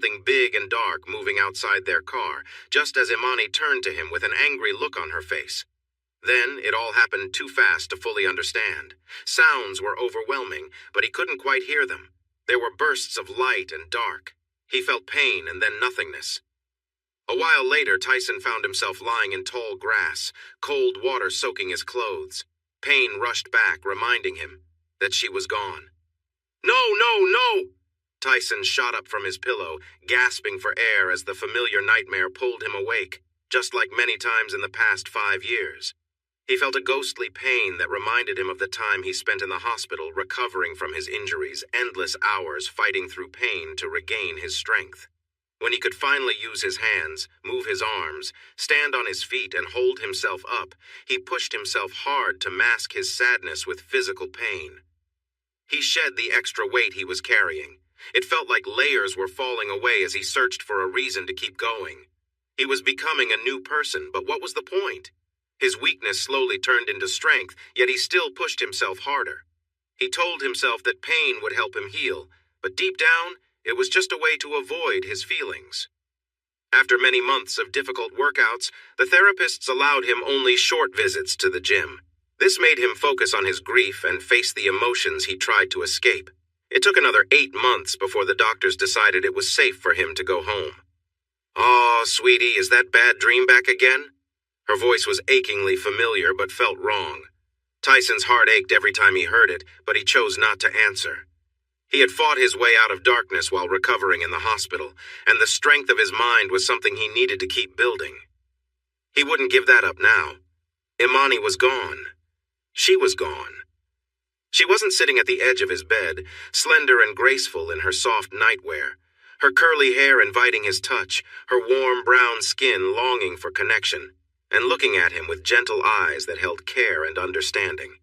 something big and dark moving outside their car, just as Imani turned to him with an angry look on her face. Then it all happened too fast to fully understand. Sounds were overwhelming, but he couldn't quite hear them. There were bursts of light and dark. He felt pain and then nothingness. A while later, Tyson found himself lying in tall grass, cold water soaking his clothes. Pain rushed back, reminding him that she was gone. "No, no, no!" Tyson shot up from his pillow, gasping for air as the familiar nightmare pulled him awake, just like many times in the past 5 years. He felt a ghostly pain that reminded him of the time he spent in the hospital recovering from his injuries, endless hours fighting through pain to regain his strength. When he could finally use his hands, move his arms, stand on his feet, and hold himself up, he pushed himself hard to mask his sadness with physical pain. He shed the extra weight he was carrying. It felt like layers were falling away as he searched for a reason to keep going. He was becoming a new person, but what was the point? His weakness slowly turned into strength, yet he still pushed himself harder. He told himself that pain would help him heal, but deep down, it was just a way to avoid his feelings. After many months of difficult workouts, the therapists allowed him only short visits to the gym. This made him focus on his grief and face the emotions he tried to escape. It took another 8 months before the doctors decided it was safe for him to go home. "Aw, sweetie, is that bad dream back again?" Her voice was achingly familiar but felt wrong. Tyson's heart ached every time he heard it, but he chose not to answer. He had fought his way out of darkness while recovering in the hospital, and the strength of his mind was something he needed to keep building. He wouldn't give that up now. Imani was gone. She was gone. She wasn't sitting at the edge of his bed, slender and graceful in her soft nightwear, her curly hair inviting his touch, her warm brown skin longing for connection, and looking at him with gentle eyes that held care and understanding.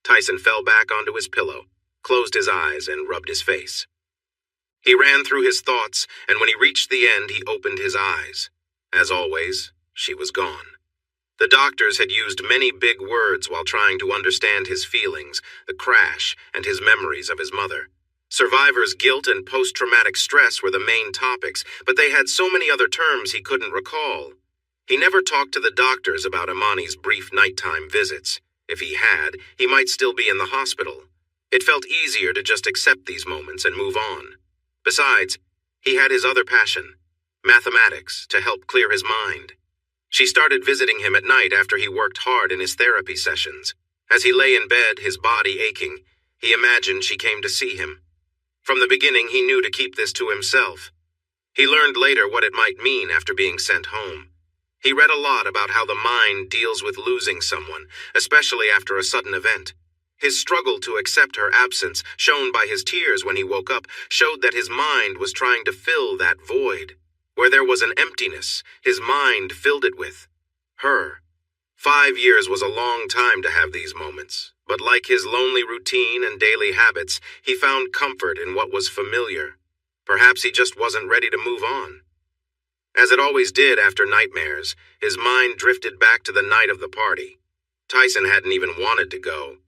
Tyson fell back onto his pillow, closed his eyes, and rubbed his face. He ran through his thoughts, and when he reached the end, he opened his eyes. As always, she was gone. The doctors had used many big words while trying to understand his feelings, the crash, and his memories of his mother. Survivor's guilt and post-traumatic stress were the main topics, but they had so many other terms he couldn't recall. He never talked to the doctors about Imani's brief nighttime visits. If he had, he might still be in the hospital. It felt easier to just accept these moments and move on. Besides, he had his other passion, mathematics, to help clear his mind. She started visiting him at night after he worked hard in his therapy sessions. As he lay in bed, his body aching, he imagined she came to see him. From the beginning, he knew to keep this to himself. He learned later what it might mean after being sent home. He read a lot about how the mind deals with losing someone, especially after a sudden event. His struggle to accept her absence, shown by his tears when he woke up, showed that his mind was trying to fill that void. Where there was an emptiness, his mind filled it with her. 5 years was a long time to have these moments, but like his lonely routine and daily habits, he found comfort in what was familiar. Perhaps he just wasn't ready to move on. As it always did after nightmares, his mind drifted back to the night of the party. Tyson hadn't even wanted to go.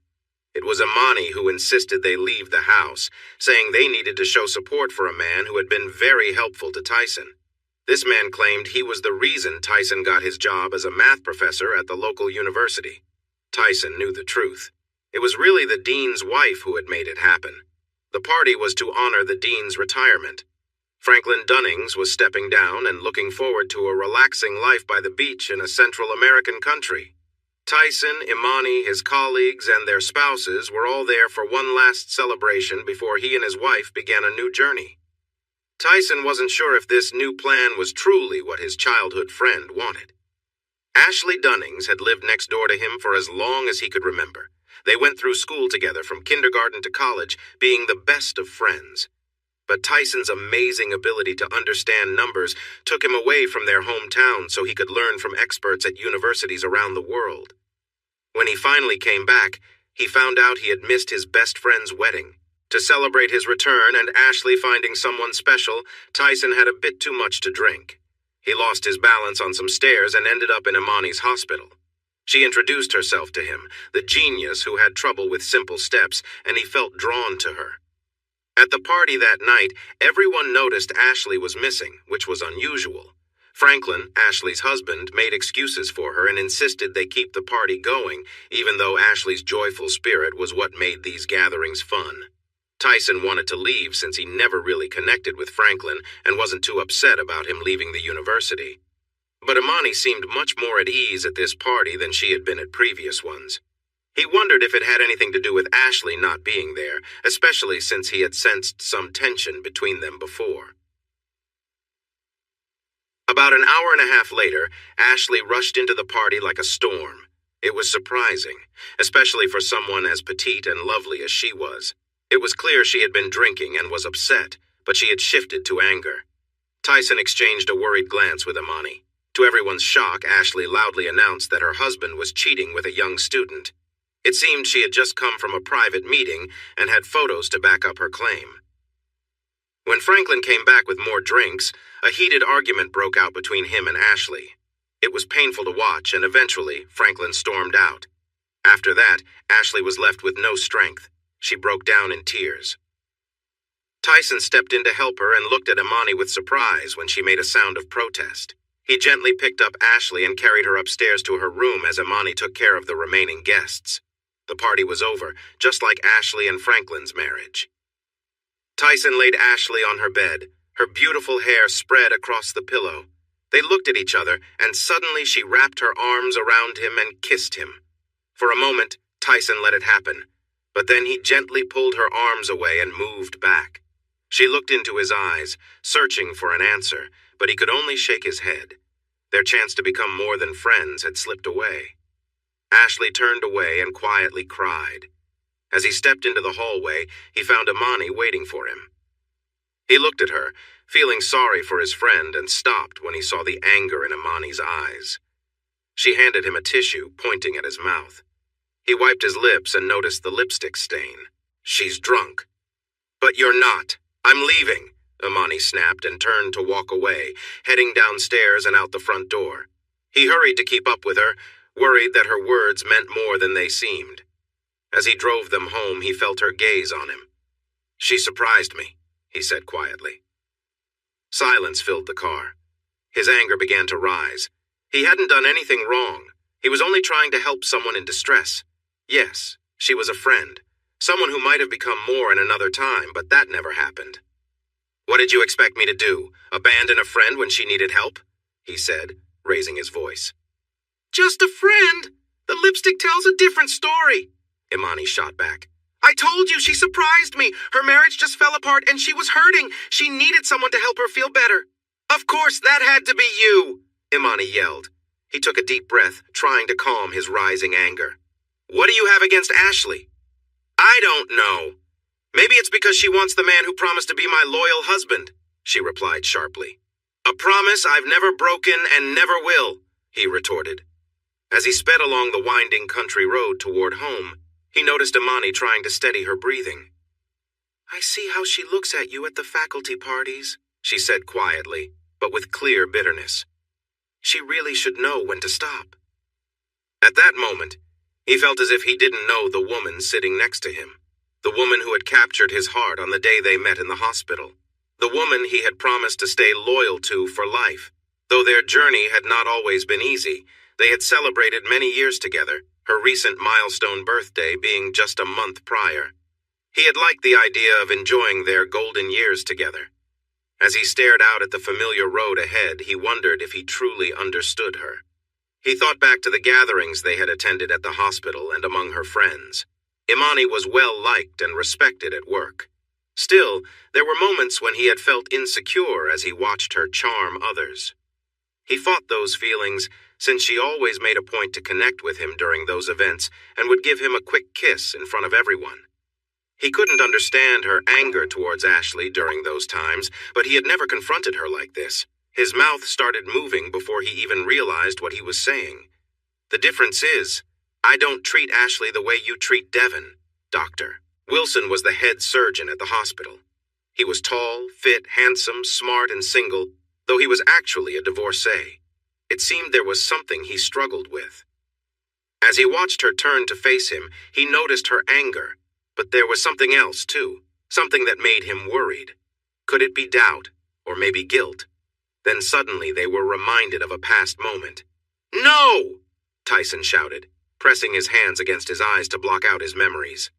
It was Imani who insisted they leave the house, saying they needed to show support for a man who had been very helpful to Tyson. This man claimed he was the reason Tyson got his job as a math professor at the local university. Tyson knew the truth. It was really the dean's wife who had made it happen. The party was to honor the dean's retirement. Franklin Dunnings was stepping down and looking forward to a relaxing life by the beach in a Central American country. Tyson, Imani, his colleagues, and their spouses were all there for one last celebration before he and his wife began a new journey. Tyson wasn't sure if this new plan was truly what his childhood friend wanted. Ashley Dunnings had lived next door to him for as long as he could remember. They went through school together from kindergarten to college, being the best of friends. But Tyson's amazing ability to understand numbers took him away from their hometown so he could learn from experts at universities around the world. When he finally came back, he found out he had missed his best friend's wedding. To celebrate his return and Ashley finding someone special, Tyson had a bit too much to drink. He lost his balance on some stairs and ended up in Imani's hospital. She introduced herself to him, the genius who had trouble with simple steps, and he felt drawn to her. At the party that night, everyone noticed Ashley was missing, which was unusual. Franklin, Ashley's husband, made excuses for her and insisted they keep the party going, even though Ashley's joyful spirit was what made these gatherings fun. Tyson wanted to leave since he never really connected with Franklin and wasn't too upset about him leaving the university. But Imani seemed much more at ease at this party than she had been at previous ones. He wondered if it had anything to do with Ashley not being there, especially since he had sensed some tension between them before. About an hour and a half later, Ashley rushed into the party like a storm. It was surprising, especially for someone as petite and lovely as she was. It was clear she had been drinking and was upset, but she had shifted to anger. Tyson exchanged a worried glance with Imani. To everyone's shock, Ashley loudly announced that her husband was cheating with a young student. It seemed she had just come from a private meeting and had photos to back up her claim. When Franklin came back with more drinks, a heated argument broke out between him and Ashley. It was painful to watch, and eventually, Franklin stormed out. After that, Ashley was left with no strength. She broke down in tears. Tyson stepped in to help her and looked at Imani with surprise when she made a sound of protest. He gently picked up Ashley and carried her upstairs to her room as Imani took care of the remaining guests. The party was over, just like Ashley and Franklin's marriage. Tyson laid Ashley on her bed, her beautiful hair spread across the pillow. They looked at each other, and suddenly she wrapped her arms around him and kissed him. For a moment, Tyson let it happen, but then he gently pulled her arms away and moved back. She looked into his eyes, searching for an answer, but he could only shake his head. Their chance to become more than friends had slipped away. Ashley turned away and quietly cried. As he stepped into the hallway, he found Imani waiting for him. He looked at her, feeling sorry for his friend, and stopped when he saw the anger in Imani's eyes. She handed him a tissue, pointing at his mouth. He wiped his lips and noticed the lipstick stain. "She's drunk." "But you're not. I'm leaving," Imani snapped and turned to walk away, heading downstairs and out the front door. He hurried to keep up with her, worried that her words meant more than they seemed. As he drove them home, he felt her gaze on him. "She surprised me," he said quietly. Silence filled the car. His anger began to rise. He hadn't done anything wrong. He was only trying to help someone in distress. Yes, she was a friend, someone who might have become more in another time, but that never happened. "What did you expect me to do, abandon a friend when she needed help?" he said, raising his voice. "Just a friend. The lipstick tells a different story," Imani shot back. "I told you she surprised me. Her marriage just fell apart and she was hurting. She needed someone to help her feel better." "Of course that had to be you," Imani yelled. He took a deep breath, trying to calm his rising anger. "What do you have against Ashley?" "I don't know. Maybe it's because she wants the man who promised to be my loyal husband," she replied sharply. "A promise I've never broken and never will," he retorted. As he sped along the winding country road toward home, he noticed Imani trying to steady her breathing. "I see how she looks at you at the faculty parties," she said quietly, but with clear bitterness. She really should know when to stop. At that moment, he felt as if he didn't know the woman sitting next to him, the woman who had captured his heart on the day they met in the hospital, the woman he had promised to stay loyal to for life. Though their journey had not always been easy, they had celebrated many years together, her recent milestone birthday being just a month prior. He had liked the idea of enjoying their golden years together. As he stared out at the familiar road ahead, he wondered if he truly understood her. He thought back to the gatherings they had attended at the hospital and among her friends. Imani was well liked and respected at work. Still, there were moments when he had felt insecure as he watched her charm others. He fought those feelings, since she always made a point to connect with him during those events and would give him a quick kiss in front of everyone. He couldn't understand her anger towards Ashley during those times, but he had never confronted her like this. His mouth started moving before he even realized what he was saying. "The difference is, I don't treat Ashley the way you treat Devin, Doctor." Wilson was the head surgeon at the hospital. He was tall, fit, handsome, smart, and single, though he was actually a divorcee. It seemed there was something he struggled with. As he watched her turn to face him, he noticed her anger, but there was something else, too, something that made him worried. Could it be doubt, or maybe guilt? Then suddenly they were reminded of a past moment. "No!" Tyson shouted, pressing his hands against his eyes to block out his memories.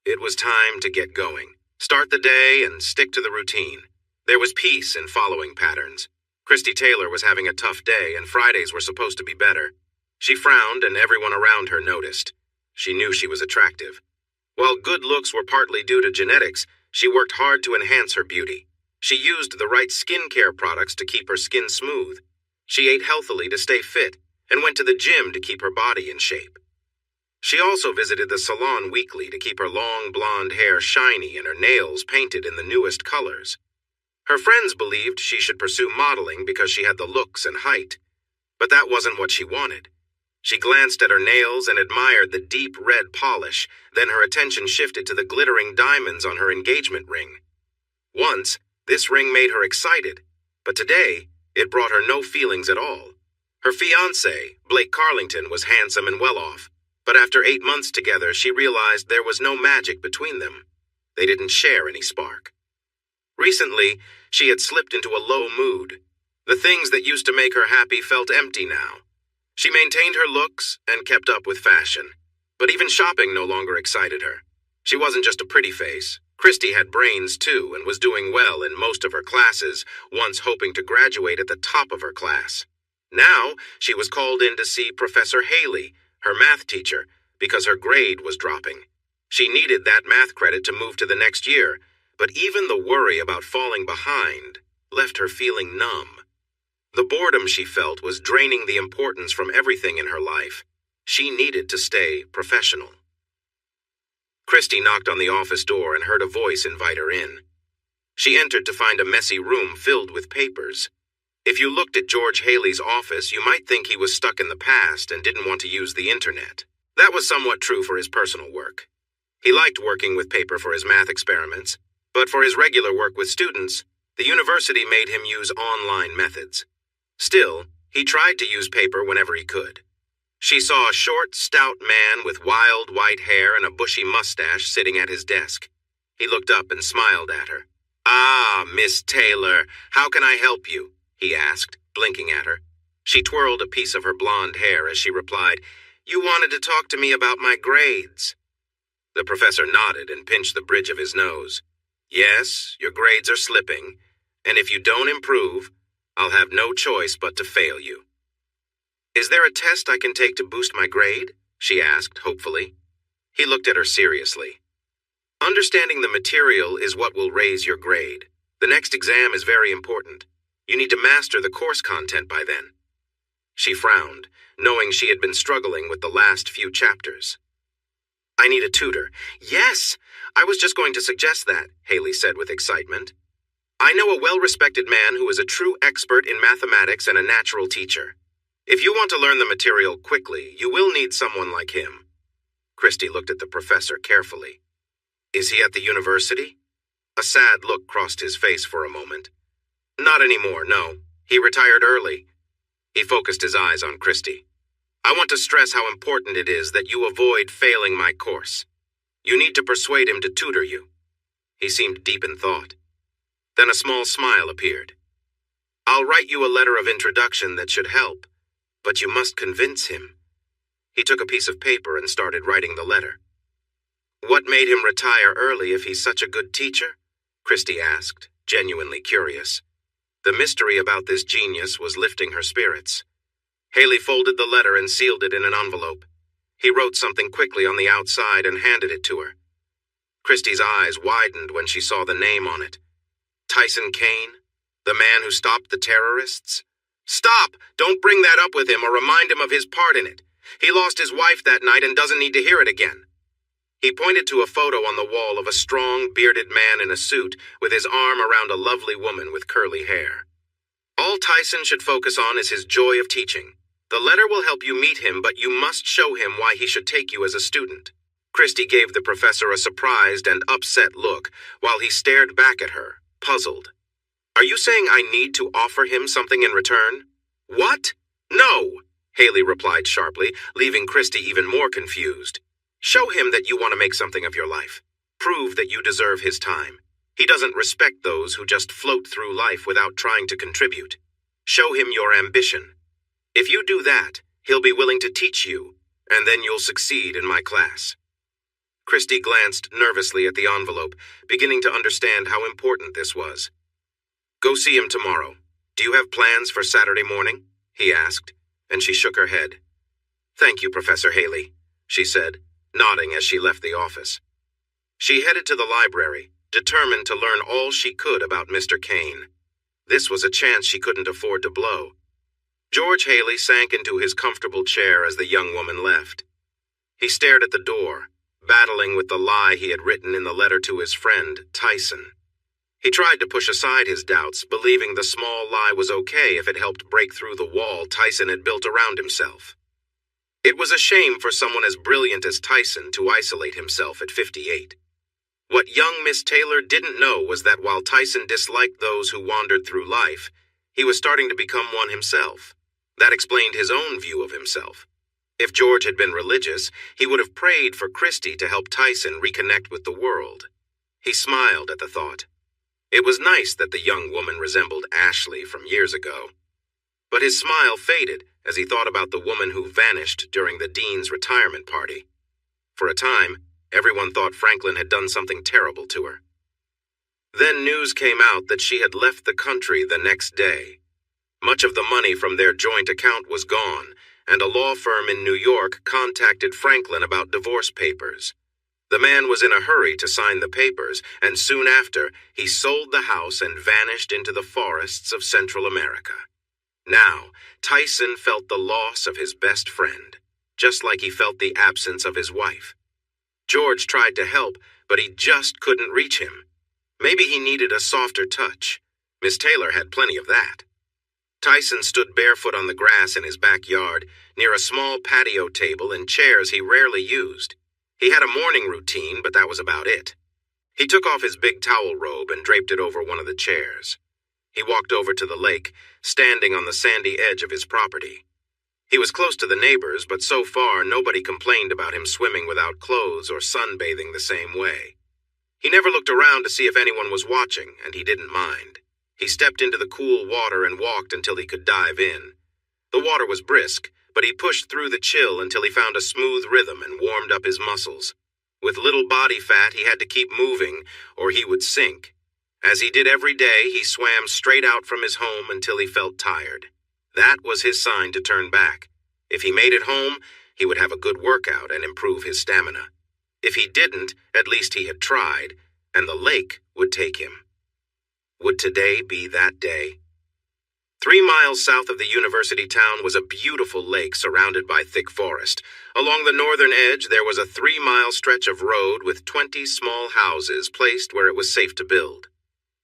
It was time to get going. Start the day and stick to the routine. There was peace in following patterns. Christy Taylor was having a tough day, and Fridays were supposed to be better. She frowned, and everyone around her noticed. She knew she was attractive. While good looks were partly due to genetics, she worked hard to enhance her beauty. She used the right skincare products to keep her skin smooth. She ate healthily to stay fit, and went to the gym to keep her body in shape. She also visited the salon weekly to keep her long blonde hair shiny and her nails painted in the newest colors. Her friends believed she should pursue modeling because she had the looks and height, but that wasn't what she wanted. She glanced at her nails and admired the deep red polish, then her attention shifted to the glittering diamonds on her engagement ring. Once, this ring made her excited, but today, it brought her no feelings at all. Her fiancé, Blake Carlington, was handsome and well-off, but after 8 months together, she realized there was no magic between them. They didn't share any spark. Recently, she had slipped into a low mood. The things that used to make her happy felt empty now. She maintained her looks and kept up with fashion, but even shopping no longer excited her. She wasn't just a pretty face. Christy had brains too and was doing well in most of her classes, once hoping to graduate at the top of her class. Now, she was called in to see Professor Haley, her math teacher, because her grade was dropping. She needed that math credit to move to the next year, but even the worry about falling behind left her feeling numb. The boredom she felt was draining the importance from everything in her life. She needed to stay professional. Christy knocked on the office door and heard a voice invite her in. She entered to find a messy room filled with papers. If you looked at George Haley's office, you might think he was stuck in the past and didn't want to use the internet. That was somewhat true for his personal work. He liked working with paper for his math experiments, but for his regular work with students, the university made him use online methods. Still, he tried to use paper whenever he could. She saw a short, stout man with wild white hair and a bushy mustache sitting at his desk. He looked up and smiled at her. "Ah, Miss Taylor, how can I help you?" he asked, blinking at her. She twirled a piece of her blonde hair as she replied, "You wanted to talk to me about my grades." The professor nodded and pinched the bridge of his nose. "Yes, your grades are slipping, and if you don't improve, I'll have no choice but to fail you." "Is there a test I can take to boost my grade?" she asked, hopefully. He looked at her seriously. "Understanding the material is what will raise your grade. The next exam is very important. You need to master the course content by then." She frowned, knowing she had been struggling with the last few chapters. "I need a tutor." "Yes, I was just going to suggest that," Haley said with excitement. "I know a well-respected man who is a true expert in mathematics and a natural teacher. If you want to learn the material quickly, you will need someone like him." Christy looked at the professor carefully. "Is he at the university?" A sad look crossed his face for a moment. "Not anymore, no. He retired early." He focused his eyes on Christy. "I want to stress how important it is that you avoid failing my course. You need to persuade him to tutor you." He seemed deep in thought. Then a small smile appeared. "I'll write you a letter of introduction that should help, but you must convince him." He took a piece of paper and started writing the letter. "What made him retire early if he's such a good teacher?" Christy asked, genuinely curious. The mystery about this genius was lifting her spirits. Haley folded the letter and sealed it in an envelope. He wrote something quickly on the outside and handed it to her. Christy's eyes widened when she saw the name on it. Tyson Kane, the man who stopped the terrorists? "Stop! Don't bring that up with him or remind him of his part in it. He lost his wife that night and doesn't need to hear it again." He pointed to a photo on the wall of a strong, bearded man in a suit with his arm around a lovely woman with curly hair. "All Tyson should focus on is his joy of teaching. The letter will help you meet him, but you must show him why he should take you as a student." Christy gave the professor a surprised and upset look while he stared back at her, puzzled. "Are you saying I need to offer him something in return?" "What? No!" Haley replied sharply, leaving Christy even more confused. "Show him that you want to make something of your life. Prove that you deserve his time. He doesn't respect those who just float through life without trying to contribute. Show him your ambition. If you do that, he'll be willing to teach you, and then you'll succeed in my class." Christy glanced nervously at the envelope, beginning to understand how important this was. "Go see him tomorrow. Do you have plans for Saturday morning?" he asked, and she shook her head. "Thank you, Professor Haley," she said, nodding as she left the office. She headed to the library, determined to learn all she could about Mr. Kane. This was a chance she couldn't afford to blow. George Haley sank into his comfortable chair as the young woman left. He stared at the door, battling with the lie he had written in the letter to his friend, Tyson. He tried to push aside his doubts, believing the small lie was okay if it helped break through the wall Tyson had built around himself. It was a shame for someone as brilliant as Tyson to isolate himself at 58. What young Miss Taylor didn't know was that while Tyson disliked those who wandered through life, he was starting to become one himself. That explained his own view of himself. If George had been religious, he would have prayed for Christy to help Tyson reconnect with the world. He smiled at the thought. It was nice that the young woman resembled Ashley from years ago. But his smile faded as he thought about the woman who vanished during the dean's retirement party. For a time, everyone thought Franklin had done something terrible to her. Then news came out that she had left the country the next day. Much of the money from their joint account was gone, and a law firm in New York contacted Franklin about divorce papers. The man was in a hurry to sign the papers, and soon after, he sold the house and vanished into the forests of Central America. Now, Tyson felt the loss of his best friend, just like he felt the absence of his wife. George tried to help, but he just couldn't reach him. Maybe he needed a softer touch. Miss Taylor had plenty of that. Tyson stood barefoot on the grass in his backyard, near a small patio table and chairs he rarely used. He had a morning routine, but that was about it. He took off his big towel robe and draped it over one of the chairs. He walked over to the lake, standing on the sandy edge of his property. He was close to the neighbors, but so far nobody complained about him swimming without clothes or sunbathing the same way. He never looked around to see if anyone was watching, and he didn't mind. He stepped into the cool water and walked until he could dive in. The water was brisk, but he pushed through the chill until he found a smooth rhythm and warmed up his muscles. With little body fat, he had to keep moving, or he would sink. As he did every day, he swam straight out from his home until he felt tired. That was his sign to turn back. If he made it home, he would have a good workout and improve his stamina. If he didn't, at least he had tried, and the lake would take him. Would today be that day? 3 miles south of the university town was a beautiful lake surrounded by thick forest. Along the northern edge, there was a 3-mile stretch of road with 20 small houses placed where it was safe to build.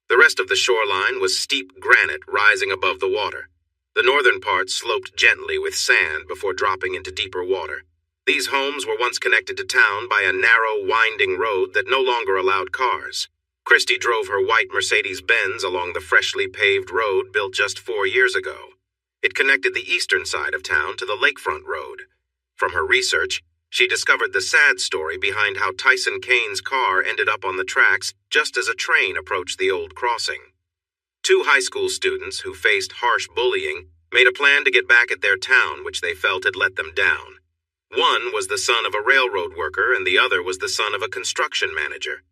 The rest of the shoreline was steep granite rising above the water. The northern part sloped gently with sand before dropping into deeper water. These homes were once connected to town by a narrow, winding road that no longer allowed cars. Christy drove her white Mercedes-Benz along the freshly paved road built just 4 years ago. It connected the eastern side of town to the lakefront road. From her research, she discovered the sad story behind how Tyson Kane's car ended up on the tracks just as a train approached the old crossing. 2 high school students who faced harsh bullying made a plan to get back at their town, which they felt had let them down. One was the son of a railroad worker, and the other was the son of a construction manager.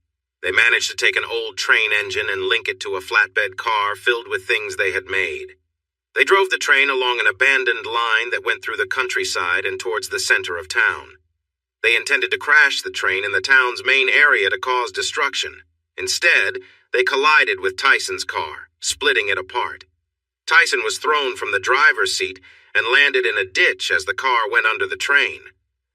They managed to take an old train engine and link it to a flatbed car filled with things they had made. They drove the train along an abandoned line that went through the countryside and towards the center of town. They intended to crash the train in the town's main area to cause destruction. Instead, they collided with Tyson's car, splitting it apart. Tyson was thrown from the driver's seat and landed in a ditch as the car went under the train.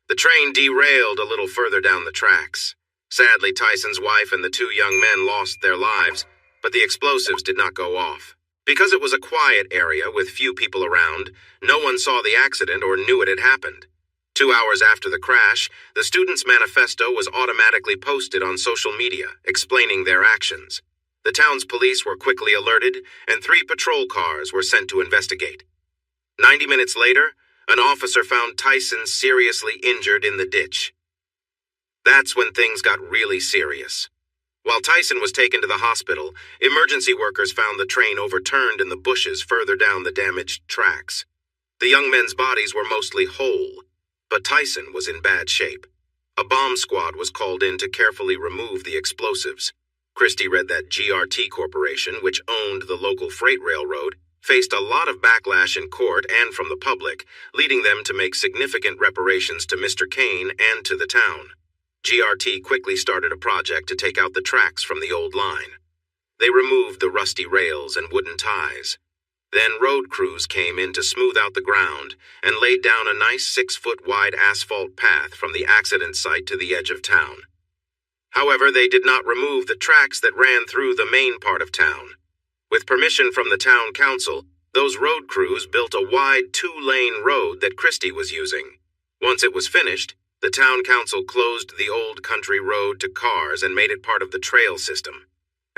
The train derailed a little further down the tracks. Sadly, Tyson's wife and the 2 young men lost their lives, but the explosives did not go off. Because it was a quiet area with few people around, no one saw the accident or knew it had happened. 2 hours after the crash, the students' manifesto was automatically posted on social media, explaining their actions. The town's police were quickly alerted, and 3 patrol cars were sent to investigate. 90 minutes later, an officer found Tyson seriously injured in the ditch. That's when things got really serious. While Tyson was taken to the hospital, emergency workers found the train overturned in the bushes further down the damaged tracks. The young men's bodies were mostly whole, but Tyson was in bad shape. A bomb squad was called in to carefully remove the explosives. Christie read that GRT Corporation, which owned the local freight railroad, faced a lot of backlash in court and from the public, leading them to make significant reparations to Mr. Kane and to the town. GRT quickly started a project to take out the tracks from the old line. They removed the rusty rails and wooden ties. Then road crews came in to smooth out the ground and laid down a nice 6-foot-wide asphalt path from the accident site to the edge of town. However, they did not remove the tracks that ran through the main part of town. With permission from the town council, those road crews built a wide 2-lane road that Christie was using. Once it was finished, the town council closed the old country road to cars and made it part of the trail system.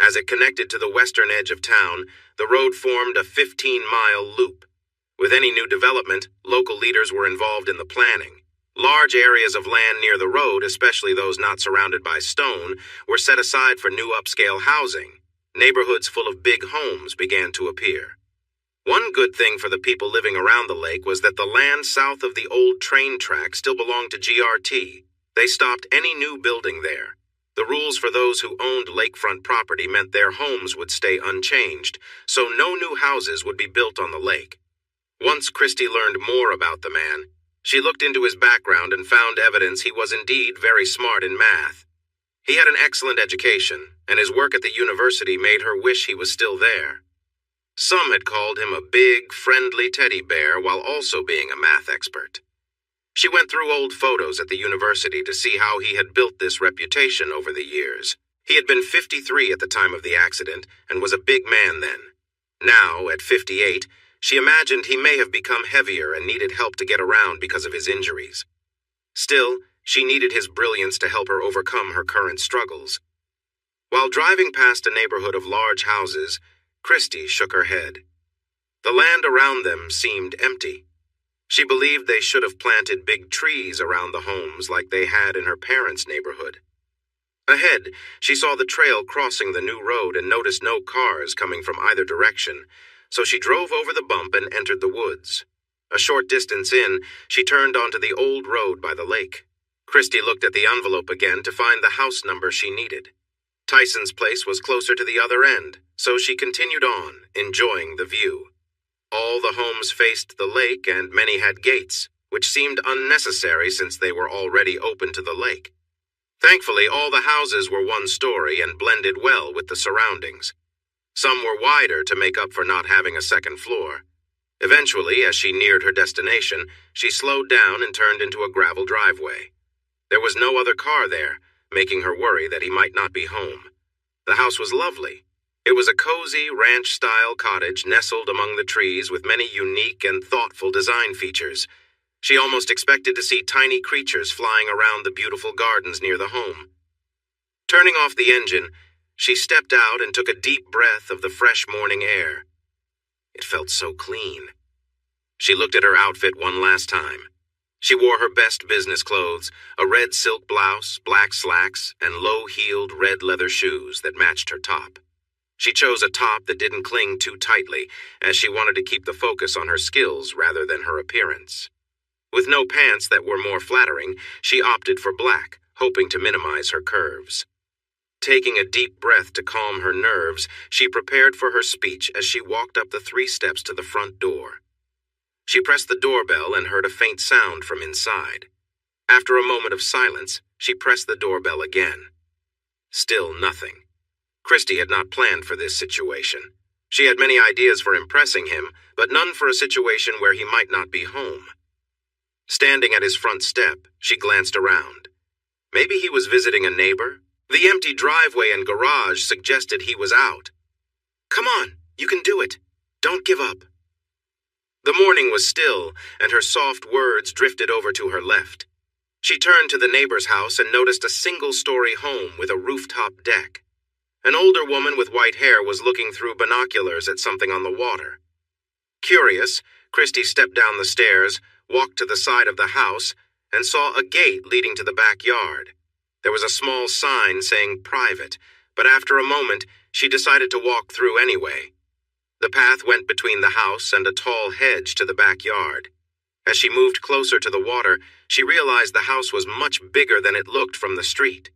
As it connected to the western edge of town, the road formed a 15-mile loop. With any new development, local leaders were involved in the planning. Large areas of land near the road, especially those not surrounded by stone, were set aside for new upscale housing. Neighborhoods full of big homes began to appear. One good thing for the people living around the lake was that the land south of the old train track still belonged to GRT. They stopped any new building there. The rules for those who owned lakefront property meant their homes would stay unchanged, so no new houses would be built on the lake. Once Christie learned more about the man, she looked into his background and found evidence he was indeed very smart in math. He had an excellent education, and his work at the university made her wish he was still there. Some had called him a big, friendly teddy bear while also being a math expert. She went through old photos at the university to see how he had built this reputation over the years. He had been 53 at the time of the accident and was a big man then. Now, at 58, she imagined he may have become heavier and needed help to get around because of his injuries. Still, she needed his brilliance to help her overcome her current struggles. While driving past a neighborhood of large houses, Christie shook her head. The land around them seemed empty. She believed they should have planted big trees around the homes like they had in her parents' neighborhood. Ahead, she saw the trail crossing the new road and noticed no cars coming from either direction, so she drove over the bump and entered the woods. A short distance in, she turned onto the old road by the lake. Christie looked at the envelope again to find the house number she needed. Tyson's place was closer to the other end, so she continued on, enjoying the view. All the homes faced the lake and many had gates, which seemed unnecessary since they were already open to the lake. Thankfully, all the houses were one story and blended well with the surroundings. Some were wider to make up for not having a second floor. Eventually, as she neared her destination, she slowed down and turned into a gravel driveway. There was no other car there, making her worry that he might not be home. The house was lovely. It was a cozy, ranch-style cottage nestled among the trees with many unique and thoughtful design features. She almost expected to see tiny creatures flying around the beautiful gardens near the home. Turning off the engine, she stepped out and took a deep breath of the fresh morning air. It felt so clean. She looked at her outfit one last time. She wore her best business clothes, a red silk blouse, black slacks, and low-heeled red leather shoes that matched her top. She chose a top that didn't cling too tightly, as she wanted to keep the focus on her skills rather than her appearance. With no pants that were more flattering, she opted for black, hoping to minimize her curves. Taking a deep breath to calm her nerves, she prepared for her speech as she walked up the 3 steps to the front door. She pressed the doorbell and heard a faint sound from inside. After a moment of silence, she pressed the doorbell again. Still nothing. Christie had not planned for this situation. She had many ideas for impressing him, but none for a situation where he might not be home. Standing at his front step, she glanced around. Maybe he was visiting a neighbor? The empty driveway and garage suggested he was out. "Come on, you can do it. Don't give up." The morning was still, and her soft words drifted over to her left. She turned to the neighbor's house and noticed a single-story home with a rooftop deck. An older woman with white hair was looking through binoculars at something on the water. Curious, Christie stepped down the stairs, walked to the side of the house, and saw a gate leading to the backyard. There was a small sign saying private, but after a moment, she decided to walk through anyway. The path went between the house and a tall hedge to the backyard. As she moved closer to the water, she realized the house was much bigger than it looked from the street.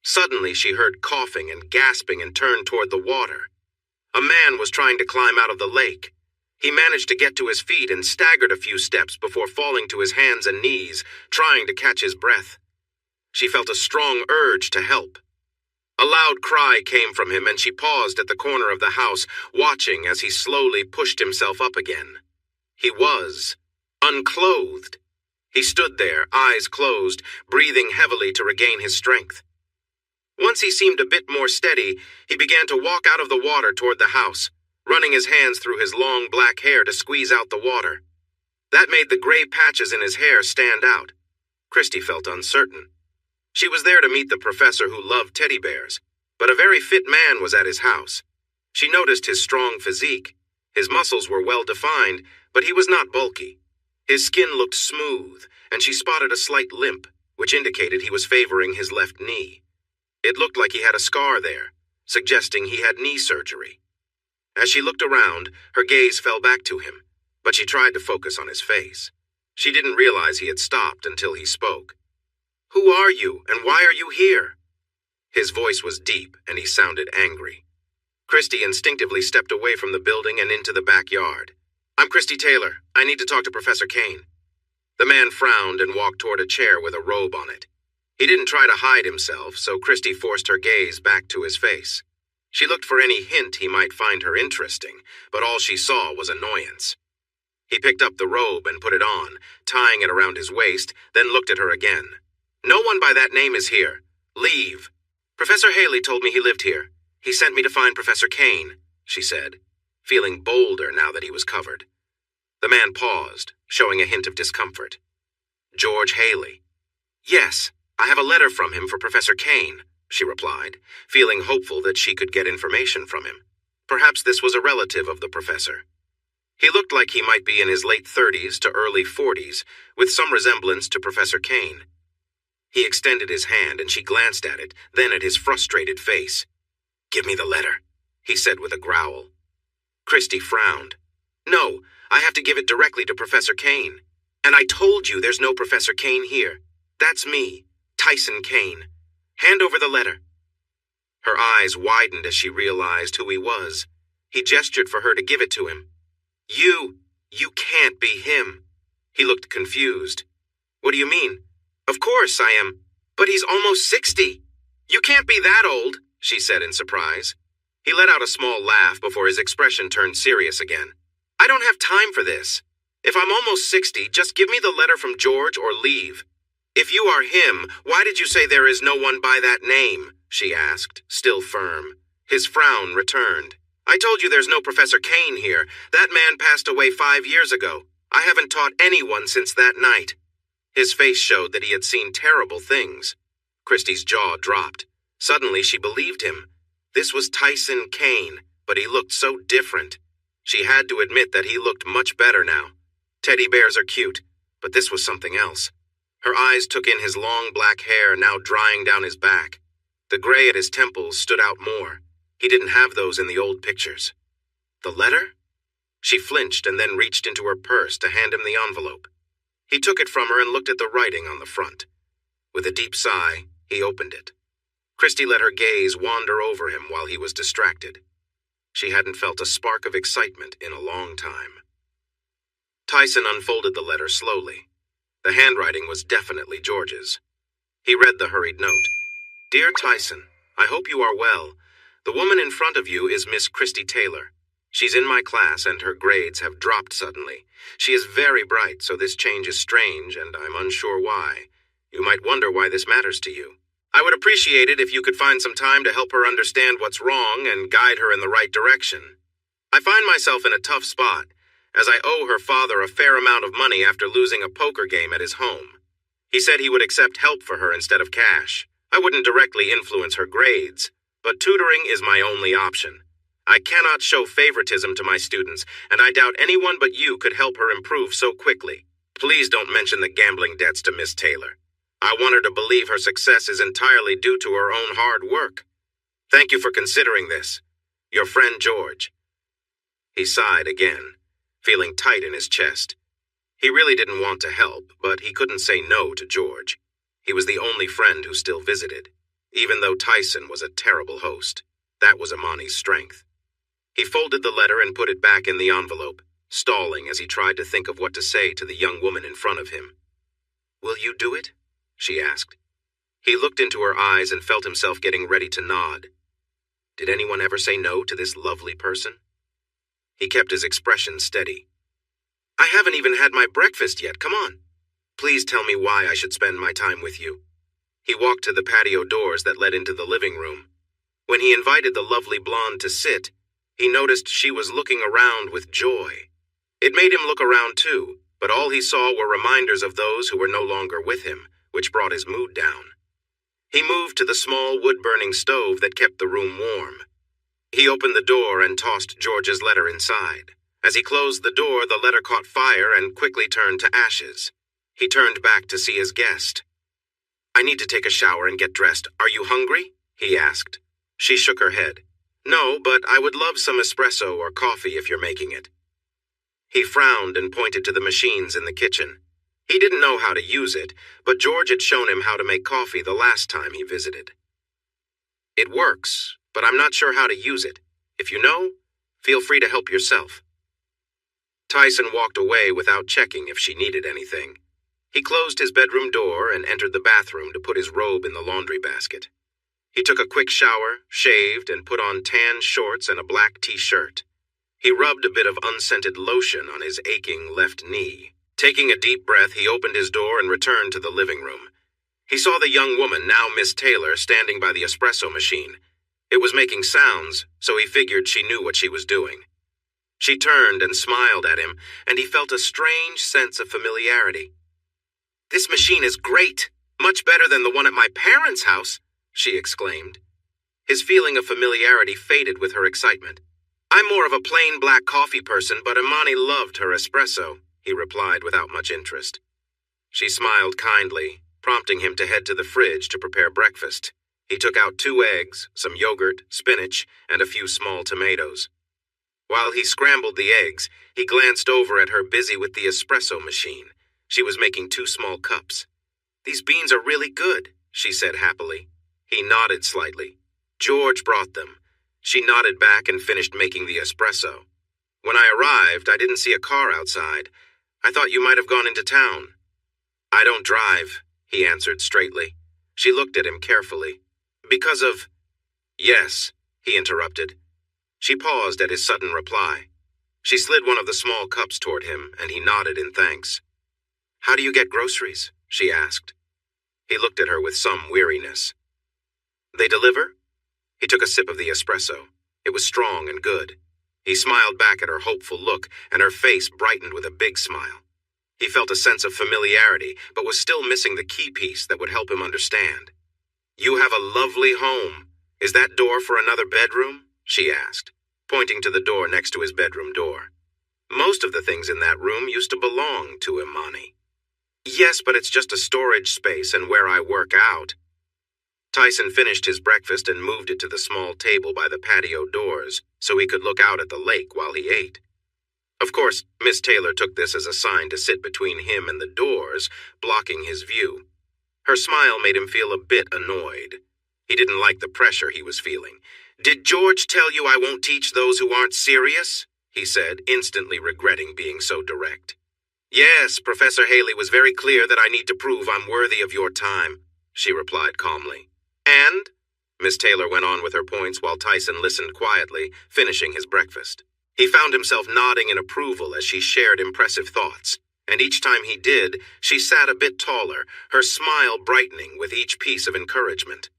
Suddenly, she heard coughing and gasping and turned toward the water. A man was trying to climb out of the lake. He managed to get to his feet and staggered a few steps before falling to his hands and knees, trying to catch his breath. She felt a strong urge to help. A loud cry came from him, and she paused at the corner of the house, watching as he slowly pushed himself up again. He was unclothed. He stood there, eyes closed, breathing heavily to regain his strength. Once he seemed a bit more steady, he began to walk out of the water toward the house, running his hands through his long black hair to squeeze out the water. That made the gray patches in his hair stand out. Christy felt uncertain. She was there to meet the professor who loved teddy bears, but a very fit man was at his house. She noticed his strong physique. His muscles were well defined, but he was not bulky. His skin looked smooth, and she spotted a slight limp, which indicated he was favoring his left knee. It looked like he had a scar there, suggesting he had knee surgery. As she looked around, her gaze fell back to him, but she tried to focus on his face. She didn't realize he had stopped until he spoke. "Who are you, and why are you here?" His voice was deep, and he sounded angry. Christy instinctively stepped away from the building and into the backyard. "I'm Christy Taylor. I need to talk to Professor Kane." The man frowned and walked toward a chair with a robe on it. He didn't try to hide himself, so Christy forced her gaze back to his face. She looked for any hint he might find her interesting, but all she saw was annoyance. He picked up the robe and put it on, tying it around his waist, then looked at her again. "No one by that name is here. Leave." "Professor Haley told me he lived here. He sent me to find Professor Kane," she said, feeling bolder now that he was covered. The man paused, showing a hint of discomfort. "George Haley." "Yes, I have a letter from him for Professor Kane," she replied, feeling hopeful that she could get information from him. Perhaps this was a relative of the professor. He looked like he might be in his late 30s to early 40s, with some resemblance to Professor Kane. He extended his hand and she glanced at it, then at his frustrated face. "Give me the letter," he said with a growl. Christy frowned. "No, I have to give it directly to Professor Kane. And I told you there's no Professor Kane here. That's me, Tyson Kane. Hand over the letter." Her eyes widened as she realized who he was. He gestured for her to give it to him. You can't be him." He looked confused. "What do you mean?" "Of course I am. But he's almost 60. You can't be that old," she said in surprise. He let out a small laugh before his expression turned serious again. "I don't have time for this. If I'm almost 60, just give me the letter from George or leave." "If you are him, why did you say there is no one by that name?" she asked, still firm. His frown returned. "I told you there's no Professor Kane here. That man passed away 5 years ago. I haven't taught anyone since that night." His face showed that he had seen terrible things. Christy's jaw dropped. Suddenly she believed him. This was Tyson Kane, but he looked so different. She had to admit that he looked much better now. Teddy bears are cute, but this was something else. Her eyes took in his long black hair now drying down his back. The gray at his temples stood out more. He didn't have those in the old pictures. The letter? She flinched and then reached into her purse to hand him the envelope. He took it from her and looked at the writing on the front. With a deep sigh, he opened it. Christy let her gaze wander over him while he was distracted. She hadn't felt a spark of excitement in a long time. Tyson unfolded the letter slowly. The handwriting was definitely George's. He read the hurried note. "Dear Tyson, I hope you are well. The woman in front of you is Miss Christy Taylor. She's in my class and her grades have dropped suddenly. She is very bright, so this change is strange and I'm unsure why. You might wonder why this matters to you. I would appreciate it if you could find some time to help her understand what's wrong and guide her in the right direction. I find myself in a tough spot, as I owe her father a fair amount of money after losing a poker game at his home. He said he would accept help for her instead of cash. I wouldn't directly influence her grades, but tutoring is my only option. I cannot show favoritism to my students, and I doubt anyone but you could help her improve so quickly. Please don't mention the gambling debts to Miss Taylor. I want her to believe her success is entirely due to her own hard work. Thank you for considering this. Your friend George." He sighed again, feeling tight in his chest. He really didn't want to help, but he couldn't say no to George. He was the only friend who still visited, even though Tyson was a terrible host. That was Imani's strength. He folded the letter and put it back in the envelope, stalling as he tried to think of what to say to the young woman in front of him. "Will you do it?" she asked. He looked into her eyes and felt himself getting ready to nod. Did anyone ever say no to this lovely person? He kept his expression steady. "I haven't even had my breakfast yet. Come on. Please tell me why I should spend my time with you." He walked to the patio doors that led into the living room. When he invited the lovely blonde to sit, he noticed she was looking around with joy. It made him look around too, but all he saw were reminders of those who were no longer with him, which brought his mood down. He moved to the small wood-burning stove that kept the room warm. He opened the door and tossed George's letter inside. As he closed the door, the letter caught fire and quickly turned to ashes. He turned back to see his guest. "I need to take a shower and get dressed. Are you hungry?" he asked. She shook her head. "No, but I would love some espresso or coffee if you're making it." He frowned and pointed to the machines in the kitchen. He didn't know how to use it, but George had shown him how to make coffee the last time he visited. "It works, but I'm not sure how to use it. If you know, feel free to help yourself." Tyson walked away without checking if she needed anything. He closed his bedroom door and entered the bathroom to put his robe in the laundry basket. He took a quick shower, shaved, and put on tan shorts and a black t-shirt. He rubbed a bit of unscented lotion on his aching left knee. Taking a deep breath, he opened his door and returned to the living room. He saw the young woman, now Miss Taylor, standing by the espresso machine. It was making sounds, so he figured she knew what she was doing. She turned and smiled at him, and he felt a strange sense of familiarity. "This machine is great, much better than the one at my parents' house," she exclaimed. His feeling of familiarity faded with her excitement. "I'm more of a plain black coffee person, but Imani loved her espresso," he replied without much interest. She smiled kindly, prompting him to head to the fridge to prepare breakfast. He took out 2 eggs, some yogurt, spinach, and a few small tomatoes. While he scrambled the eggs, he glanced over at her busy with the espresso machine. She was making 2 small cups. "These beans are really good," she said happily. He nodded slightly. "George brought them." She nodded back and finished making the espresso. "When I arrived, I didn't see a car outside. I thought you might have gone into town." "I don't drive," he answered straightly. She looked at him carefully. "Because of—" "Yes," he interrupted. She paused at his sudden reply. She slid one of the small cups toward him, and he nodded in thanks. "How do you get groceries?" she asked. He looked at her with some weariness. "They deliver?" He took a sip of the espresso. It was strong and good. He smiled back at her hopeful look, and her face brightened with a big smile. He felt a sense of familiarity, but was still missing the key piece that would help him understand. "You have a lovely home. Is that door for another bedroom?" she asked, pointing to the door next to his bedroom door. "Most of the things in that room used to belong to Imani." "Yes, but it's just a storage space and where I work out." Tyson finished his breakfast and moved it to the small table by the patio doors so he could look out at the lake while he ate. Of course, Miss Taylor took this as a sign to sit between him and the doors, blocking his view. Her smile made him feel a bit annoyed. He didn't like the pressure he was feeling. "Did George tell you I won't teach those who aren't serious?" he said, instantly regretting being so direct. "Yes, Professor Haley was very clear that I need to prove I'm worthy of your time," she replied calmly. "And?" Miss Taylor went on with her points while Tyson listened quietly, finishing his breakfast. He found himself nodding in approval as she shared impressive thoughts, and each time he did, she sat a bit taller, her smile brightening with each piece of encouragement.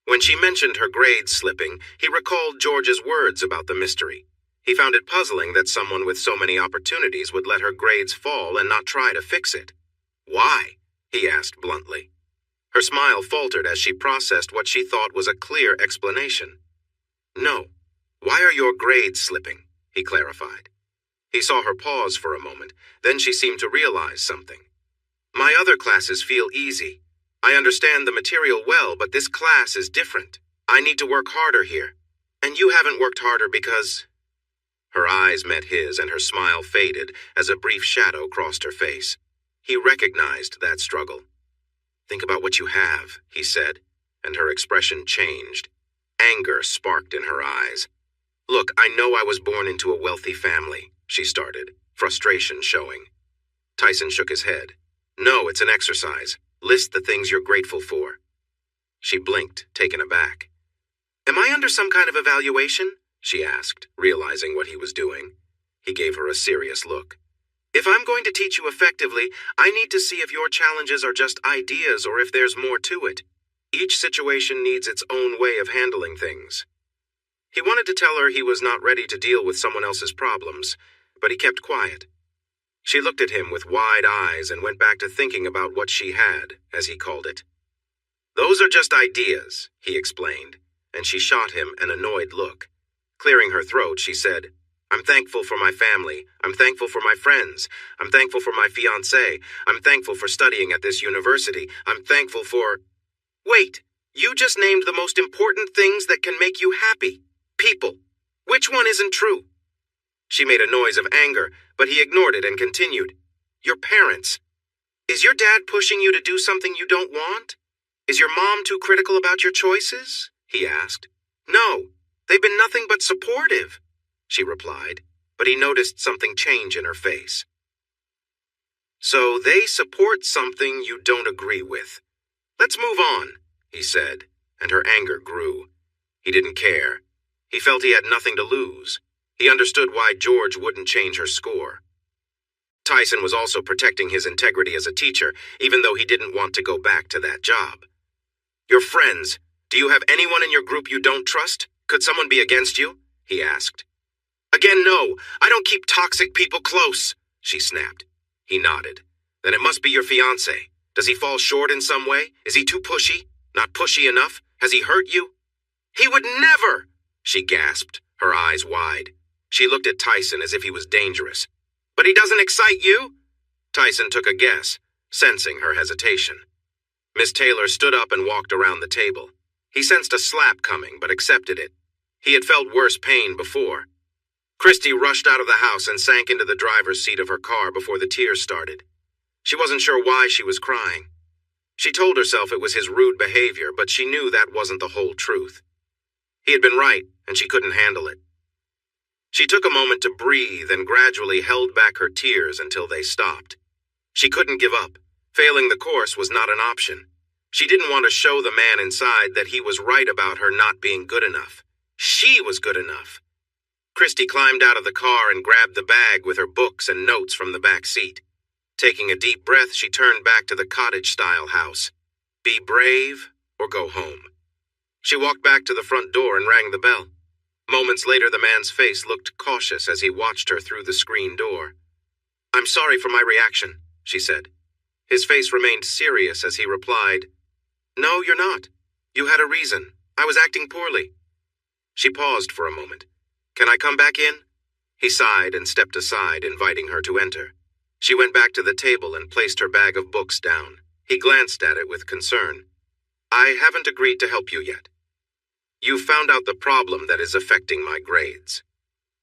When she mentioned her grades slipping, he recalled George's words about the mystery. He found it puzzling that someone with so many opportunities would let her grades fall and not try to fix it. "Why?" he asked bluntly. Her smile faltered as she processed what she thought was a clear explanation. "No. Why are your grades slipping?" he clarified. He saw her pause for a moment, then she seemed to realize something. "My other classes feel easy. I understand the material well, but this class is different. I need to work harder here. And you haven't worked harder because... Her eyes met his and her smile faded as a brief shadow crossed her face. He recognized that struggle. Think about what you have, he said, and her expression changed. Anger sparked in her eyes. Look, I know I was born into a wealthy family, she started, frustration showing. Tyson shook his head. No, it's an exercise. List the things you're grateful for. She blinked, taken aback. Am I under some kind of evaluation? She asked, realizing what he was doing. He gave her a serious look. If I'm going to teach you effectively, I need to see if your challenges are just ideas or if there's more to it. Each situation needs its own way of handling things. He wanted to tell her he was not ready to deal with someone else's problems, but he kept quiet. She looked at him with wide eyes and went back to thinking about what she had, as he called it. Those are just ideas, he explained, and she shot him an annoyed look. Clearing her throat, she said, I'm thankful for my family. I'm thankful for my friends. I'm thankful for my fiancé. I'm thankful for studying at this university. I'm thankful for... Wait, you just named the most important things that can make you happy. People. Which one isn't true? She made a noise of anger, but he ignored it and continued. Your parents. Is your dad pushing you to do something you don't want? Is your mom too critical about your choices? He asked. No, they've been nothing but supportive, she replied, but he noticed something change in her face. So they support something you don't agree with. Let's move on, he said, and her anger grew. He didn't care. He felt he had nothing to lose. He understood why George wouldn't change her score. Tyson was also protecting his integrity as a teacher, even though he didn't want to go back to that job. Your friends, do you have anyone in your group you don't trust? Could someone be against you? He asked. Again, no. I don't keep toxic people close, she snapped. He nodded. Then it must be your fiancé. Does he fall short in some way? Is he too pushy? Not pushy enough? Has he hurt you? He would never, she gasped, her eyes wide. She looked at Tyson as if he was dangerous. But he doesn't excite you? Tyson took a guess, sensing her hesitation. Miss Taylor stood up and walked around the table. He sensed a slap coming, but accepted it. He had felt worse pain before. Christy rushed out of the house and sank into the driver's seat of her car before the tears started. She wasn't sure why she was crying. She told herself it was his rude behavior, but she knew that wasn't the whole truth. He had been right, and she couldn't handle it. She took a moment to breathe and gradually held back her tears until they stopped. She couldn't give up. Failing the course was not an option. She didn't want to show the man inside that he was right about her not being good enough. She was good enough. Christy climbed out of the car and grabbed the bag with her books and notes from the back seat. Taking a deep breath, she turned back to the cottage-style house. Be brave or go home. She walked back to the front door and rang the bell. Moments later, the man's face looked cautious as he watched her through the screen door. I'm sorry for my reaction, she said. His face remained serious as he replied, No, you're not. You had a reason. I was acting poorly. She paused for a moment. Can I come back in? He sighed and stepped aside, inviting her to enter. She went back to the table and placed her bag of books down. He glanced at it with concern. I haven't agreed to help you yet. You found out the problem that is affecting my grades.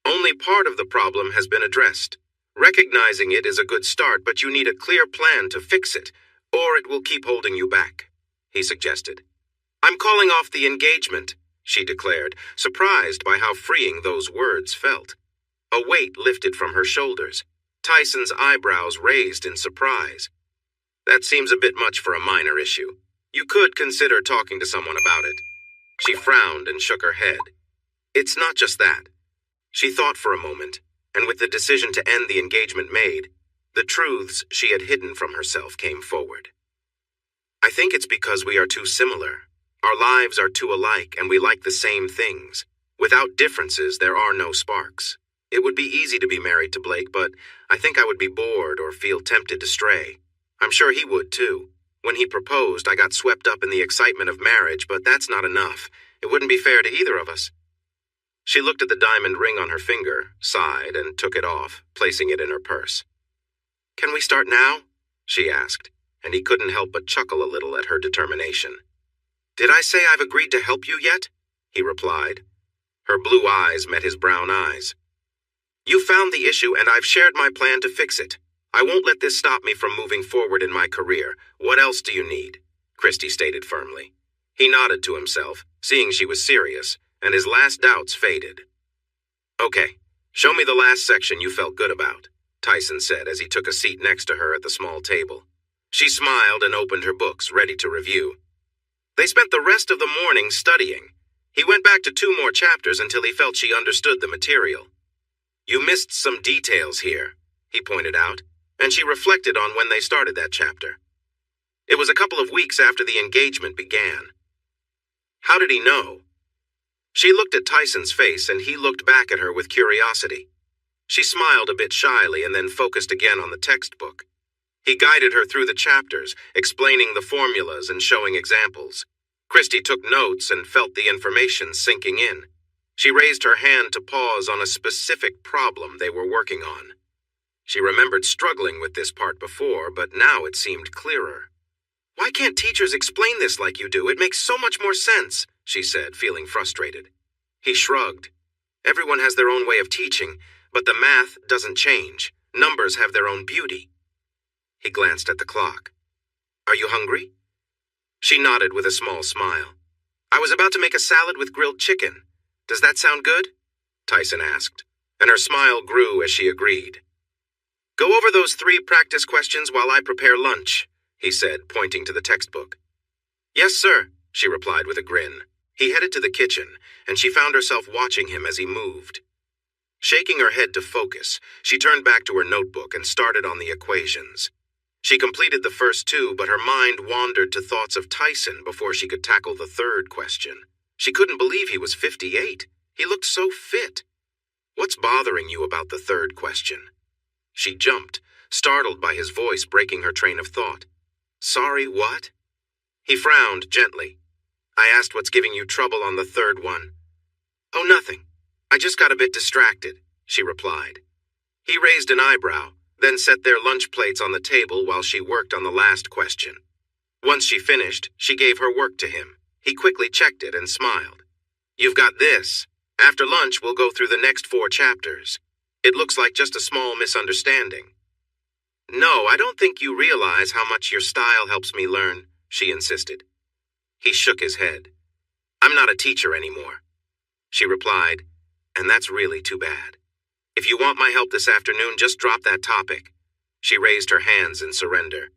Only part of the problem has been addressed. Recognizing it is a good start, but you need a clear plan to fix it, or it will keep holding you back, he suggested. I'm calling off the engagement, she declared, surprised by how freeing those words felt. A weight lifted from her shoulders. Tyson's eyebrows raised in surprise. That seems a bit much for a minor issue. You could consider talking to someone about it. She frowned and shook her head. It's not just that. She thought for a moment, and with the decision to end the engagement made, the truths she had hidden from herself came forward. I think it's because we are too similar. Our lives are too alike, and we like the same things. Without differences, there are no sparks. It would be easy to be married to Blake, but I think I would be bored or feel tempted to stray. I'm sure he would, too. When he proposed, I got swept up in the excitement of marriage, but that's not enough. It wouldn't be fair to either of us. She looked at the diamond ring on her finger, sighed, and took it off, placing it in her purse. Can we start now? She asked. and he couldn't help but chuckle a little at her determination. "Did I say I've agreed to help you yet?" he replied. Her blue eyes met his brown eyes. "You found the issue, and I've shared my plan to fix it. I won't let this stop me from moving forward in my career. What else do you need?" Christy stated firmly. He nodded to himself, seeing she was serious, and his last doubts faded. "Okay, show me the last section you felt good about," Tyson said as he took a seat next to her at the small table. She smiled and opened her books, ready to review. They spent the rest of the morning studying. He went back to 2 more chapters until he felt she understood the material. "You missed some details here," he pointed out, and she reflected on when they started that chapter. It was a couple of weeks after the engagement began. How did he know? She looked at Tyson's face, and he looked back at her with curiosity. She smiled a bit shyly and then focused again on the textbook. He guided her through the chapters, explaining the formulas and showing examples. Christy took notes and felt the information sinking in. She raised her hand to pause on a specific problem they were working on. She remembered struggling with this part before, but now it seemed clearer. "Why can't teachers explain this like you do? It makes so much more sense," she said, feeling frustrated. He shrugged. "Everyone has their own way of teaching, but the math doesn't change. Numbers have their own beauty." He glanced at the clock. "Are you hungry?" She nodded with a small smile. "I was about to make a salad with grilled chicken. Does that sound good?" Tyson asked, and her smile grew as she agreed. "Go over those 3 practice questions while I prepare lunch," he said, pointing to the textbook. "Yes, sir," she replied with a grin. He headed to the kitchen, and she found herself watching him as he moved. Shaking her head to focus, she turned back to her notebook and started on the equations. She completed the first 2, but her mind wandered to thoughts of Tyson before she could tackle the 3rd question. She couldn't believe he was 58. He looked so fit. "What's bothering you about the 3rd question?" She jumped, startled by his voice breaking her train of thought. "Sorry, what?" He frowned gently. "I asked what's giving you trouble on the 3rd one." "Oh, nothing. I just got a bit distracted," she replied. He raised an eyebrow, then set their lunch plates on the table while she worked on the last question. Once she finished, she gave her work to him. He quickly checked it and smiled. "You've got this. After lunch, we'll go through the next 4 chapters. It looks like just a small misunderstanding." "No, I don't think you realize how much your style helps me learn," she insisted. He shook his head. "I'm not a teacher anymore," she replied, "and that's really too bad. If you want my help this afternoon, just drop that topic." She raised her hands in surrender.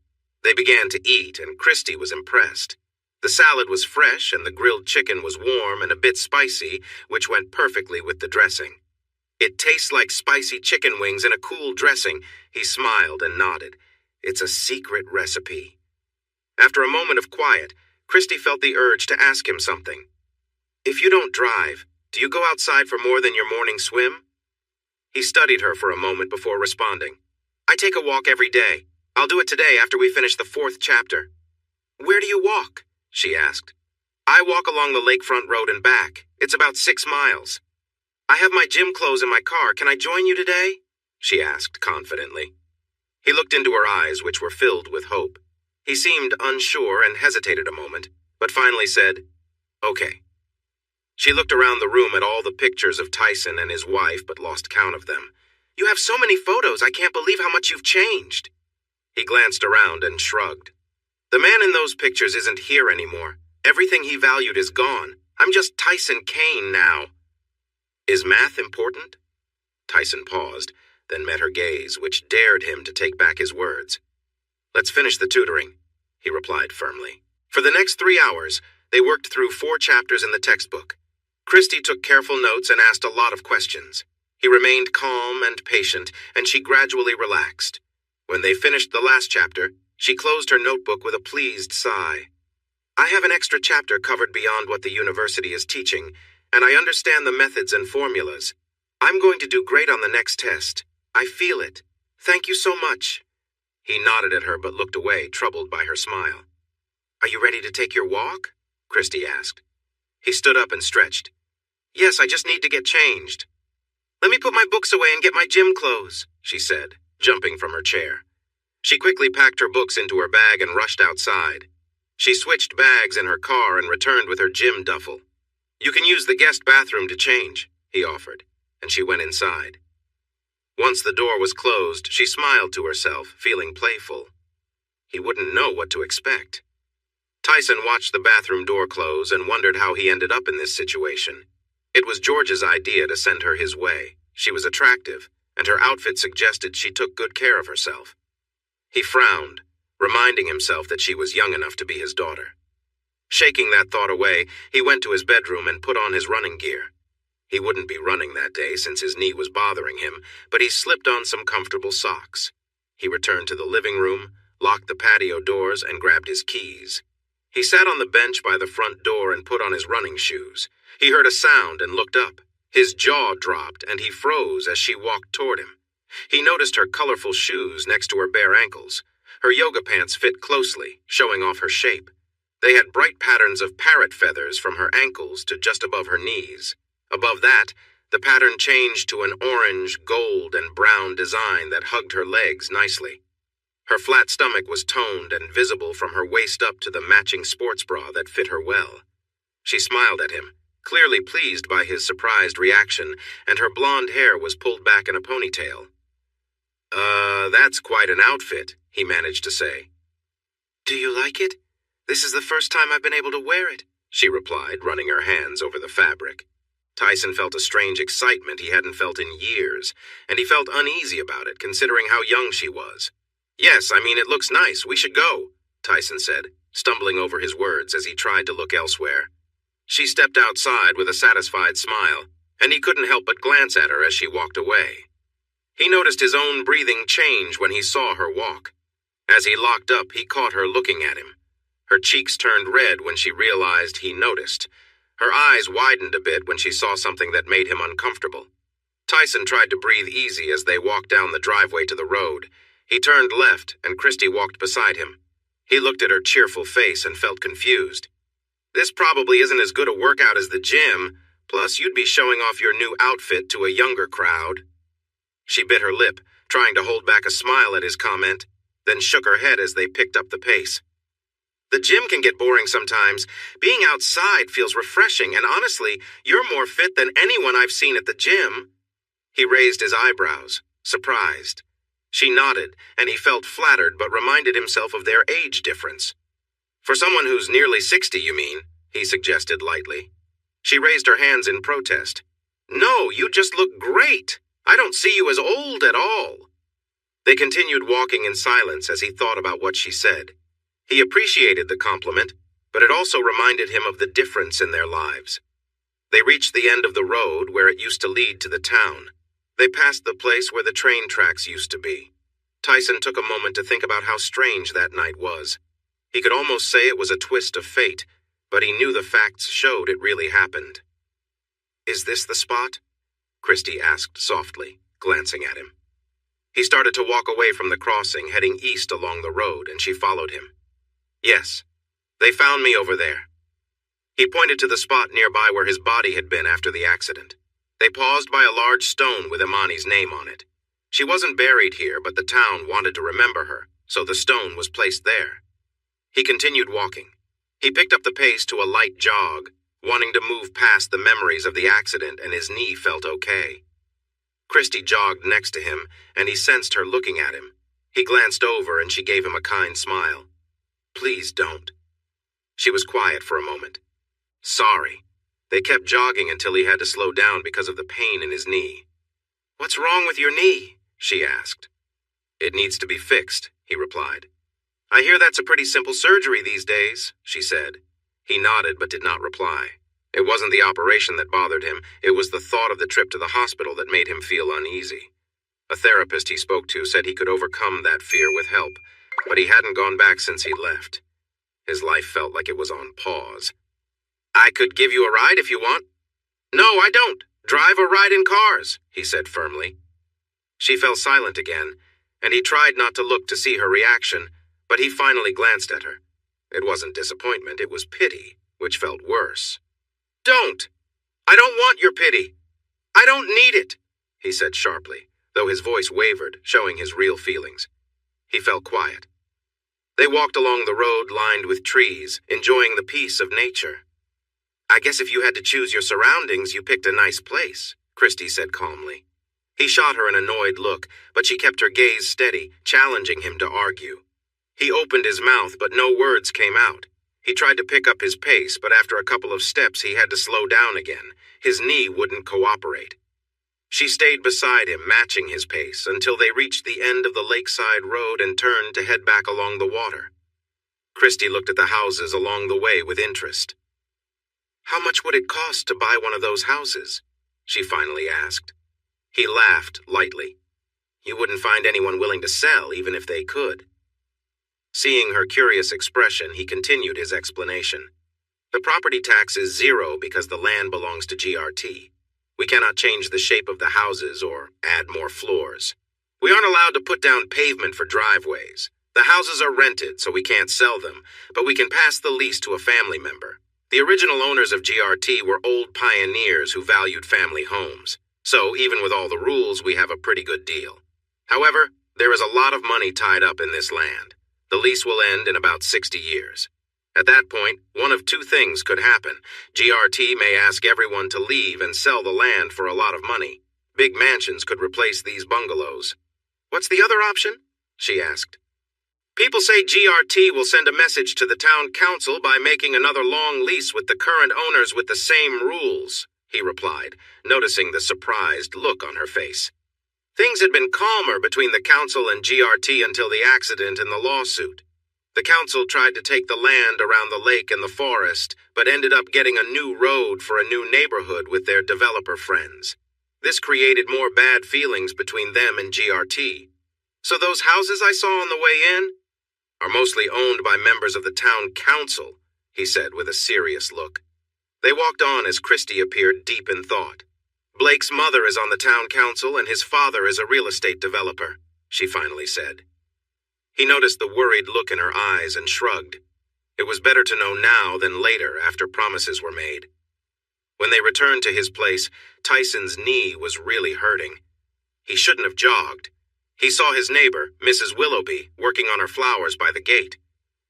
They began to eat, and Christy was impressed. The salad was fresh, and the grilled chicken was warm and a bit spicy, which went perfectly with the dressing. "It tastes like spicy chicken wings in a cool dressing," he smiled and nodded. "It's a secret recipe." After a moment of quiet, Christy felt the urge to ask him something. "If you don't drive, do you go outside for more than your morning swim?" He studied her for a moment before responding. "I take a walk every day. I'll do it today after we finish the 4th chapter." "Where do you walk?" she asked. "I walk along the lakefront road and back. It's about 6 miles. I have my gym clothes in my car. Can I join you today?" she asked confidently. He looked into her eyes, which were filled with hope. He seemed unsure and hesitated a moment, but finally said, "Okay." She looked around the room at all the pictures of Tyson and his wife, but lost count of them. "You have so many photos, I can't believe how much you've changed." He glanced around and shrugged. "The man in those pictures isn't here anymore. Everything he valued is gone. I'm just Tyson Kane now." "Is math important?" Tyson paused, then met her gaze, which dared him to take back his words. "Let's finish the tutoring," he replied firmly. For the next 3 hours, they worked through 4 chapters in the textbook. Christy took careful notes and asked a lot of questions. He remained calm and patient, and she gradually relaxed. When they finished the last chapter, she closed her notebook with a pleased sigh. "I have an extra chapter covered beyond what the university is teaching, and I understand the methods and formulas. I'm going to do great on the next test. I feel it. Thank you so much." He nodded at her but looked away, troubled by her smile. "Are you ready to take your walk?" Christy asked. He stood up and stretched. "Yes, I just need to get changed." "Let me put my books away and get my gym clothes," she said, jumping from her chair. She quickly packed her books into her bag and rushed outside. She switched bags in her car and returned with her gym duffel. "You can use the guest bathroom to change," he offered, and she went inside. Once the door was closed, she smiled to herself, feeling playful. He wouldn't know what to expect. Tyson watched the bathroom door close and wondered how he ended up in this situation. It was George's idea to send her his way. She was attractive, and her outfit suggested she took good care of herself. He frowned, reminding himself that she was young enough to be his daughter. Shaking that thought away, he went to his bedroom and put on his running gear. He wouldn't be running that day since his knee was bothering him, but he slipped on some comfortable socks. He returned to the living room, locked the patio doors, and grabbed his keys. He sat on the bench by the front door and put on his running shoes. He heard a sound and looked up. His jaw dropped, and he froze as she walked toward him. He noticed her colorful shoes next to her bare ankles. Her yoga pants fit closely, showing off her shape. They had bright patterns of parrot feathers from her ankles to just above her knees. Above that, the pattern changed to an orange, gold, and brown design that hugged her legs nicely. Her flat stomach was toned and visible from her waist up to the matching sports bra that fit her well. She smiled at him, clearly pleased by his surprised reaction, and her blonde hair was pulled back in a ponytail. That's quite an outfit," he managed to say. "Do you like it? This is the first time I've been able to wear it," she replied, running her hands over the fabric. Tyson felt a strange excitement he hadn't felt in years, and he felt uneasy about it, considering how young she was. "Yes, I mean, it looks nice. We should go," Tyson said, stumbling over his words as he tried to look elsewhere. She stepped outside with a satisfied smile, and he couldn't help but glance at her as she walked away. He noticed his own breathing change when he saw her walk. As he locked up, he caught her looking at him. Her cheeks turned red when she realized he noticed. Her eyes widened a bit when she saw something that made him uncomfortable. Tyson tried to breathe easy as they walked down the driveway to the road. He turned left, and Christy walked beside him. He looked at her cheerful face and felt confused. "This probably isn't as good a workout as the gym, plus you'd be showing off your new outfit to a younger crowd." She bit her lip, trying to hold back a smile at his comment, then shook her head as they picked up the pace. "The gym can get boring sometimes. Being outside feels refreshing, and honestly, you're more fit than anyone I've seen at the gym." He raised his eyebrows, surprised. She nodded, and he felt flattered but reminded himself of their age difference. "For someone who's nearly 60, you mean?" he suggested lightly. She raised her hands in protest. "No, you just look great. I don't see you as old at all." They continued walking in silence as he thought about what she said. He appreciated the compliment, but it also reminded him of the difference in their lives. They reached the end of the road where it used to lead to the town. They passed the place where the train tracks used to be. Tyson took a moment to think about how strange that night was. He could almost say it was a twist of fate, but he knew the facts showed it really happened. "Is this the spot?" Christy asked softly, glancing at him. He started to walk away from the crossing, heading east along the road, and she followed him. "Yes, they found me over there." He pointed to the spot nearby where his body had been after the accident. They paused by a large stone with Imani's name on it. She wasn't buried here, but the town wanted to remember her, so the stone was placed there. He continued walking. He picked up the pace to a light jog, wanting to move past the memories of the accident, and his knee felt okay. Christy jogged next to him, and he sensed her looking at him. He glanced over, and she gave him a kind smile. "Please don't." She was quiet for a moment. "Sorry." They kept jogging until he had to slow down because of the pain in his knee. "What's wrong with your knee?" she asked. "It needs to be fixed," he replied. "I hear that's a pretty simple surgery these days," she said. He nodded but did not reply. It wasn't the operation that bothered him, it was the thought of the trip to the hospital that made him feel uneasy. A therapist he spoke to said he could overcome that fear with help, but he hadn't gone back since he'd left. His life felt like it was on pause. "I could give you a ride if you want." "No, I don't. Drive or ride in cars," he said firmly. She fell silent again, and he tried not to look to see her reaction, but he finally glanced at her. It wasn't disappointment, it was pity, which felt worse. "Don't! I don't want your pity. I don't need it," he said sharply, though his voice wavered, showing his real feelings. He felt quiet. They walked along the road lined with trees, enjoying the peace of nature. "I guess if you had to choose your surroundings, you picked a nice place," Christy said calmly. He shot her an annoyed look, but she kept her gaze steady, challenging him to argue. He opened his mouth, but no words came out. He tried to pick up his pace, but after a couple of steps he had to slow down again. His knee wouldn't cooperate. She stayed beside him, matching his pace, until they reached the end of the lakeside road and turned to head back along the water. Christy looked at the houses along the way with interest. "How much would it cost to buy one of those houses?" she finally asked. He laughed lightly. "You wouldn't find anyone willing to sell, even if they could." Seeing her curious expression, he continued his explanation. "The property tax is 0 because the land belongs to GRT. We cannot change the shape of the houses or add more floors. We aren't allowed to put down pavement for driveways. The houses are rented, so we can't sell them, but we can pass the lease to a family member. The original owners of GRT were old pioneers who valued family homes. So even with all the rules, we have a pretty good deal. However, there is a lot of money tied up in this land. The lease will end in about 60 years. At that point, one of two things could happen. GRT may ask everyone to leave and sell the land for a lot of money. Big mansions could replace these bungalows." "What's the other option?" she asked. "People say GRT will send a message to the town council by making another long lease with the current owners with the same rules," he replied, noticing the surprised look on her face. Things had been calmer between the council and GRT until the accident and the lawsuit. The council tried to take the land around the lake and the forest, but ended up getting a new road for a new neighborhood with their developer friends. This created more bad feelings between them and GRT. "So those houses I saw on the way in are mostly owned by members of the town council," he said with a serious look. They walked on as Christy appeared deep in thought. "Blake's mother is on the town council and his father is a real estate developer," she finally said. He noticed the worried look in her eyes and shrugged. It was better to know now than later after promises were made. When they returned to his place, Tyson's knee was really hurting. He shouldn't have jogged. He saw his neighbor, Mrs. Willoughby, working on her flowers by the gate.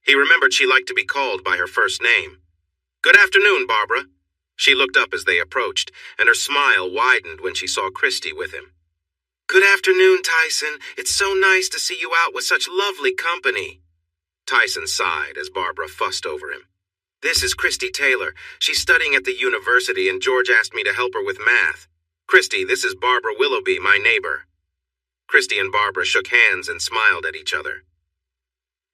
He remembered she liked to be called by her first name. "Good afternoon, Barbara." She looked up as they approached, and her smile widened when she saw Christy with him. "Good afternoon, Tyson. It's so nice to see you out with such lovely company." Tyson sighed as Barbara fussed over him. "This is Christy Taylor. She's studying at the university, and George asked me to help her with math. Christy, this is Barbara Willoughby, my neighbor." Christy and Barbara shook hands and smiled at each other.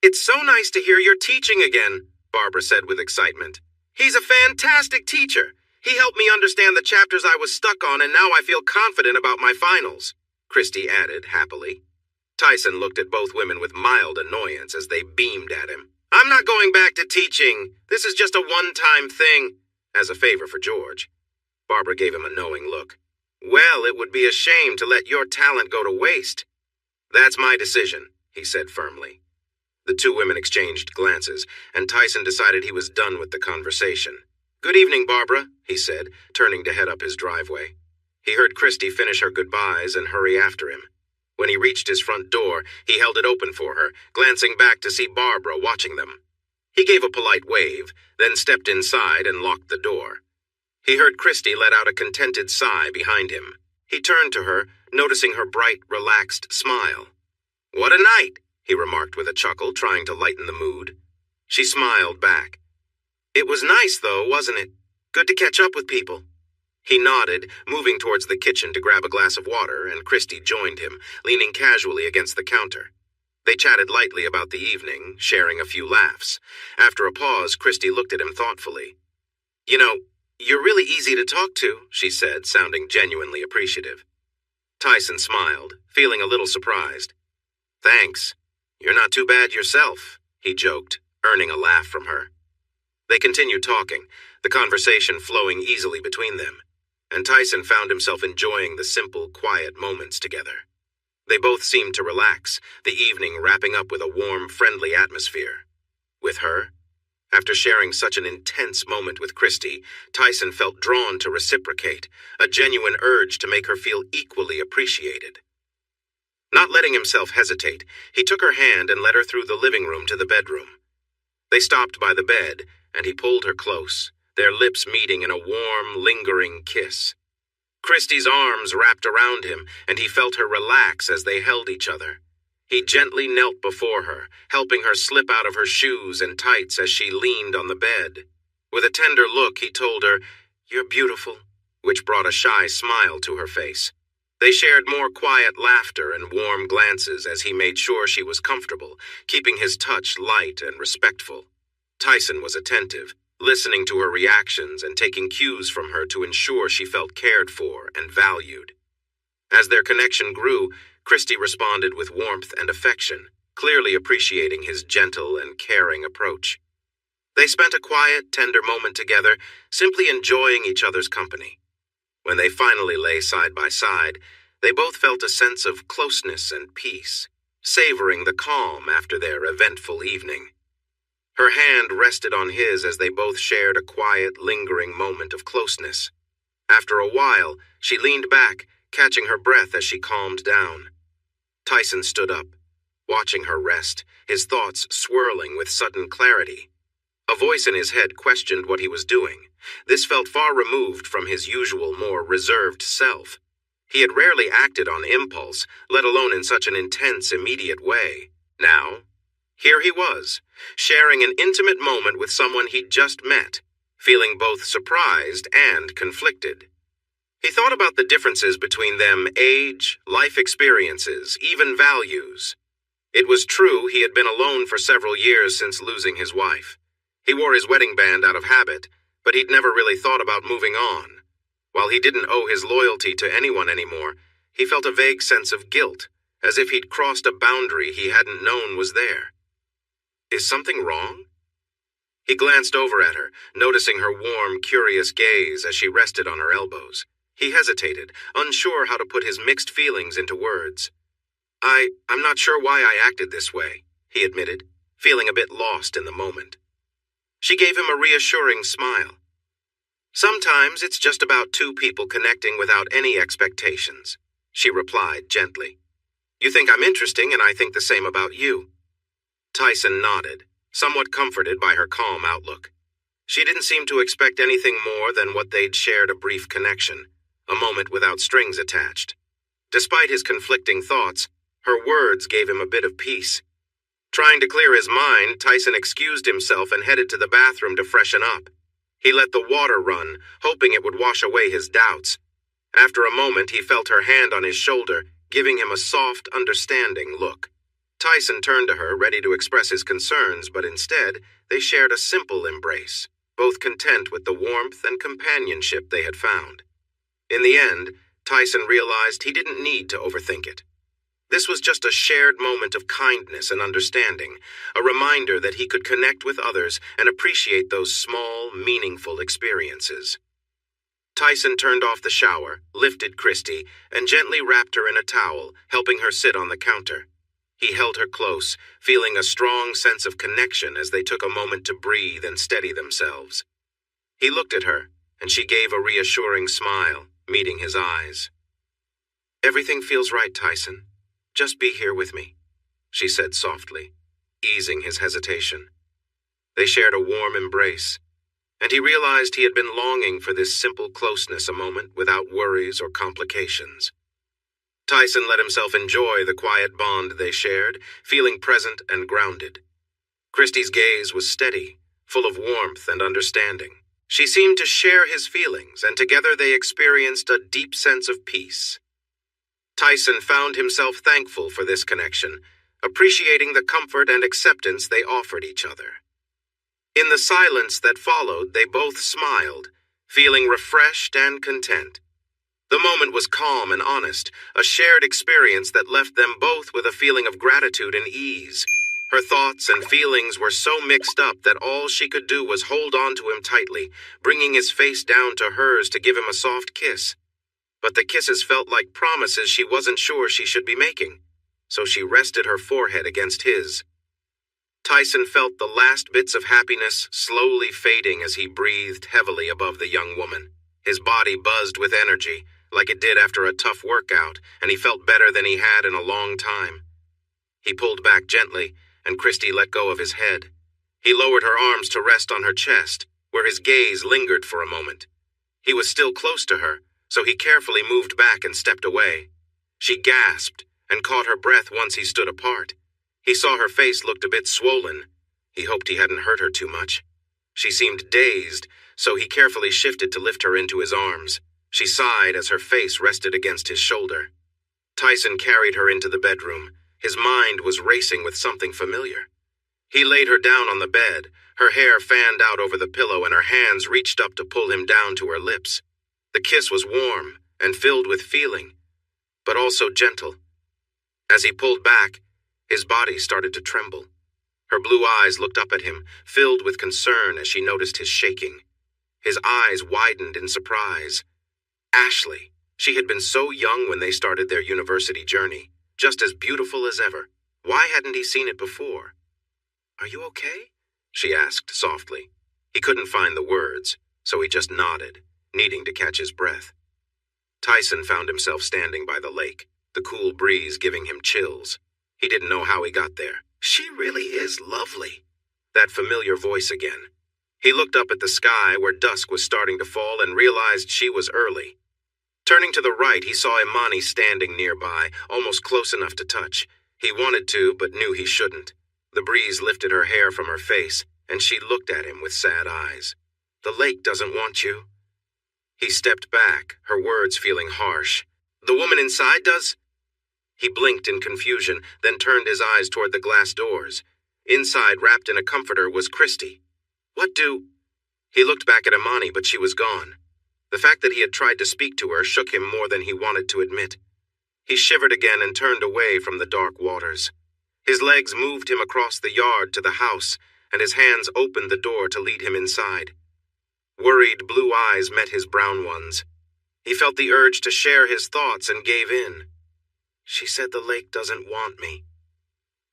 "It's so nice to hear you're teaching again," Barbara said with excitement. "He's a fantastic teacher. He helped me understand the chapters I was stuck on, and now I feel confident about my finals," Christy added happily. Tyson looked at both women with mild annoyance as they beamed at him. "I'm not going back to teaching. This is just a one-time thing," as a favor for George. Barbara gave him a knowing look. "Well, it would be a shame to let your talent go to waste." "That's my decision," he said firmly. The two women exchanged glances, and Tyson decided he was done with the conversation. "Good evening, Barbara," he said, turning to head up his driveway. He heard Christy finish her goodbyes and hurry after him. When he reached his front door, he held it open for her, glancing back to see Barbara watching them. He gave a polite wave, then stepped inside and locked the door. He heard Christy let out a contented sigh behind him. He turned to her, noticing her bright, relaxed smile. "What a night," he remarked with a chuckle, trying to lighten the mood. She smiled back. "It was nice, though, wasn't it? Good to catch up with people." He nodded, moving towards the kitchen to grab a glass of water, and Christy joined him, leaning casually against the counter. They chatted lightly about the evening, sharing a few laughs. After a pause, Christy looked at him thoughtfully. "You know, you're really easy to talk to," she said, sounding genuinely appreciative. Tyson smiled, feeling a little surprised. "Thanks. You're not too bad yourself," he joked, earning a laugh from her. They continued talking, the conversation flowing easily between them, and Tyson found himself enjoying the simple, quiet moments together. They both seemed to relax, the evening wrapping up with a warm, friendly atmosphere. With her, after sharing such an intense moment with Christy, Tyson felt drawn to reciprocate, a genuine urge to make her feel equally appreciated. Not letting himself hesitate, he took her hand and led her through the living room to the bedroom. They stopped by the bed, and he pulled her close, their lips meeting in a warm, lingering kiss. Christie's arms wrapped around him, and he felt her relax as they held each other. He gently knelt before her, helping her slip out of her shoes and tights as she leaned on the bed. With a tender look, he told her, "You're beautiful," which brought a shy smile to her face. They shared more quiet laughter and warm glances as he made sure she was comfortable, keeping his touch light and respectful. Tyson was attentive, listening to her reactions and taking cues from her to ensure she felt cared for and valued. As their connection grew, Christie responded with warmth and affection, clearly appreciating his gentle and caring approach. They spent a quiet, tender moment together, simply enjoying each other's company. When they finally lay side by side, they both felt a sense of closeness and peace, savoring the calm after their eventful evening. Her hand rested on his as they both shared a quiet, lingering moment of closeness. After a while, she leaned back, catching her breath as she calmed down. Tyson stood up, watching her rest, his thoughts swirling with sudden clarity. A voice in his head questioned what he was doing. This felt far removed from his usual, more reserved self. He had rarely acted on impulse, let alone in such an intense, immediate way. Now, here he was, sharing an intimate moment with someone he'd just met, feeling both surprised and conflicted. He thought about the differences between them: age, life experiences, even values. It was true he had been alone for several years since losing his wife. He wore his wedding band out of habit, but he'd never really thought about moving on. While he didn't owe his loyalty to anyone anymore, he felt a vague sense of guilt, as if he'd crossed a boundary he hadn't known was there. Is something wrong? He glanced over at her, noticing her warm, curious gaze as she rested on her elbows. He hesitated, unsure how to put his mixed feelings into words. I'm not sure why I acted this way," he admitted, feeling a bit lost in the moment. She gave him a reassuring smile. "Sometimes it's just about two people connecting without any expectations," she replied gently. "You think I'm interesting, and I think the same about you." Tyson nodded, somewhat comforted by her calm outlook. She didn't seem to expect anything more than what they'd shared: a brief connection, a moment without strings attached. Despite his conflicting thoughts, her words gave him a bit of peace. Trying to clear his mind, Tyson excused himself and headed to the bathroom to freshen up. He let the water run, hoping it would wash away his doubts. After a moment, he felt her hand on his shoulder, giving him a soft, understanding look. Tyson turned to her, ready to express his concerns, but instead, they shared a simple embrace, both content with the warmth and companionship they had found. In the end, Tyson realized he didn't need to overthink it. This was just a shared moment of kindness and understanding, a reminder that he could connect with others and appreciate those small, meaningful experiences. Tyson turned off the shower, lifted Christie, and gently wrapped her in a towel, helping her sit on the counter. He held her close, feeling a strong sense of connection as they took a moment to breathe and steady themselves. He looked at her, and she gave a reassuring smile, meeting his eyes. "Everything feels right, Tyson. Just be here with me," she said softly, easing his hesitation. They shared a warm embrace, and he realized he had been longing for this simple closeness, a moment without worries or complications. Tyson let himself enjoy the quiet bond they shared, feeling present and grounded. Christie's gaze was steady, full of warmth and understanding. She seemed to share his feelings, and together they experienced a deep sense of peace. Tyson found himself thankful for this connection, appreciating the comfort and acceptance they offered each other. In the silence that followed, they both smiled, feeling refreshed and content. The moment was calm and honest, a shared experience that left them both with a feeling of gratitude and ease. Her thoughts and feelings were so mixed up that all she could do was hold on to him tightly, bringing his face down to hers to give him a soft kiss. But the kisses felt like promises she wasn't sure she should be making, so she rested her forehead against his. Tyson felt the last bits of happiness slowly fading as he breathed heavily above the young woman. His body buzzed with energy, like it did after a tough workout, and he felt better than he had in a long time. He pulled back gently, and Christy let go of his head. He lowered her arms to rest on her chest, where his gaze lingered for a moment. He was still close to her, so he carefully moved back and stepped away. She gasped and caught her breath once he stood apart. He saw her face looked a bit swollen. He hoped he hadn't hurt her too much. She seemed dazed, so he carefully shifted to lift her into his arms. She sighed as her face rested against his shoulder. Tyson carried her into the bedroom. His mind was racing with something familiar. He laid her down on the bed, her hair fanned out over the pillow and her hands reached up to pull him down to her lips. The kiss was warm and filled with feeling, but also gentle. As he pulled back, his body started to tremble. Her blue eyes looked up at him, filled with concern as she noticed his shaking. His eyes widened in surprise. Ashley. She had been so young when they started their university journey, just as beautiful as ever. Why hadn't he seen it before? "Are you okay?" she asked softly. He couldn't find the words, so he just nodded, needing to catch his breath. Tyson found himself standing by the lake, the cool breeze giving him chills. He didn't know how he got there. She really is lovely. That familiar voice again. He looked up at the sky where dusk was starting to fall and realized she was early. Turning to the right, he saw Imani standing nearby, almost close enough to touch. He wanted to, but knew he shouldn't. The breeze lifted her hair from her face, and she looked at him with sad eyes. "The lake doesn't want you." He stepped back, her words feeling harsh. "The woman inside does?" He blinked in confusion, then turned his eyes toward the glass doors. Inside, wrapped in a comforter, was Christy. "What do—" He looked back at Imani, but she was gone. The fact that he had tried to speak to her shook him more than he wanted to admit. He shivered again and turned away from the dark waters. His legs moved him across the yard to the house, and his hands opened the door to lead him inside. Worried blue eyes met his brown ones. He felt the urge to share his thoughts and gave in. "She said the lake doesn't want me."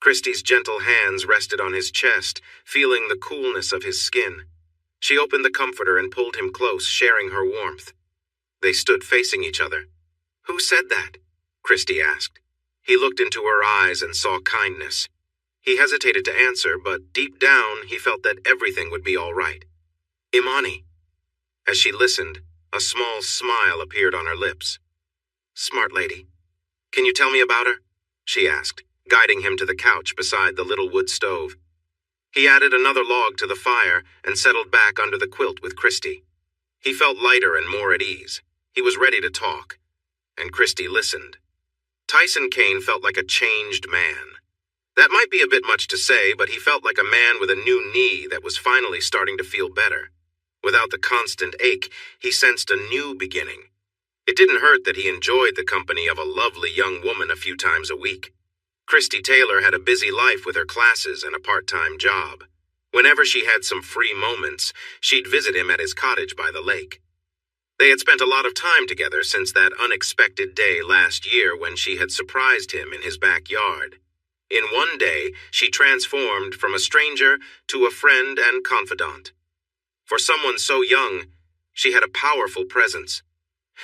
Christy's gentle hands rested on his chest, feeling the coolness of his skin. She opened the comforter and pulled him close, sharing her warmth. They stood facing each other. "Who said that?" Christy asked. He looked into her eyes and saw kindness. He hesitated to answer, but deep down he felt that everything would be all right. "Imani." As she listened, a small smile appeared on her lips. "Smart lady. Can you tell me about her?" she asked, guiding him to the couch beside the little wood stove. He added another log to the fire and settled back under the quilt with Christy. He felt lighter and more at ease. He was ready to talk, and Christy listened. Tyson Kane felt like a changed man. That might be a bit much to say, but he felt like a man with a new knee that was finally starting to feel better. Without the constant ache, he sensed a new beginning. It didn't hurt that he enjoyed the company of a lovely young woman a few times a week. Christy Taylor had a busy life with her classes and a part-time job. Whenever she had some free moments, she'd visit him at his cottage by the lake. They had spent a lot of time together since that unexpected day last year when she had surprised him in his backyard. In one day, she transformed from a stranger to a friend and confidant. For someone so young, she had a powerful presence.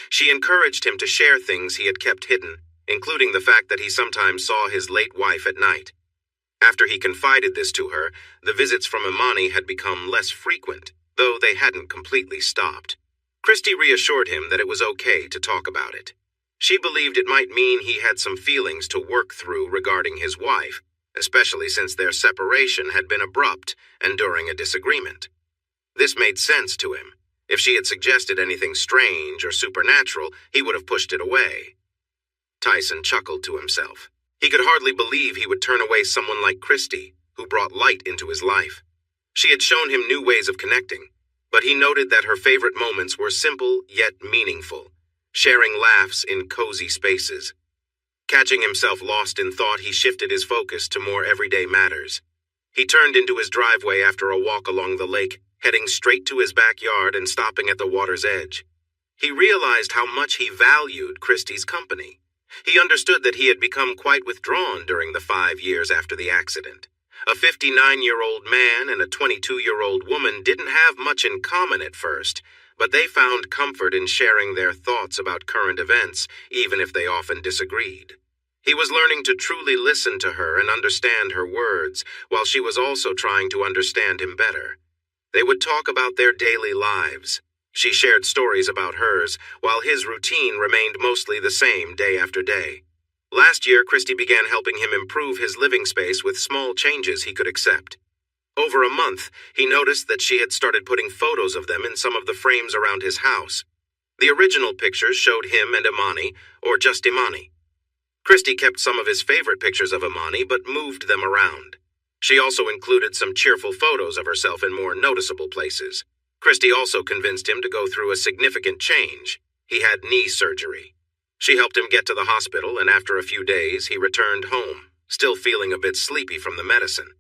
She encouraged him to share things he had kept hidden, including the fact that he sometimes saw his late wife at night. After he confided this to her, the visits from Imani had become less frequent, though they hadn't completely stopped. Christy reassured him that it was okay to talk about it. She believed it might mean he had some feelings to work through regarding his wife, especially since their separation had been abrupt and during a disagreement. This made sense to him. If she had suggested anything strange or supernatural, he would have pushed it away. Tyson chuckled to himself. He could hardly believe he would turn away someone like Christy, who brought light into his life. She had shown him new ways of connecting, but he noted that her favorite moments were simple yet meaningful, sharing laughs in cozy spaces. Catching himself lost in thought, he shifted his focus to more everyday matters. He turned into his driveway after a walk along the lake, heading straight to his backyard and stopping at the water's edge. He realized how much he valued Christy's company. He understood that he had become quite withdrawn during the 5 years after the accident. A 59-year-old man and a 22-year-old woman didn't have much in common at first, but they found comfort in sharing their thoughts about current events, even if they often disagreed. He was learning to truly listen to her and understand her words, while she was also trying to understand him better. They would talk about their daily lives. She shared stories about hers, while his routine remained mostly the same day after day. Last year, Christy began helping him improve his living space with small changes he could accept. Over a month, he noticed that she had started putting photos of them in some of the frames around his house. The original pictures showed him and Imani, or just Imani. Christy kept some of his favorite pictures of Imani, but moved them around. She also included some cheerful photos of herself in more noticeable places. Christy also convinced him to go through a significant change. He had knee surgery. She helped him get to the hospital, and after a few days, he returned home, still feeling a bit sleepy from the medicine.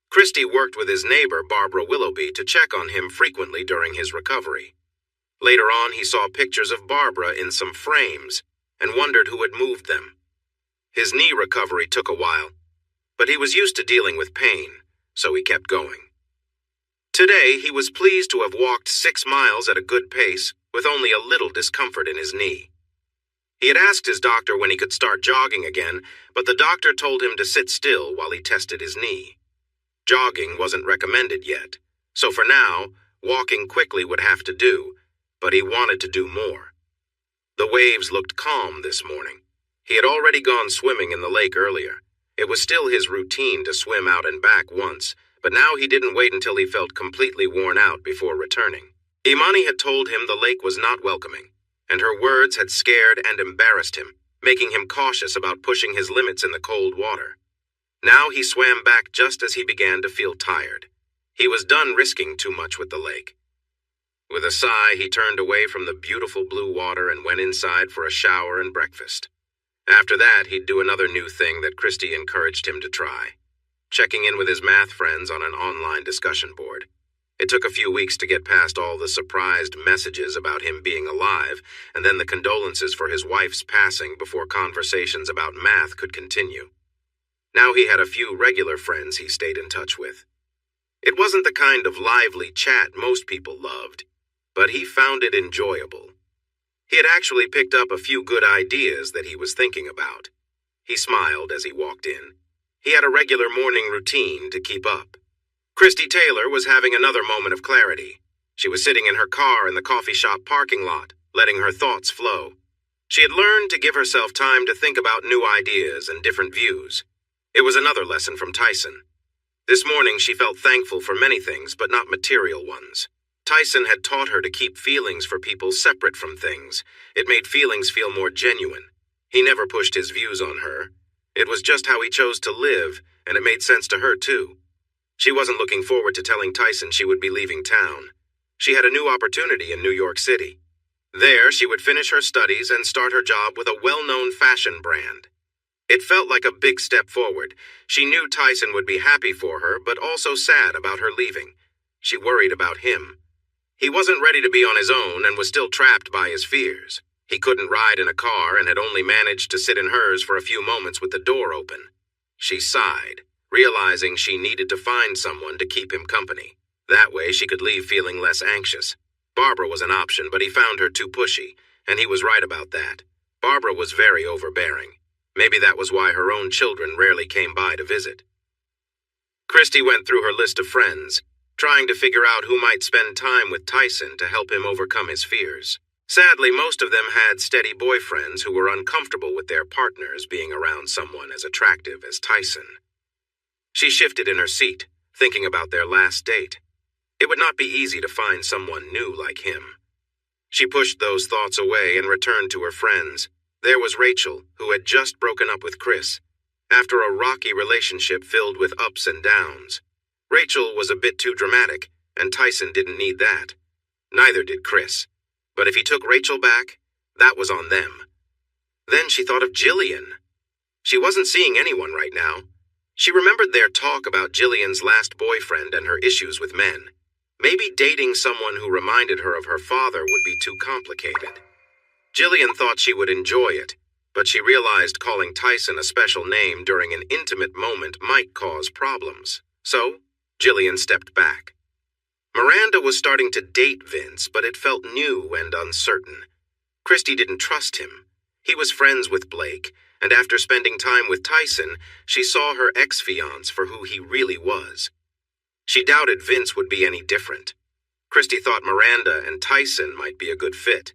Christy worked with his neighbor, Barbara Willoughby, to check on him frequently during his recovery. Later on, he saw pictures of Barbara in some frames and wondered who had moved them. His knee recovery took a while, but he was used to dealing with pain, so he kept going. Today, he was pleased to have walked 6 miles at a good pace with only a little discomfort in his knee. He had asked his doctor when he could start jogging again, but the doctor told him to sit still while he tested his knee. Jogging wasn't recommended yet, so for now, walking quickly would have to do, but he wanted to do more. The waves looked calm this morning. He had already gone swimming in the lake earlier. It was still his routine to swim out and back once, but now he didn't wait until he felt completely worn out before returning. Imani had told him the lake was not welcoming, and her words had scared and embarrassed him, making him cautious about pushing his limits in the cold water. Now he swam back just as he began to feel tired. He was done risking too much with the lake. With a sigh, he turned away from the beautiful blue water and went inside for a shower and breakfast. After that, he'd do another new thing that Christy encouraged him to try: checking in with his math friends on an online discussion board. It took a few weeks to get past all the surprised messages about him being alive, and then the condolences for his wife's passing before conversations about math could continue. Now he had a few regular friends he stayed in touch with. It wasn't the kind of lively chat most people loved, but he found it enjoyable. He had actually picked up a few good ideas that he was thinking about. He smiled as he walked in. He had a regular morning routine to keep up. Christy Taylor was having another moment of clarity. She was sitting in her car in the coffee shop parking lot, letting her thoughts flow. She had learned to give herself time to think about new ideas and different views. It was another lesson from Tyson. This morning she felt thankful for many things, but not material ones. Tyson had taught her to keep feelings for people separate from things. It made feelings feel more genuine. He never pushed his views on her. It was just how he chose to live, and it made sense to her too. She wasn't looking forward to telling Tyson she would be leaving town. She had a new opportunity in New York City. There, she would finish her studies and start her job with a well-known fashion brand. It felt like a big step forward. She knew Tyson would be happy for her, but also sad about her leaving. She worried about him. He wasn't ready to be on his own and was still trapped by his fears. He couldn't ride in a car and had only managed to sit in hers for a few moments with the door open. She sighed, realizing she needed to find someone to keep him company. That way she could leave feeling less anxious. Barbara was an option, but he found her too pushy, and he was right about that. Barbara was very overbearing. Maybe that was why her own children rarely came by to visit. Christy went through her list of friends, trying to figure out who might spend time with Tyson to help him overcome his fears. Sadly, most of them had steady boyfriends who were uncomfortable with their partners being around someone as attractive as Tyson. She shifted in her seat, thinking about their last date. It would not be easy to find someone new like him. She pushed those thoughts away and returned to her friends. There was Rachel, who had just broken up with Chris, after a rocky relationship filled with ups and downs. Rachel was a bit too dramatic, and Tyson didn't need that. Neither did Chris. But if he took Rachel back, that was on them. Then she thought of Jillian. She wasn't seeing anyone right now. She remembered their talk about Jillian's last boyfriend and her issues with men. Maybe dating someone who reminded her of her father would be too complicated. Jillian thought she would enjoy it, but she realized calling Tyson a special name during an intimate moment might cause problems. So, Jillian stepped back. Miranda was starting to date Vince, but it felt new and uncertain. Christy didn't trust him. He was friends with Blake, and after spending time with Tyson, she saw her ex-fiance for who he really was. She doubted Vince would be any different. Christy thought Miranda and Tyson might be a good fit.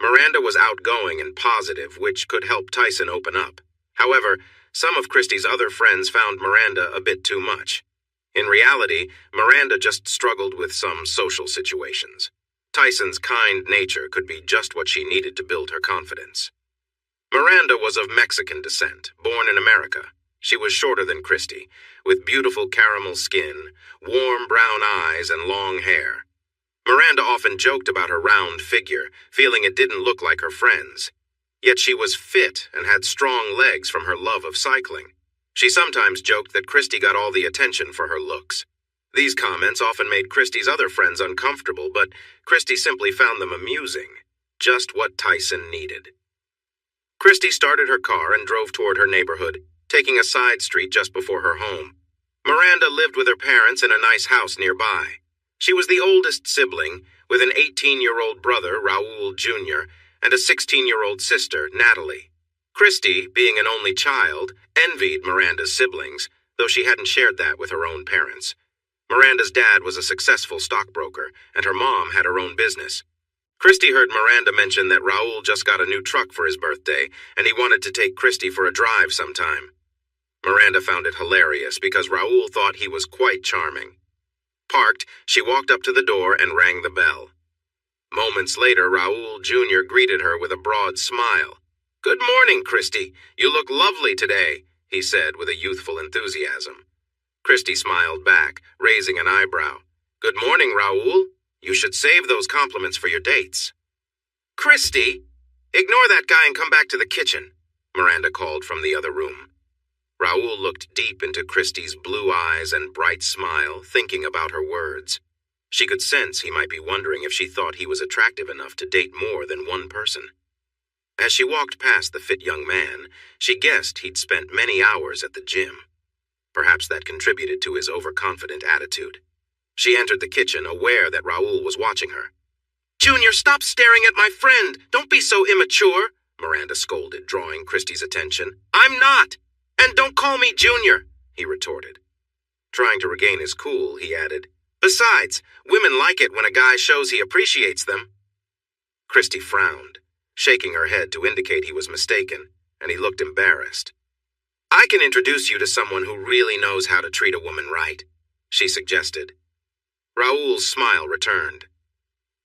Miranda was outgoing and positive, which could help Tyson open up. However, some of Christy's other friends found Miranda a bit too much. In reality, Miranda just struggled with some social situations. Tyson's kind nature could be just what she needed to build her confidence. Miranda was of Mexican descent, born in America. She was shorter than Christy, with beautiful caramel skin, warm brown eyes, and long hair. Miranda often joked about her round figure, feeling it didn't look like her friends. Yet she was fit and had strong legs from her love of cycling. She sometimes joked that Christy got all the attention for her looks. These comments often made Christy's other friends uncomfortable, but Christy simply found them amusing, just what Tyson needed. Christy started her car and drove toward her neighborhood, taking a side street just before her home. Miranda lived with her parents in a nice house nearby. She was the oldest sibling, with an 18-year-old brother, Raul Jr., and a 16-year-old sister, Natalie. Christy, being an only child, envied Miranda's siblings, though she hadn't shared that with her own parents. Miranda's dad was a successful stockbroker, and her mom had her own business. Christy heard Miranda mention that Raul just got a new truck for his birthday, and he wanted to take Christy for a drive sometime. Miranda found it hilarious because Raul thought he was quite charming. Parked, she walked up to the door and rang the bell. Moments later, Raul Jr. greeted her with a broad smile. "Good morning, Christy. You look lovely today," he said with a youthful enthusiasm. Christy smiled back, raising an eyebrow. "Good morning, Raul. You should save those compliments for your dates." "Christy, ignore that guy and come back to the kitchen," Miranda called from the other room. Raul looked deep into Christy's blue eyes and bright smile, thinking about her words. She could sense he might be wondering if she thought he was attractive enough to date more than one person. As she walked past the fit young man, she guessed he'd spent many hours at the gym. Perhaps that contributed to his overconfident attitude. She entered the kitchen, aware that Raul was watching her. "Junior, stop staring at my friend! Don't be so immature!" Miranda scolded, drawing Christy's attention. "I'm not! And don't call me Junior!" he retorted. Trying to regain his cool, he added, "Besides, women like it when a guy shows he appreciates them." Christy frowned, shaking her head to indicate he was mistaken, and he looked embarrassed. "I can introduce you to someone who really knows how to treat a woman right," she suggested. Raul's smile returned.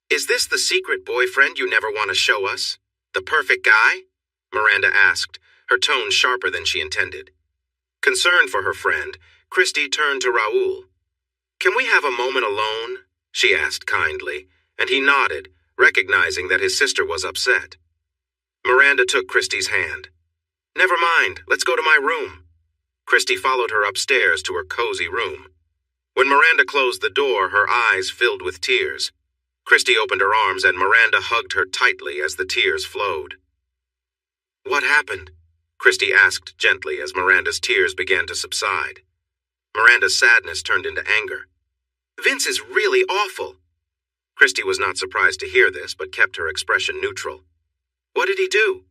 "Is this the secret boyfriend you never want to show us? The perfect guy?" Miranda asked, her tone sharper than she intended. Concerned for her friend, Christy turned to Raul. "Can we have a moment alone?" she asked kindly, and he nodded, recognizing that his sister was upset. Miranda took Christy's hand. "Never mind, let's go to my room." Christy followed her upstairs to her cozy room. When Miranda closed the door, her eyes filled with tears. Christy opened her arms and Miranda hugged her tightly as the tears flowed. "What happened?" Christy asked gently as Miranda's tears began to subside. Miranda's sadness turned into anger. "Vince is really awful." Christy was not surprised to hear this, but kept her expression neutral. "What did he do?"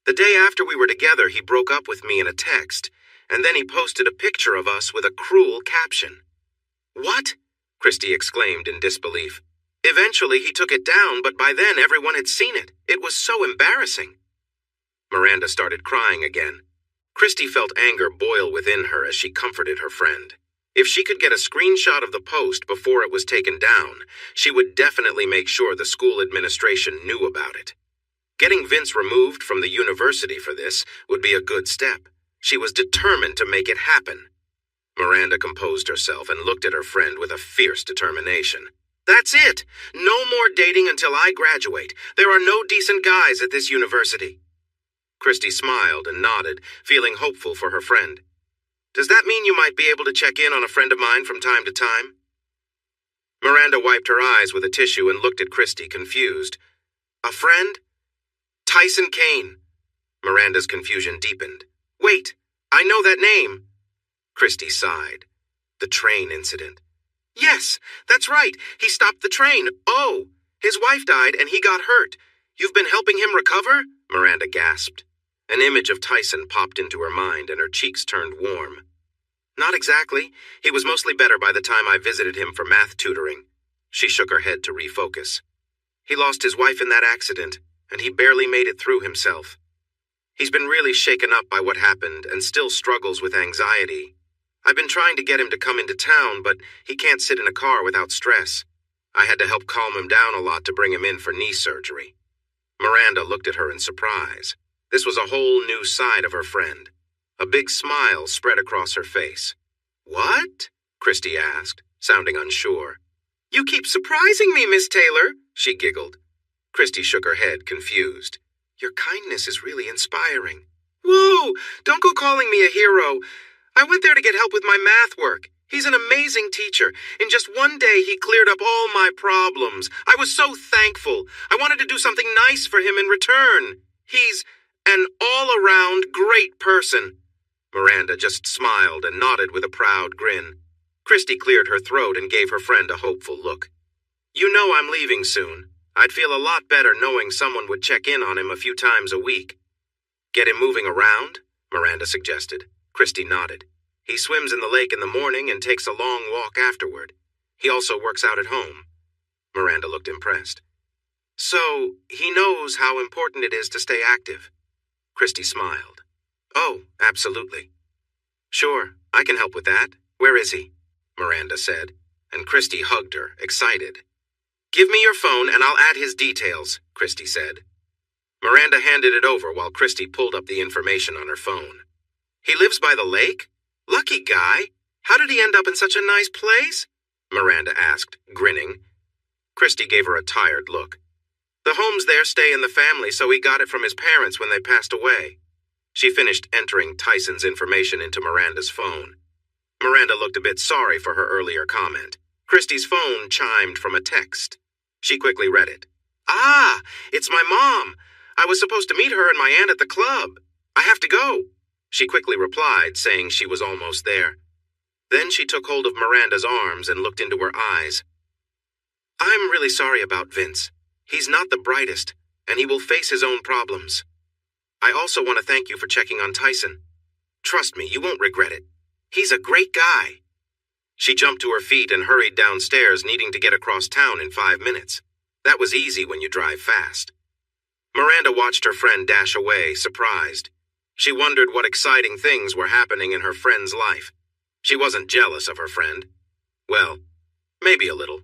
"The day after we were together, he broke up with me in a text, and then he posted a picture of us with a cruel caption." "What?" Christy exclaimed in disbelief. "Eventually he took it down, but by then everyone had seen it. It was so embarrassing." Miranda started crying again. Christy felt anger boil within her as she comforted her friend. If she could get a screenshot of the post before it was taken down, she would definitely make sure the school administration knew about it. Getting Vince removed from the university for this would be a good step. She was determined to make it happen. Miranda composed herself and looked at her friend with a fierce determination. "That's it! No more dating until I graduate. There are no decent guys at this university." Christy smiled and nodded, feeling hopeful for her friend. "Does that mean you might be able to check in on a friend of mine from time to time?" Miranda wiped her eyes with a tissue and looked at Christy, confused. "A friend?" "Tyson Kane." Miranda's confusion deepened. "Wait, I know that name." Christy sighed. The train incident. Yes, that's right. He stopped the train. Oh, his wife died and he got hurt. You've been helping him recover? Miranda gasped. An image of Tyson popped into her mind and her cheeks turned warm. Not exactly. He was mostly better by the time I visited him for math tutoring. She shook her head to refocus. He lost his wife in that accident, and he barely made it through himself. He's been really shaken up by what happened and still struggles with anxiety. I've been trying to get him to come into town, but he can't sit in a car without stress. I had to help calm him down a lot to bring him in for knee surgery. Miranda looked at her in surprise. This was a whole new side of her friend. A big smile spread across her face. What? Christy asked, sounding unsure. You keep surprising me, Miss Taylor, she giggled. Christy shook her head, confused. Your kindness is really inspiring. Whoa, don't go calling me a hero. I went there to get help with my math work. He's an amazing teacher. In just one day, he cleared up all my problems. I was so thankful. I wanted to do something nice for him in return. He's an all-around great person. Miranda just smiled and nodded with a proud grin. Christy cleared her throat and gave her friend a hopeful look. You know I'm leaving soon. I'd feel a lot better knowing someone would check in on him a few times a week. Get him moving around? Miranda suggested. Christy nodded. He swims in the lake in the morning and takes a long walk afterward. He also works out at home. Miranda looked impressed. So, he knows how important it is to stay active. Christy smiled. Oh, absolutely. Sure, I can help with that. Where is he? Miranda said, and Christy hugged her, excited. Give me your phone and I'll add his details, Christy said. Miranda handed it over while Christy pulled up the information on her phone. He lives by the lake? Lucky guy. How did he end up in such a nice place? Miranda asked, grinning. Christy gave her a tired look. The homes there stay in the family, so he got it from his parents when they passed away. She finished entering Tyson's information into Miranda's phone. Miranda looked a bit sorry for her earlier comment. Christy's phone chimed from a text. She quickly read it. Ah, it's my mom. I was supposed to meet her and my aunt at the club. I have to go. She quickly replied, saying she was almost there. Then she took hold of Miranda's arms and looked into her eyes. I'm really sorry about Vince. He's not the brightest, and he will face his own problems. I also want to thank you for checking on Tyson. Trust me, you won't regret it. He's a great guy. She jumped to her feet and hurried downstairs, needing to get across town in 5 minutes. That was easy when you drive fast. Miranda watched her friend dash away, surprised. She wondered what exciting things were happening in her friend's life. She wasn't jealous of her friend. Well, maybe a little.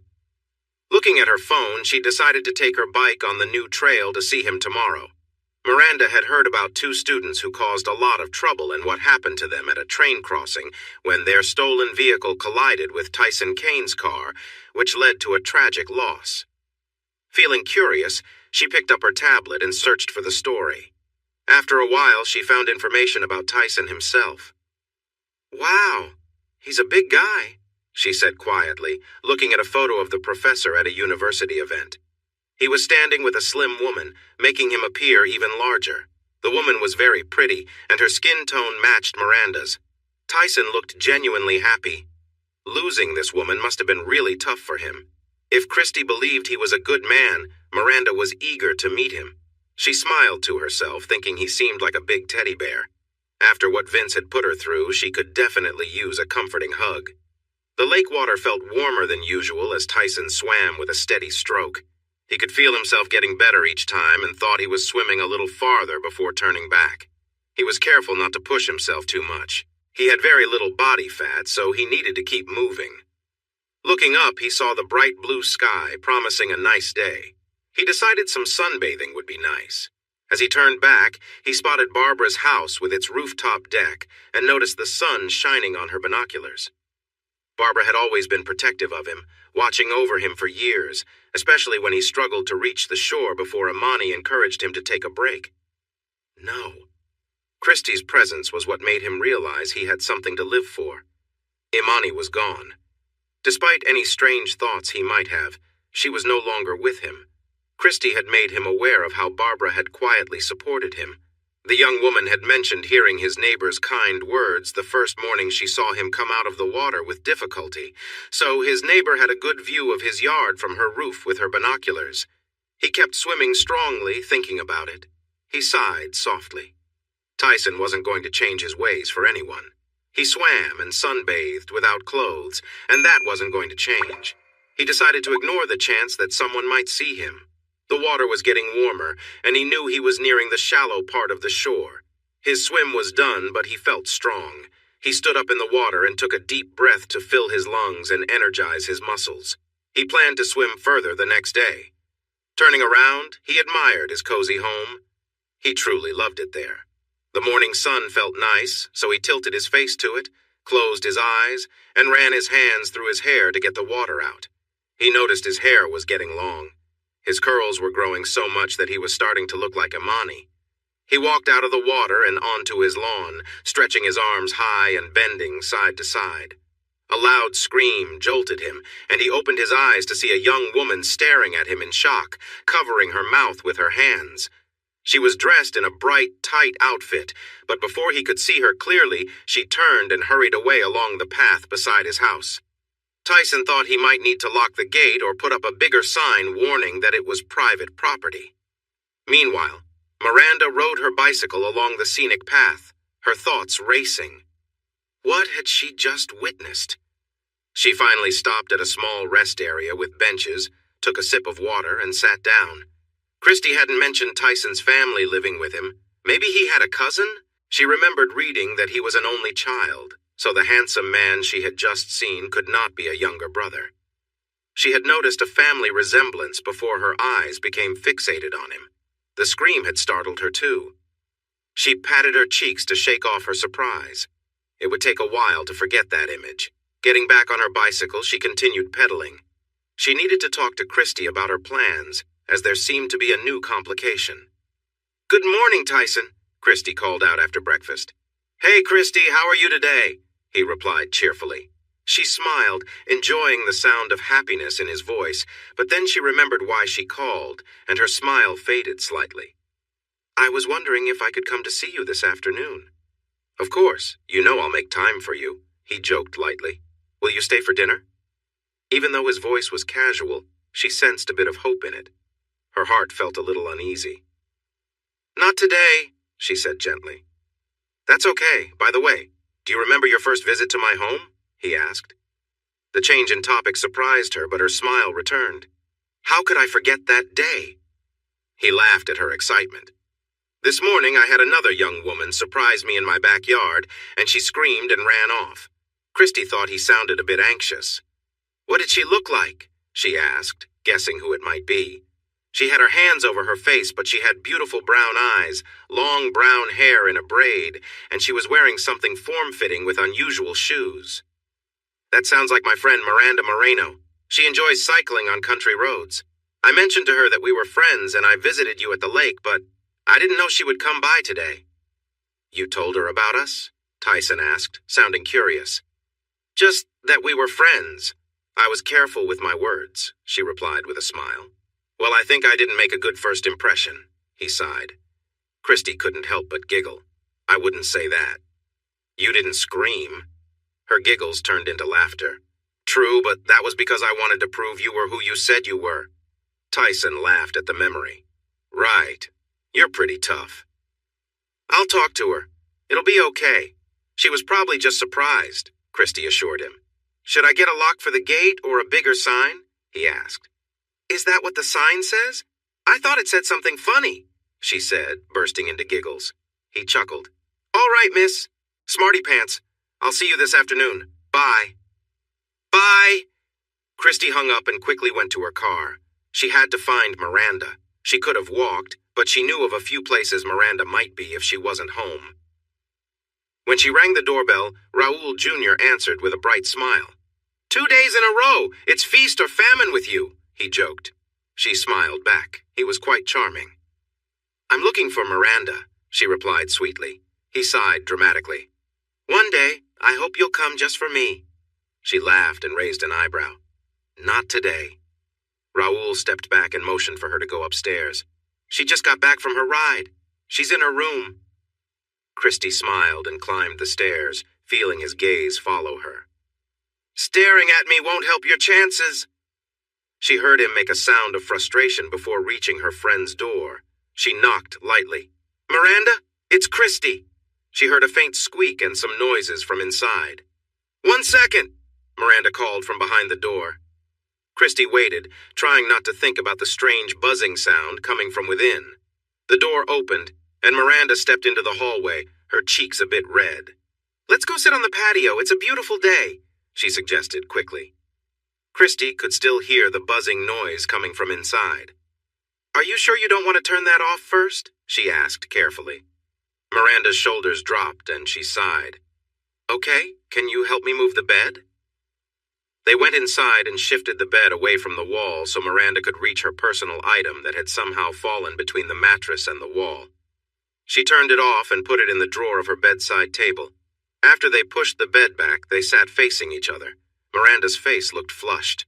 Looking at her phone, she decided to take her bike on the new trail to see him tomorrow. Miranda had heard about 2 students who caused a lot of trouble and what happened to them at a train crossing when their stolen vehicle collided with Tyson Kane's car, which led to a tragic loss. Feeling curious, she picked up her tablet and searched for the story. After a while, she found information about Tyson himself. Wow, he's a big guy, she said quietly, looking at a photo of the professor at a university event. He was standing with a slim woman, making him appear even larger. The woman was very pretty, and her skin tone matched Miranda's. Tyson looked genuinely happy. Losing this woman must have been really tough for him. If Christy believed he was a good man, Miranda was eager to meet him. She smiled to herself, thinking he seemed like a big teddy bear. After what Vince had put her through, she could definitely use a comforting hug. The lake water felt warmer than usual as Tyson swam with a steady stroke. He could feel himself getting better each time and thought he was swimming a little farther before turning back. He was careful not to push himself too much. He had very little body fat, so he needed to keep moving. Looking up, he saw the bright blue sky, promising a nice day. He decided some sunbathing would be nice. As he turned back, he spotted Barbara's house with its rooftop deck and noticed the sun shining on her binoculars. Barbara had always been protective of him, watching over him for years, especially when he struggled to reach the shore before Imani encouraged him to take a break. No. Christy's presence was what made him realize he had something to live for. Imani was gone. Despite any strange thoughts he might have, she was no longer with him. Christy had made him aware of how Barbara had quietly supported him. The young woman had mentioned hearing his neighbor's kind words the first morning she saw him come out of the water with difficulty, so his neighbor had a good view of his yard from her roof with her binoculars. He kept swimming strongly, thinking about it. He sighed softly. Tyson wasn't going to change his ways for anyone. He swam and sunbathed without clothes, and that wasn't going to change. He decided to ignore the chance that someone might see him. The water was getting warmer, and he knew he was nearing the shallow part of the shore. His swim was done, but he felt strong. He stood up in the water and took a deep breath to fill his lungs and energize his muscles. He planned to swim further the next day. Turning around, he admired his cozy home. He truly loved it there. The morning sun felt nice, so he tilted his face to it, closed his eyes, and ran his hands through his hair to get the water out. He noticed his hair was getting long. His curls were growing so much that he was starting to look like Imani. He walked out of the water and onto his lawn, stretching his arms high and bending side to side. A loud scream jolted him, and he opened his eyes to see a young woman staring at him in shock, covering her mouth with her hands. She was dressed in a bright, tight outfit, but before he could see her clearly, she turned and hurried away along the path beside his house. Tyson thought he might need to lock the gate or put up a bigger sign warning that it was private property. Meanwhile, Miranda rode her bicycle along the scenic path, her thoughts racing. What had she just witnessed? She finally stopped at a small rest area with benches, took a sip of water, and sat down. Christy hadn't mentioned Tyson's family living with him. Maybe he had a cousin? She remembered reading that he was an only child, so the handsome man she had just seen could not be a younger brother. She had noticed a family resemblance before her eyes became fixated on him. The scream had startled her too. She patted her cheeks to shake off her surprise. It would take a while to forget that image. Getting back on her bicycle, she continued pedaling. She needed to talk to Christy about her plans, as there seemed to be a new complication. "Good morning, Tyson," Christy called out after breakfast. "Hey, Christy, how are you today?" he replied cheerfully. She smiled, enjoying the sound of happiness in his voice, but then she remembered why she called, and her smile faded slightly. "I was wondering if I could come to see you this afternoon." "Of course, you know I'll make time for you," he joked lightly. "Will you stay for dinner?" Even though his voice was casual, she sensed a bit of hope in it. Her heart felt a little uneasy. "Not today," she said gently. "That's okay. By the way, do you remember your first visit to my home?" he asked. The change in topic surprised her, but her smile returned. "How could I forget that day?" He laughed at her excitement. "This morning I had another young woman surprise me in my backyard, and she screamed and ran off." Christy thought he sounded a bit anxious. "What did she look like?" she asked, guessing who it might be. She had her hands over her face, but she had beautiful brown eyes, long brown hair in a braid, and she was wearing something form-fitting with unusual shoes. "That sounds like my friend Miranda Moreno. She enjoys cycling on country roads. I mentioned to her that we were friends and I visited you at the lake, but I didn't know she would come by today." "You told her about us?" Tyson asked, sounding curious. "Just that we were friends. I was careful with my words," she replied with a smile. "Well, I think I didn't make a good first impression," he sighed. Christy couldn't help but giggle. "I wouldn't say that." "You didn't scream." Her giggles turned into laughter. "True, but that was because I wanted to prove you were who you said you were." Tyson laughed at the memory. "Right. You're pretty tough." "I'll talk to her. It'll be okay. She was probably just surprised," Christy assured him. "Should I get a lock for the gate or a bigger sign?" he asked. "Is that what the sign says? I thought it said something funny," she said, bursting into giggles. He chuckled. "All right, miss. Smarty pants. I'll see you this afternoon. Bye." "Bye." Christy hung up and quickly went to her car. She had to find Miranda. She could have walked, but she knew of a few places Miranda might be if she wasn't home. When she rang the doorbell, Raoul Jr. answered with a bright smile. "2 days in a row! It's feast or famine with you," he joked. She smiled back. He was quite charming. "I'm looking for Miranda," she replied sweetly. He sighed dramatically. "One day, I hope you'll come just for me." She laughed and raised an eyebrow. "Not today." Raoul stepped back and motioned for her to go upstairs. "She just got back from her ride. She's in her room." Christy smiled and climbed the stairs, feeling his gaze follow her. "Staring at me won't help your chances." She heard him make a sound of frustration before reaching her friend's door. She knocked lightly. "Miranda, it's Christy." She heard a faint squeak and some noises from inside. "1 second," Miranda called from behind the door. Christy waited, trying not to think about the strange buzzing sound coming from within. The door opened, and Miranda stepped into the hallway, her cheeks a bit red. "Let's go sit on the patio. It's a beautiful day," she suggested quickly. Christy could still hear the buzzing noise coming from inside. "Are you sure you don't want to turn that off first?" she asked carefully. Miranda's shoulders dropped and she sighed. "Okay, can you help me move the bed?" They went inside and shifted the bed away from the wall so Miranda could reach her personal item that had somehow fallen between the mattress and the wall. She turned it off and put it in the drawer of her bedside table. After they pushed the bed back, they sat facing each other. Miranda's face looked flushed.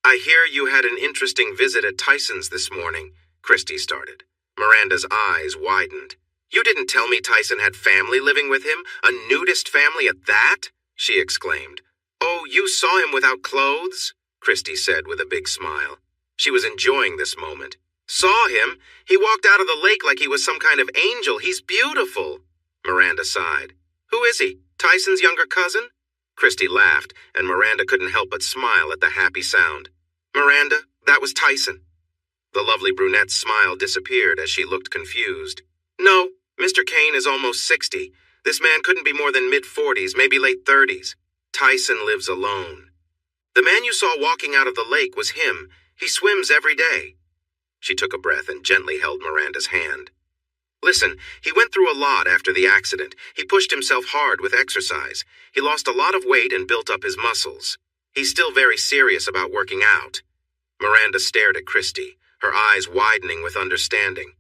"I hear you had an interesting visit at Tyson's this morning," Christy started. Miranda's eyes widened. "You didn't tell me Tyson had family living with him? A nudist family at that?" she exclaimed. "Oh, you saw him without clothes?" Christy said with a big smile. She was enjoying this moment. "Saw him? He walked out of the lake like he was some kind of angel. He's beautiful." Miranda sighed. "Who is he? Tyson's younger cousin?" Christy laughed, and Miranda couldn't help but smile at the happy sound. "Miranda, that was Tyson." The lovely brunette's smile disappeared as she looked confused. "No, Mr. Kane is almost 60. This man couldn't be more than mid-40s, maybe late 30s. Tyson lives alone. The man you saw walking out of the lake was him. He swims every day." She took a breath and gently held Miranda's hand. "Listen, he went through a lot after the accident. He pushed himself hard with exercise. He lost a lot of weight and built up his muscles. He's still very serious about working out." Miranda stared at Christy, her eyes widening with understanding.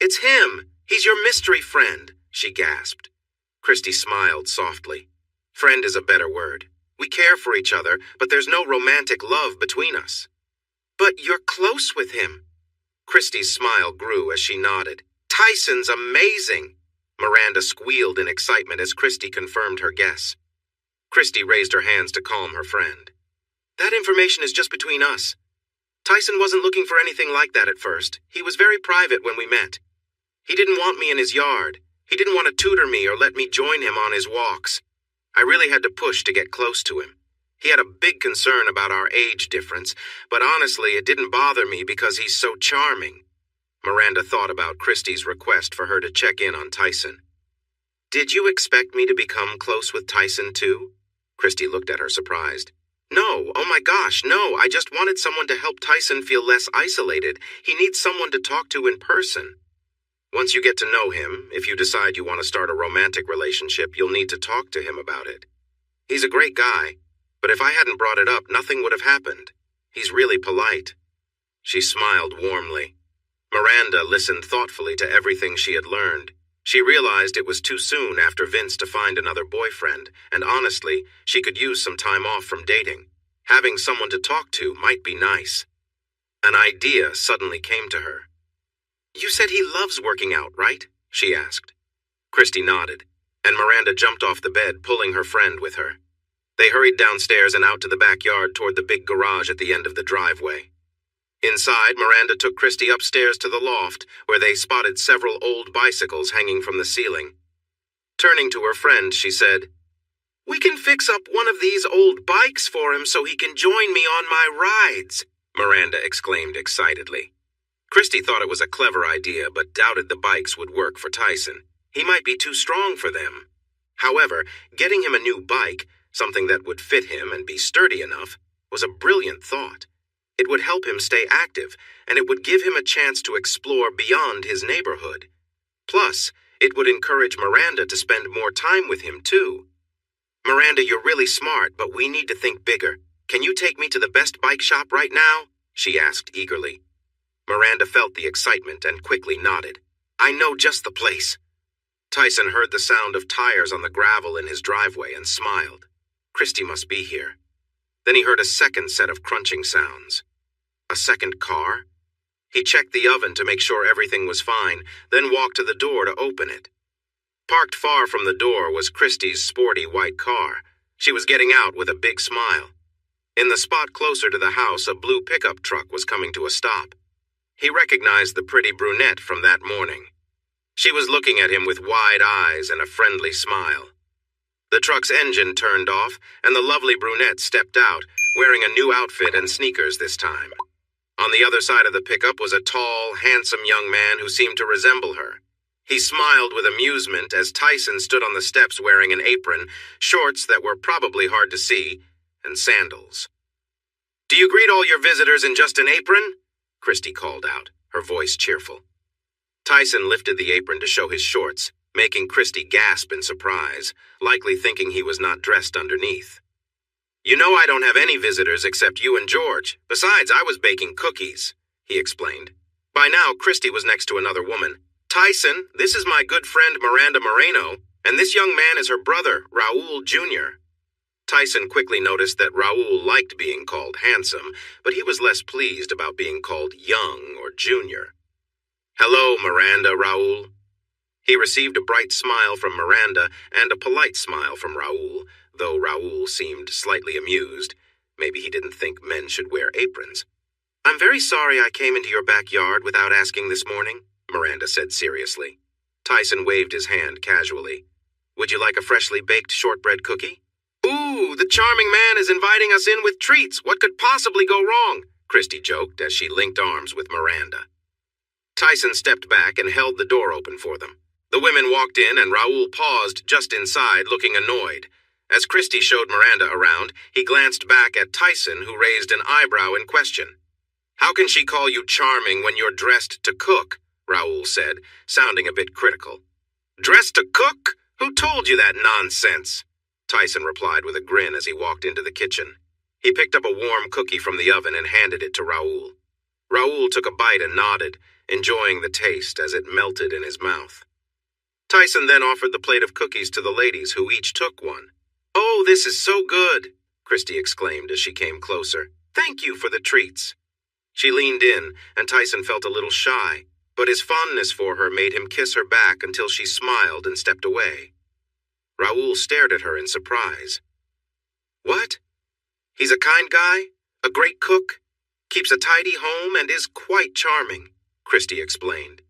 "It's him! He's your mystery friend," she gasped. Christy smiled softly. "Friend is a better word. We care for each other, but there's no romantic love between us." "But you're close with him." Christy's smile grew as she nodded. "Tyson's amazing." Miranda squealed in excitement as Christy confirmed her guess. Christy raised her hands to calm her friend. "That information is just between us. Tyson wasn't looking for anything like that at first. He was very private when we met. He didn't want me in his yard. He didn't want to tutor me or let me join him on his walks. I really had to push to get close to him. He had a big concern about our age difference, but honestly, it didn't bother me because he's so charming." Miranda thought about Christy's request for her to check in on Tyson. "Did you expect me to become close with Tyson too?" Christy looked at her surprised. "No, oh my gosh, no, I just wanted someone to help Tyson feel less isolated. He needs someone to talk to in person. Once you get to know him, if you decide you want to start a romantic relationship, you'll need to talk to him about it. He's a great guy, but if I hadn't brought it up, nothing would have happened. He's really polite." She smiled warmly. Miranda listened thoughtfully to everything she had learned. She realized it was too soon after Vince to find another boyfriend, and honestly, she could use some time off from dating. Having someone to talk to might be nice. An idea suddenly came to her. "You said he loves working out, right?" she asked. Christy nodded, and Miranda jumped off the bed, pulling her friend with her. They hurried downstairs and out to the backyard toward the big garage at the end of the driveway. Inside, Miranda took Christy upstairs to the loft, where they spotted several old bicycles hanging from the ceiling. Turning to her friend, she said, "We can fix up one of these old bikes for him so he can join me on my rides," Miranda exclaimed excitedly. Christy thought it was a clever idea, but doubted the bikes would work for Tyson. He might be too strong for them. However, getting him a new bike, something that would fit him and be sturdy enough, was a brilliant thought. It would help him stay active, and it would give him a chance to explore beyond his neighborhood. Plus, it would encourage Miranda to spend more time with him, too. "Miranda, you're really smart, but we need to think bigger. Can you take me to the best bike shop right now?" she asked eagerly. Miranda felt the excitement and quickly nodded. "I know just the place." Tyson heard the sound of tires on the gravel in his driveway and smiled. Christy must be here. Then he heard a second set of crunching sounds. A second car? He checked the oven to make sure everything was fine, then walked to the door to open it. Parked far from the door was Christie's sporty white car. She was getting out with a big smile. In the spot closer to the house, a blue pickup truck was coming to a stop. He recognized the pretty brunette from that morning. She was looking at him with wide eyes and a friendly smile. The truck's engine turned off, and the lovely brunette stepped out, wearing a new outfit and sneakers this time. On the other side of the pickup was a tall, handsome young man who seemed to resemble her. He smiled with amusement as Tyson stood on the steps wearing an apron, shorts that were probably hard to see, and sandals. "Do you greet all your visitors in just an apron?" Christie called out, her voice cheerful. Tyson lifted the apron to show his shorts, making Christie gasp in surprise, likely thinking he was not dressed underneath. "You know I don't have any visitors except you and George. Besides, I was baking cookies," he explained. By now, Christie was next to another woman. "Tyson, this is my good friend Miranda Moreno, and this young man is her brother, Raul Jr." Tyson quickly noticed that Raul liked being called handsome, but he was less pleased about being called young or junior. "Hello, Miranda, Raul." He received a bright smile from Miranda and a polite smile from Raul, though Raul seemed slightly amused. Maybe he didn't think men should wear aprons. "I'm very sorry I came into your backyard without asking this morning," Miranda said seriously. Tyson waved his hand casually. "Would you like a freshly baked shortbread cookie?" "Ooh, the charming man is inviting us in with treats. What could possibly go wrong?" Christie joked as she linked arms with Miranda. Tyson stepped back and held the door open for them. The women walked in and Raul paused just inside, looking annoyed. As Christie showed Miranda around, he glanced back at Tyson, who raised an eyebrow in question. "How can she call you charming when you're dressed to cook?" Raul said, sounding a bit critical. "Dressed to cook? Who told you that nonsense?" Tyson replied with a grin as he walked into the kitchen. He picked up a warm cookie from the oven and handed it to Raul. Raul took a bite and nodded, enjoying the taste as it melted in his mouth. Tyson then offered the plate of cookies to the ladies, who each took one. "Oh, this is so good," Christie exclaimed as she came closer. "Thank you for the treats." She leaned in, and Tyson felt a little shy, but his fondness for her made him kiss her back until she smiled and stepped away. Raul stared at her in surprise. "What? He's a kind guy, a great cook, keeps a tidy home, and is quite charming," Christie explained.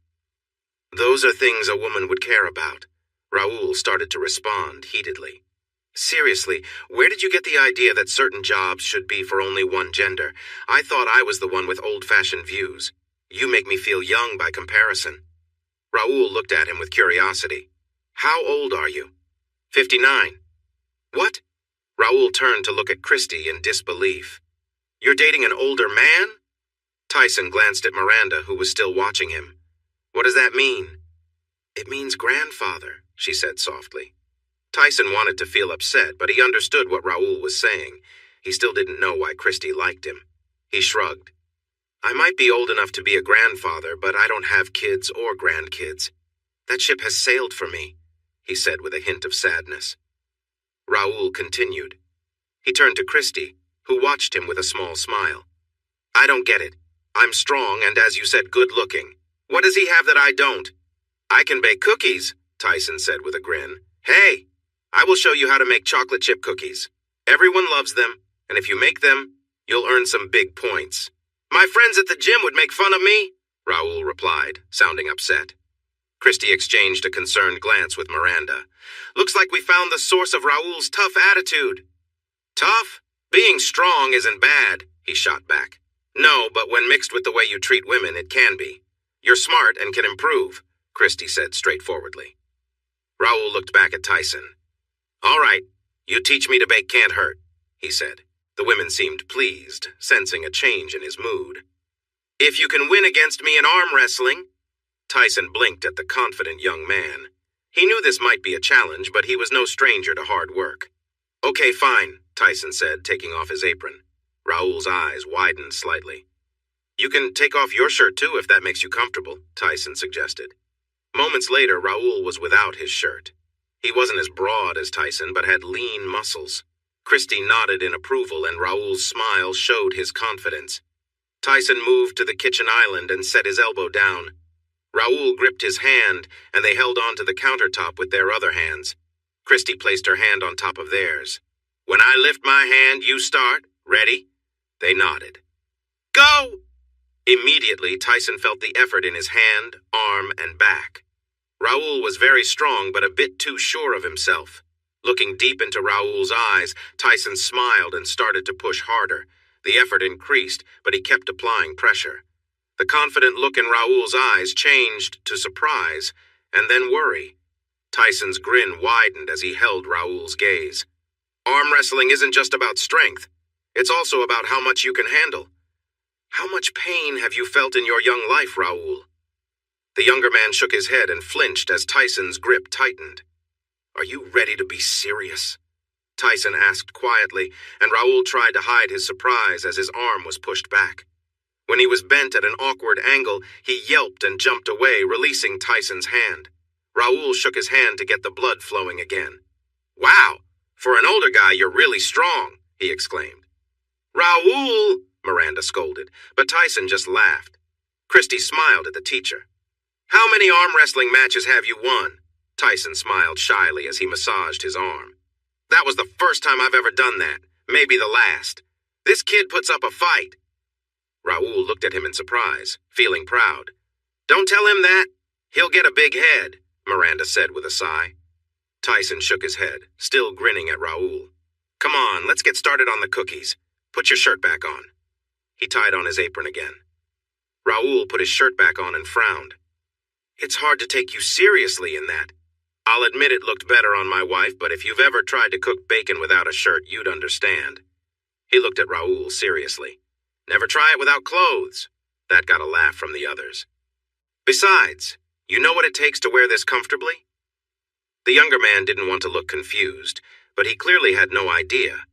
"Those are things a woman would care about." Raul started to respond heatedly. "Seriously, where did you get the idea that certain jobs should be for only one gender? I thought I was the one with old-fashioned views. You make me feel young by comparison." Raul looked at him with curiosity. "How old are you?" 59. "What?" Raul turned to look at Christie in disbelief. "You're dating an older man?" Tyson glanced at Miranda, who was still watching him. "What does that mean?" "It means grandfather," she said softly. Tyson wanted to feel upset, but he understood what Raul was saying. He still didn't know why Christie liked him. He shrugged. "I might be old enough to be a grandfather, but I don't have kids or grandkids. That ship has sailed for me," he said with a hint of sadness. Raul continued. He turned to Christie, who watched him with a small smile. "I don't get it. I'm strong and, as you said, good-looking. What does he have that I don't?" "I can bake cookies," Tyson said with a grin. "Hey, I will show you how to make chocolate chip cookies. Everyone loves them, and if you make them, you'll earn some big points." "My friends at the gym would make fun of me," Raul replied, sounding upset. Christie exchanged a concerned glance with Miranda. "Looks like we found the source of Raul's tough attitude." "Tough? Being strong isn't bad," he shot back. "No, but when mixed with the way you treat women, it can be. You're smart and can improve," Christie said straightforwardly. Raul looked back at Tyson. "All right, you teach me to bake can't hurt," he said. The women seemed pleased, sensing a change in his mood. "If you can win against me in arm wrestling." Tyson blinked at the confident young man. He knew this might be a challenge, but he was no stranger to hard work. "Okay, fine," Tyson said, taking off his apron. Raul's eyes widened slightly. "You can take off your shirt too if that makes you comfortable," Tyson suggested. Moments later, Raul was without his shirt. He wasn't as broad as Tyson, but had lean muscles. Christie nodded in approval, and Raul's smile showed his confidence. Tyson moved to the kitchen island and set his elbow down. Raoul gripped his hand, and they held onto the countertop with their other hands. Christy placed her hand on top of theirs. When I lift my hand, you start. Ready? They nodded. Go! Immediately, Tyson felt the effort in his hand, arm, and back. Raoul was very strong, but a bit too sure of himself. Looking deep into Raoul's eyes, Tyson smiled and started to push harder. The effort increased, but he kept applying pressure. The confident look in Raoul's eyes changed to surprise, and then worry. Tyson's grin widened as he held Raoul's gaze. Arm wrestling isn't just about strength. It's also about how much you can handle. How much pain have you felt in your young life, Raoul? The younger man shook his head and flinched as Tyson's grip tightened. Are you ready to be serious? Tyson asked quietly, and Raoul tried to hide his surprise as his arm was pushed back. When he was bent at an awkward angle, he yelped and jumped away, releasing Tyson's hand. Raoul shook his hand to get the blood flowing again. Wow, for an older guy, you're really strong, he exclaimed. Raoul, Miranda scolded, but Tyson just laughed. Christy smiled at the teacher. How many arm wrestling matches have you won? Tyson smiled shyly as he massaged his arm. That was the first time I've ever done that, maybe the last. This kid puts up a fight. Raoul looked at him in surprise, feeling proud. Don't tell him that. He'll get a big head, Miranda said with a sigh. Tyson shook his head, still grinning at Raoul. Come on, let's get started on the cookies. Put your shirt back on. He tied on his apron again. Raoul put his shirt back on and frowned. It's hard to take you seriously in that. I'll admit it looked better on my wife, but if you've ever tried to cook bacon without a shirt, you'd understand. He looked at Raoul seriously. Never try it without clothes. That got a laugh from the others. Besides, you know what it takes to wear this comfortably? The younger man didn't want to look confused, but he clearly had no idea.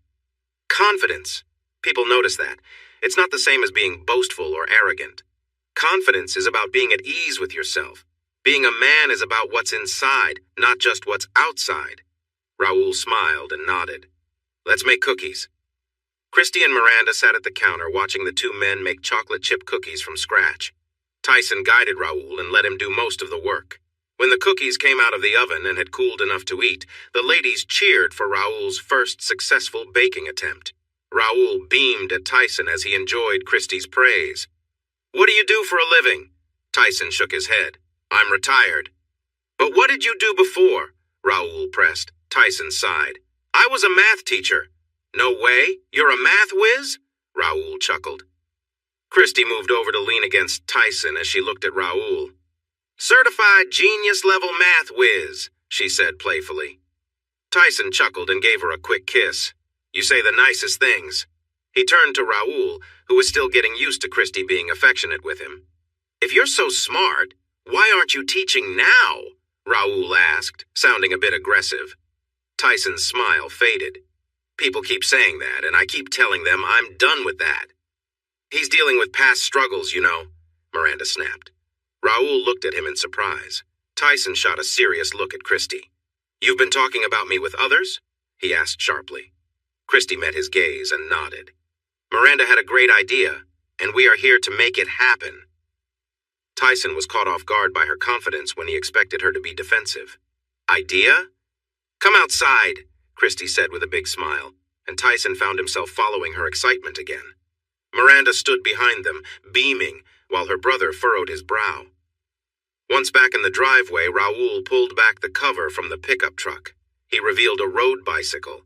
Confidence. People notice that. It's not the same as being boastful or arrogant. Confidence is about being at ease with yourself. Being a man is about what's inside, not just what's outside. Raoul smiled and nodded. Let's make cookies. Christy and Miranda sat at the counter watching the two men make chocolate chip cookies from scratch. Tyson guided Raoul and let him do most of the work. When the cookies came out of the oven and had cooled enough to eat, the ladies cheered for Raoul's first successful baking attempt. Raoul beamed at Tyson as he enjoyed Christy's praise. What do you do for a living? Tyson shook his head. I'm retired. But what did you do before? Raoul pressed. Tyson sighed. I was a math teacher. No way? You're a math whiz? Raoul chuckled. Christy moved over to lean against Tyson as she looked at Raoul. Certified genius-level math whiz, she said playfully. Tyson chuckled and gave her a quick kiss. You say the nicest things. He turned to Raoul, who was still getting used to Christy being affectionate with him. If you're so smart, why aren't you teaching now? Raoul asked, sounding a bit aggressive. Tyson's smile faded. People keep saying that, and I keep telling them I'm done with that. He's dealing with past struggles, you know, Miranda snapped. Raoul looked at him in surprise. Tyson shot a serious look at Christy. You've been talking about me with others? He asked sharply. Christy met his gaze and nodded. Miranda had a great idea, and we are here to make it happen. Tyson was caught off guard by her confidence when he expected her to be defensive. Idea? Come outside, Christy said with a big smile, and Tyson found himself following her excitement again. Miranda stood behind them, beaming, while her brother furrowed his brow. Once back in the driveway, Raoul pulled back the cover from the pickup truck. He revealed a road bicycle.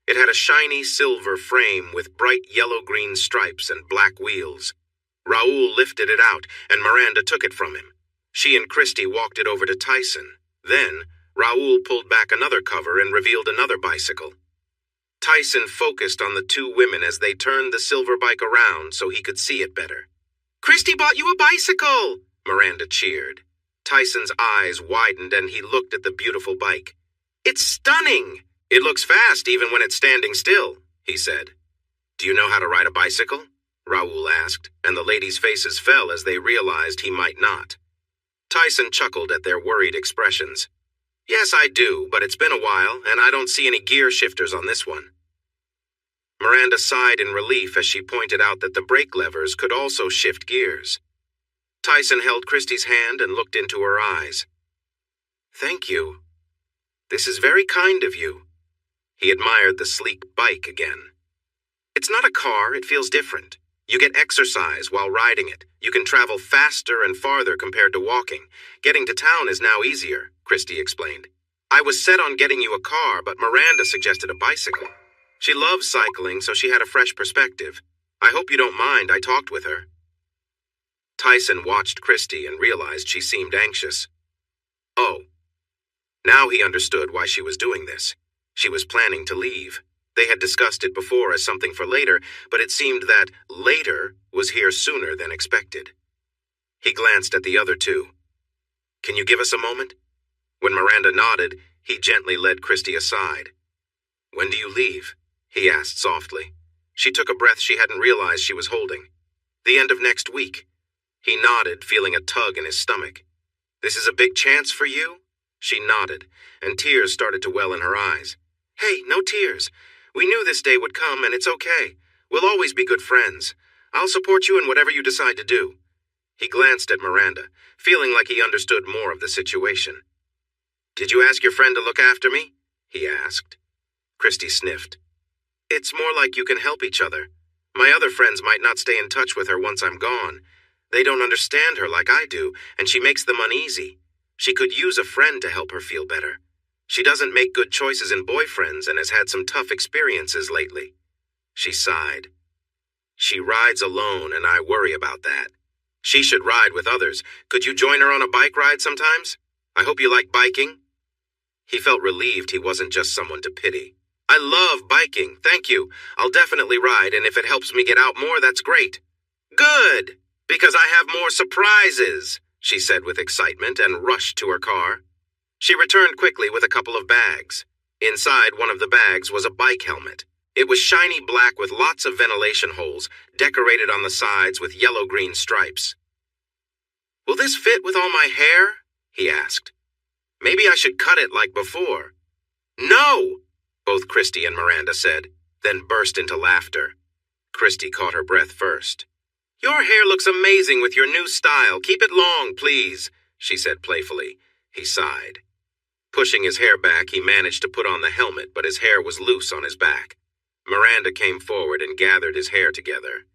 It had a shiny silver frame with bright yellow-green stripes and black wheels. Raoul lifted it out, and Miranda took it from him. She and Christy walked it over to Tyson. Then, Raoul pulled back another cover and revealed another bicycle. Tyson focused on the two women as they turned the silver bike around so he could see it better. Christy bought you a bicycle! Miranda cheered. Tyson's eyes widened and he looked at the beautiful bike. It's stunning! It looks fast even when it's standing still, he said. Do you know how to ride a bicycle? Raoul asked, and the ladies' faces fell as they realized he might not. Tyson chuckled at their worried expressions. Yes, I do, but it's been a while, and I don't see any gear shifters on this one. Miranda sighed in relief as she pointed out that the brake levers could also shift gears. Tyson held Christy's hand and looked into her eyes. "Thank you. This is very kind of you." He admired the sleek bike again. "It's not a car, it feels different. You get exercise while riding it. You can travel faster and farther compared to walking. Getting to town is now easier," Christy explained. "I was set on getting you a car, but Miranda suggested a bicycle. She loves cycling, so she had a fresh perspective. I hope you don't mind I talked with her." Tyson watched Christy and realized she seemed anxious. Oh. Now he understood why she was doing this. She was planning to leave. They had discussed it before as something for later, but it seemed that later was here sooner than expected. He glanced at the other two. "Can you give us a moment?" When Miranda nodded, he gently led Christy aside. "When do you leave?" he asked softly. She took a breath she hadn't realized she was holding. "The end of next week." He nodded, feeling a tug in his stomach. "This is a big chance for you?" She nodded, and tears started to well in her eyes. "Hey, no tears. We knew this day would come, and it's okay. We'll always be good friends. I'll support you in whatever you decide to do." He glanced at Miranda, feeling like he understood more of the situation. "Did you ask your friend to look after me?" he asked. Christy sniffed. "It's more like you can help each other. My other friends might not stay in touch with her once I'm gone. They don't understand her like I do, and she makes them uneasy. She could use a friend to help her feel better. She doesn't make good choices in boyfriends and has had some tough experiences lately." She sighed. "She rides alone, and I worry about that. She should ride with others. Could you join her on a bike ride sometimes? I hope you like biking." He felt relieved he wasn't just someone to pity. "I love biking, thank you. I'll definitely ride, and if it helps me get out more, that's great." "Good, because I have more surprises," she said with excitement and rushed to her car. She returned quickly with a couple of bags. Inside one of the bags was a bike helmet. It was shiny black with lots of ventilation holes, decorated on the sides with yellow-green stripes. "Will this fit with all my hair?" he asked. "Maybe I should cut it like before." "No!" both Christy and Miranda said, then burst into laughter. Christy caught her breath first. "Your hair looks amazing with your new style. Keep it long, please," she said playfully. He sighed. Pushing his hair back, he managed to put on the helmet, but his hair was loose on his back. Miranda came forward and gathered his hair together.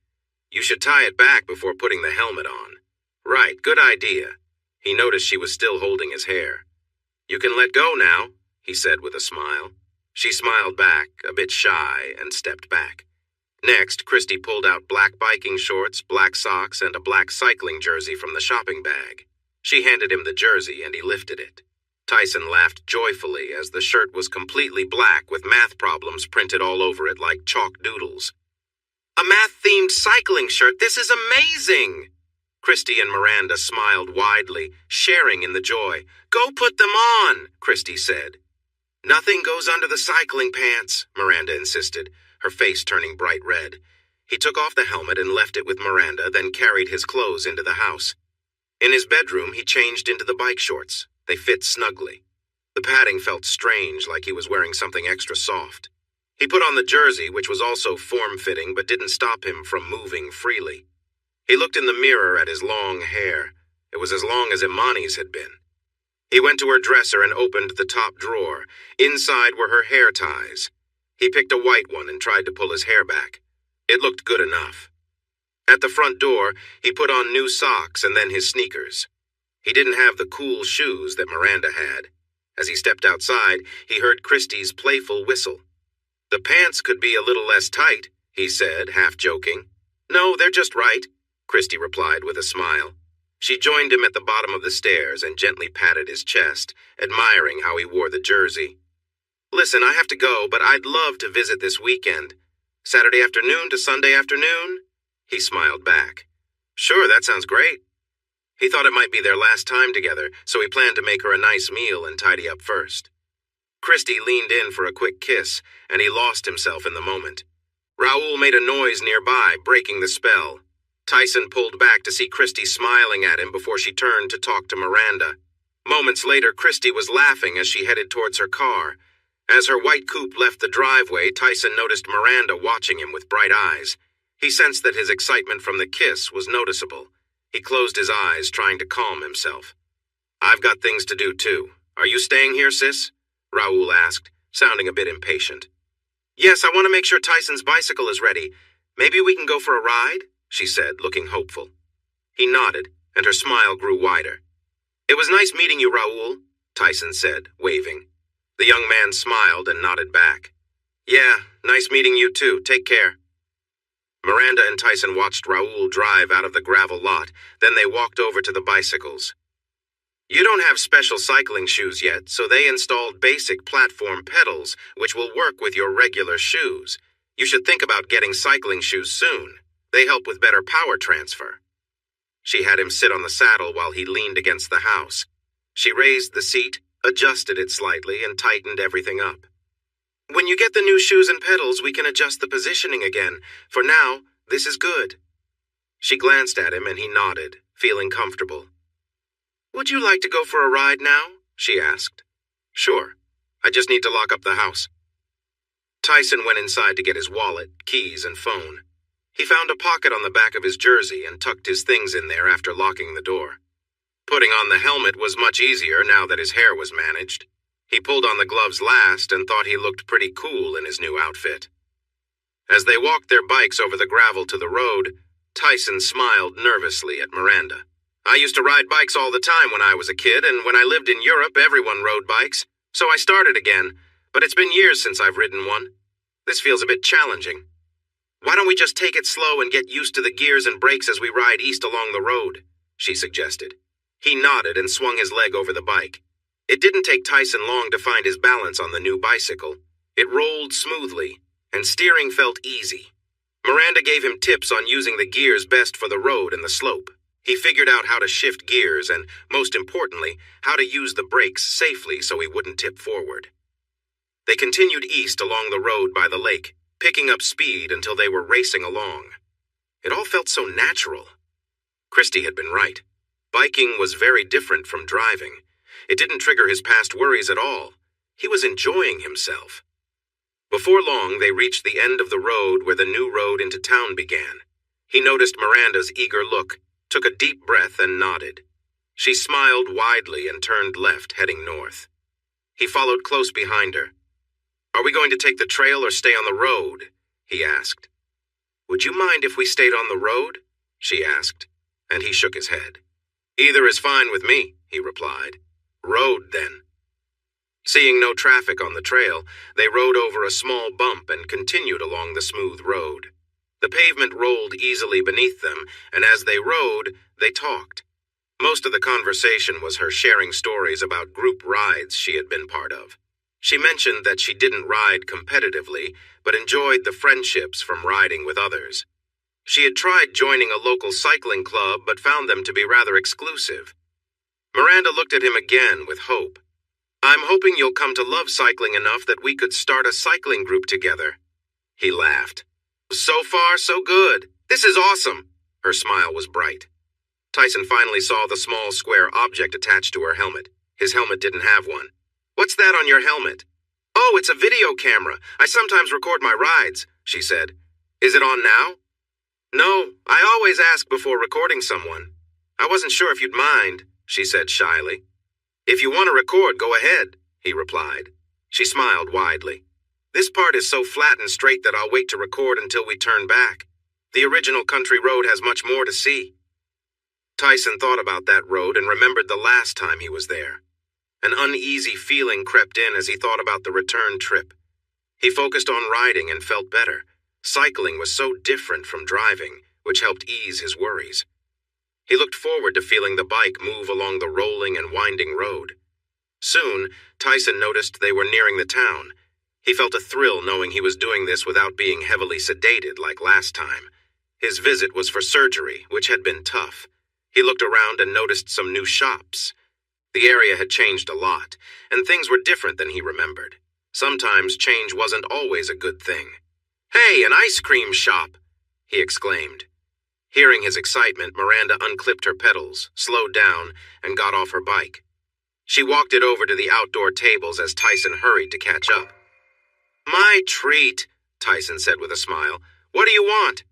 "You should tie it back before putting the helmet on." "Right, good idea." He noticed she was still holding his hair. "You can let go now," he said with a smile. She smiled back, a bit shy, and stepped back. Next, Christy pulled out black biking shorts, black socks, and a black cycling jersey from the shopping bag. She handed him the jersey, and he lifted it. Tyson laughed joyfully as the shirt was completely black with math problems printed all over it like chalk doodles. "A math-themed cycling shirt, this is amazing!" Christy and Miranda smiled widely, sharing in the joy. "Go put them on," Christy said. "Nothing goes under the cycling pants," Miranda insisted, her face turning bright red. He took off the helmet and left it with Miranda, then carried his clothes into the house. In his bedroom, he changed into the bike shorts. They fit snugly. The padding felt strange, like he was wearing something extra soft. He put on the jersey, which was also form-fitting but didn't stop him from moving freely. He looked in the mirror at his long hair. It was as long as Imani's had been. He went to her dresser and opened the top drawer. Inside were her hair ties. He picked a white one and tried to pull his hair back. It looked good enough. At the front door, he put on new socks and then his sneakers. He didn't have the cool shoes that Miranda had. As he stepped outside, he heard Christy's playful whistle. "The pants could be a little less tight," he said, half joking. "No, they're just right," Christy replied with a smile. She joined him at the bottom of the stairs and gently patted his chest, admiring how he wore the jersey. "Listen, I have to go, but I'd love to visit this weekend. Saturday afternoon to Sunday afternoon?" He smiled back. "Sure, that sounds great." He thought it might be their last time together, so he planned to make her a nice meal and tidy up first. Christy leaned in for a quick kiss, and he lost himself in the moment. Raoul made a noise nearby, breaking the spell. Tyson pulled back to see Christy smiling at him before she turned to talk to Miranda. Moments later, Christy was laughing as she headed towards her car. As her white coupe left the driveway, Tyson noticed Miranda watching him with bright eyes. He sensed that his excitement from the kiss was noticeable. He closed his eyes, trying to calm himself. "I've got things to do, too. Are you staying here, sis?" Raoul asked, sounding a bit impatient. "Yes, I want to make sure Tyson's bicycle is ready. Maybe we can go for a ride?" she said, looking hopeful. He nodded, and her smile grew wider. "It was nice meeting you, Raoul," Tyson said, waving. The young man smiled and nodded back. "Yeah, nice meeting you too. Take care." Miranda and Tyson watched Raoul drive out of the gravel lot, then they walked over to the bicycles. "You don't have special cycling shoes yet, so they installed basic platform pedals, which will work with your regular shoes. You should think about getting cycling shoes soon. They help with better power transfer." She had him sit on the saddle while he leaned against the house. She raised the seat, adjusted it slightly, and tightened everything up. "When you get the new shoes and pedals, we can adjust the positioning again. For now, this is good." She glanced at him and he nodded, feeling comfortable. "Would you like to go for a ride now?" she asked. "Sure. I just need to lock up the house." Tyson went inside to get his wallet, keys, and phone. He found a pocket on the back of his jersey and tucked his things in there after locking the door. Putting on the helmet was much easier now that his hair was managed. He pulled on the gloves last and thought he looked pretty cool in his new outfit. As they walked their bikes over the gravel to the road, Tyson smiled nervously at Miranda. "I used to ride bikes all the time when I was a kid, and when I lived in Europe, everyone rode bikes. So I started again, but it's been years since I've ridden one. This feels a bit challenging. Why don't we just take it slow and get used to the gears and brakes as we ride east along the road?" she suggested. He nodded and swung his leg over the bike. It didn't take Tyson long to find his balance on the new bicycle. It rolled smoothly, and steering felt easy. Miranda gave him tips on using the gears best for the road and the slope. He figured out how to shift gears and, most importantly, how to use the brakes safely so he wouldn't tip forward. They continued east along the road by the lake, picking up speed until they were racing along. It all felt so natural. Christy had been right. Biking was very different from driving. It didn't trigger his past worries at all. He was enjoying himself. Before long, they reached the end of the road where the new road into town began. He noticed Miranda's eager look, took a deep breath, and nodded. She smiled widely and turned left, heading north. He followed close behind her. "Are we going to take the trail or stay on the road?" he asked. "Would you mind if we stayed on the road?" she asked, and he shook his head. "Either is fine with me," he replied. "Road, then." Seeing no traffic on the trail, they rode over a small bump and continued along the smooth road. The pavement rolled easily beneath them, and as they rode, they talked. Most of the conversation was her sharing stories about group rides she had been part of. She mentioned that she didn't ride competitively, but enjoyed the friendships from riding with others. She had tried joining a local cycling club, but found them to be rather exclusive. Miranda looked at him again with hope. "I'm hoping you'll come to love cycling enough that we could start a cycling group together." He laughed. "So far, so good. This is awesome." Her smile was bright. Tyson finally saw the small square object attached to her helmet. His helmet didn't have one. "What's that on your helmet?" "Oh, it's a video camera. I sometimes record my rides," she said. "Is it on now?" "No, I always ask before recording someone. I wasn't sure if you'd mind," she said shyly. "If you want to record, go ahead," he replied. She smiled widely. "This part is so flat and straight that I'll wait to record until we turn back. The original country road has much more to see." Tyson thought about that road and remembered the last time he was there. An uneasy feeling crept in as he thought about the return trip. He focused on riding and felt better. Cycling was so different from driving, which helped ease his worries. He looked forward to feeling the bike move along the rolling and winding road. Soon, Tyson noticed they were nearing the town. He felt a thrill knowing he was doing this without being heavily sedated like last time. His visit was for surgery, which had been tough. He looked around and noticed some new shops. The area had changed a lot, and things were different than he remembered. Sometimes change wasn't always a good thing. "Hey, an ice cream shop!" he exclaimed. Hearing his excitement, Miranda unclipped her pedals, slowed down, and got off her bike. She walked it over to the outdoor tables as Tyson hurried to catch up. "My treat," Tyson said with a smile. "What do you want?"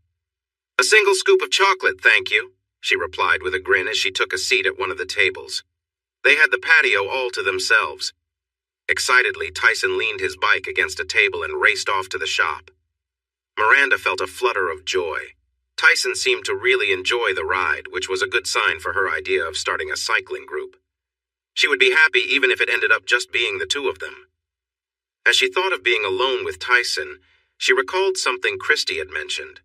"A single scoop of chocolate, thank you," she replied with a grin as she took a seat at one of the tables. They had the patio all to themselves. Excitedly, Tyson leaned his bike against a table and raced off to the shop. Miranda felt a flutter of joy. Tyson seemed to really enjoy the ride, which was a good sign for her idea of starting a cycling group. She would be happy even if it ended up just being the two of them. As she thought of being alone with Tyson, she recalled something Christy had mentioned.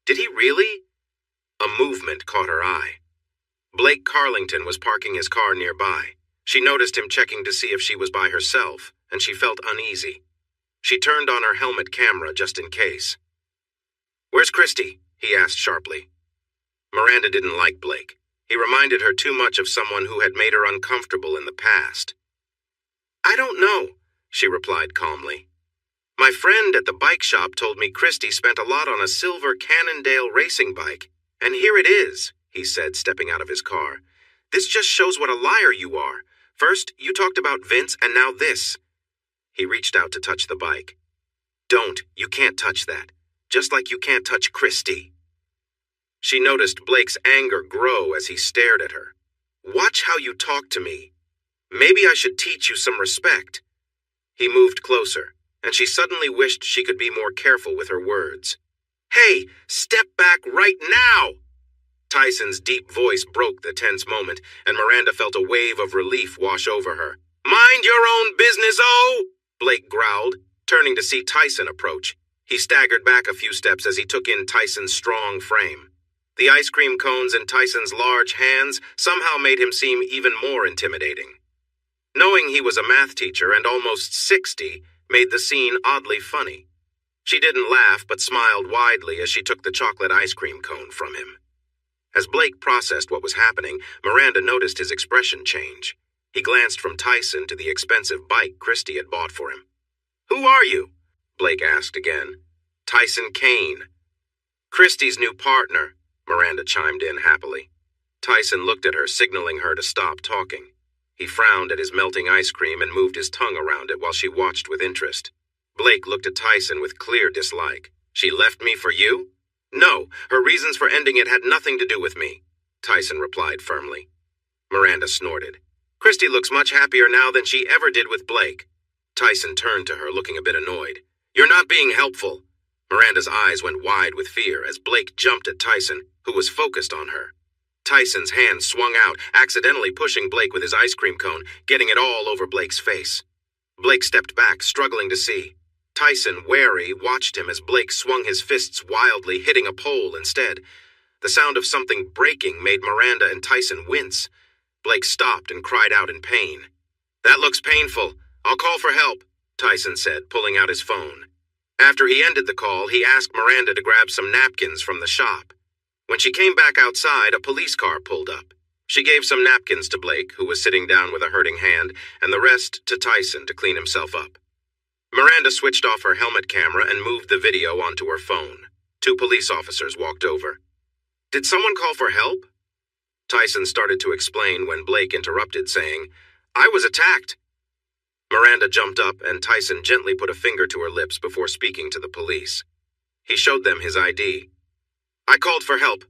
Did he really? A movement caught her eye. Blake Carlington was parking his car nearby. She noticed him checking to see if she was by herself, and she felt uneasy. She turned on her helmet camera just in case. "Where's Christy?" he asked sharply. Miranda didn't like Blake. He reminded her too much of someone who had made her uncomfortable in the past. "I don't know," she replied calmly. "My friend at the bike shop told me Christy spent a lot on a silver Cannondale racing bike, and here it is," he said, stepping out of his car. "This just shows what a liar you are. First, you talked about Vince, and now this." He reached out to touch the bike. "Don't, you can't touch that. Just like you can't touch Christy." She noticed Blake's anger grow as he stared at her. "Watch how you talk to me. Maybe I should teach you some respect." He moved closer, and she suddenly wished she could be more careful with her words. "Hey, step back right now!" Tyson's deep voice broke the tense moment, and Miranda felt a wave of relief wash over her. "Mind your own business, oh!" Blake growled, turning to see Tyson approach. He staggered back a few steps as he took in Tyson's strong frame. The ice cream cones in Tyson's large hands somehow made him seem even more intimidating. Knowing he was a math teacher and almost 60 made the scene oddly funny. She didn't laugh but smiled widely as she took the chocolate ice cream cone from him. As Blake processed what was happening, Miranda noticed his expression change. He glanced from Tyson to the expensive bike Christy had bought for him. "Who are you?" Blake asked again. "Tyson Kane." "Christy's new partner," Miranda chimed in happily. Tyson looked at her, signaling her to stop talking. He frowned at his melting ice cream and moved his tongue around it while she watched with interest. Blake looked at Tyson with clear dislike. "She left me for you?" "No, her reasons for ending it had nothing to do with me," Tyson replied firmly. Miranda snorted. "Christy looks much happier now than she ever did with Blake." Tyson turned to her, looking a bit annoyed. "You're not being helpful." Miranda's eyes went wide with fear as Blake jumped at Tyson, who was focused on her. Tyson's hand swung out, accidentally pushing Blake with his ice cream cone, getting it all over Blake's face. Blake stepped back, struggling to see. Tyson, wary, watched him as Blake swung his fists wildly, hitting a pole instead. The sound of something breaking made Miranda and Tyson wince. Blake stopped and cried out in pain. "That looks painful. I'll call for help," Tyson said, pulling out his phone. After he ended the call, he asked Miranda to grab some napkins from the shop. When she came back outside, a police car pulled up. She gave some napkins to Blake, who was sitting down with a hurting hand, and the rest to Tyson to clean himself up. Miranda switched off her helmet camera and moved the video onto her phone. 2 police officers walked over. "Did someone call for help?" Tyson started to explain when Blake interrupted, saying, "I was attacked." Miranda jumped up, and Tyson gently put a finger to her lips before speaking to the police. He showed them his ID. "I called for help.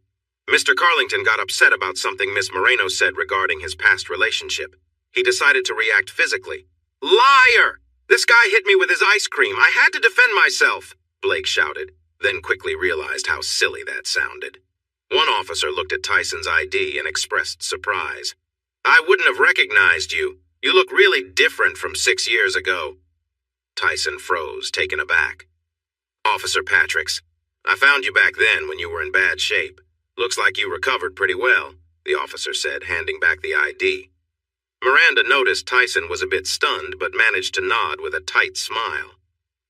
Mr. Carlington got upset about something Miss Moreno said regarding his past relationship. He decided to react physically." "Liar! This guy hit me with his ice cream. I had to defend myself," Blake shouted, then quickly realized how silly that sounded. One officer looked at Tyson's ID and expressed surprise. "I wouldn't have recognized you. You look really different from 6 years ago." Tyson froze, taken aback. "Officer Patricks, I found you back then when you were in bad shape. Looks like you recovered pretty well," the officer said, handing back the ID. Miranda noticed Tyson was a bit stunned, but managed to nod with a tight smile.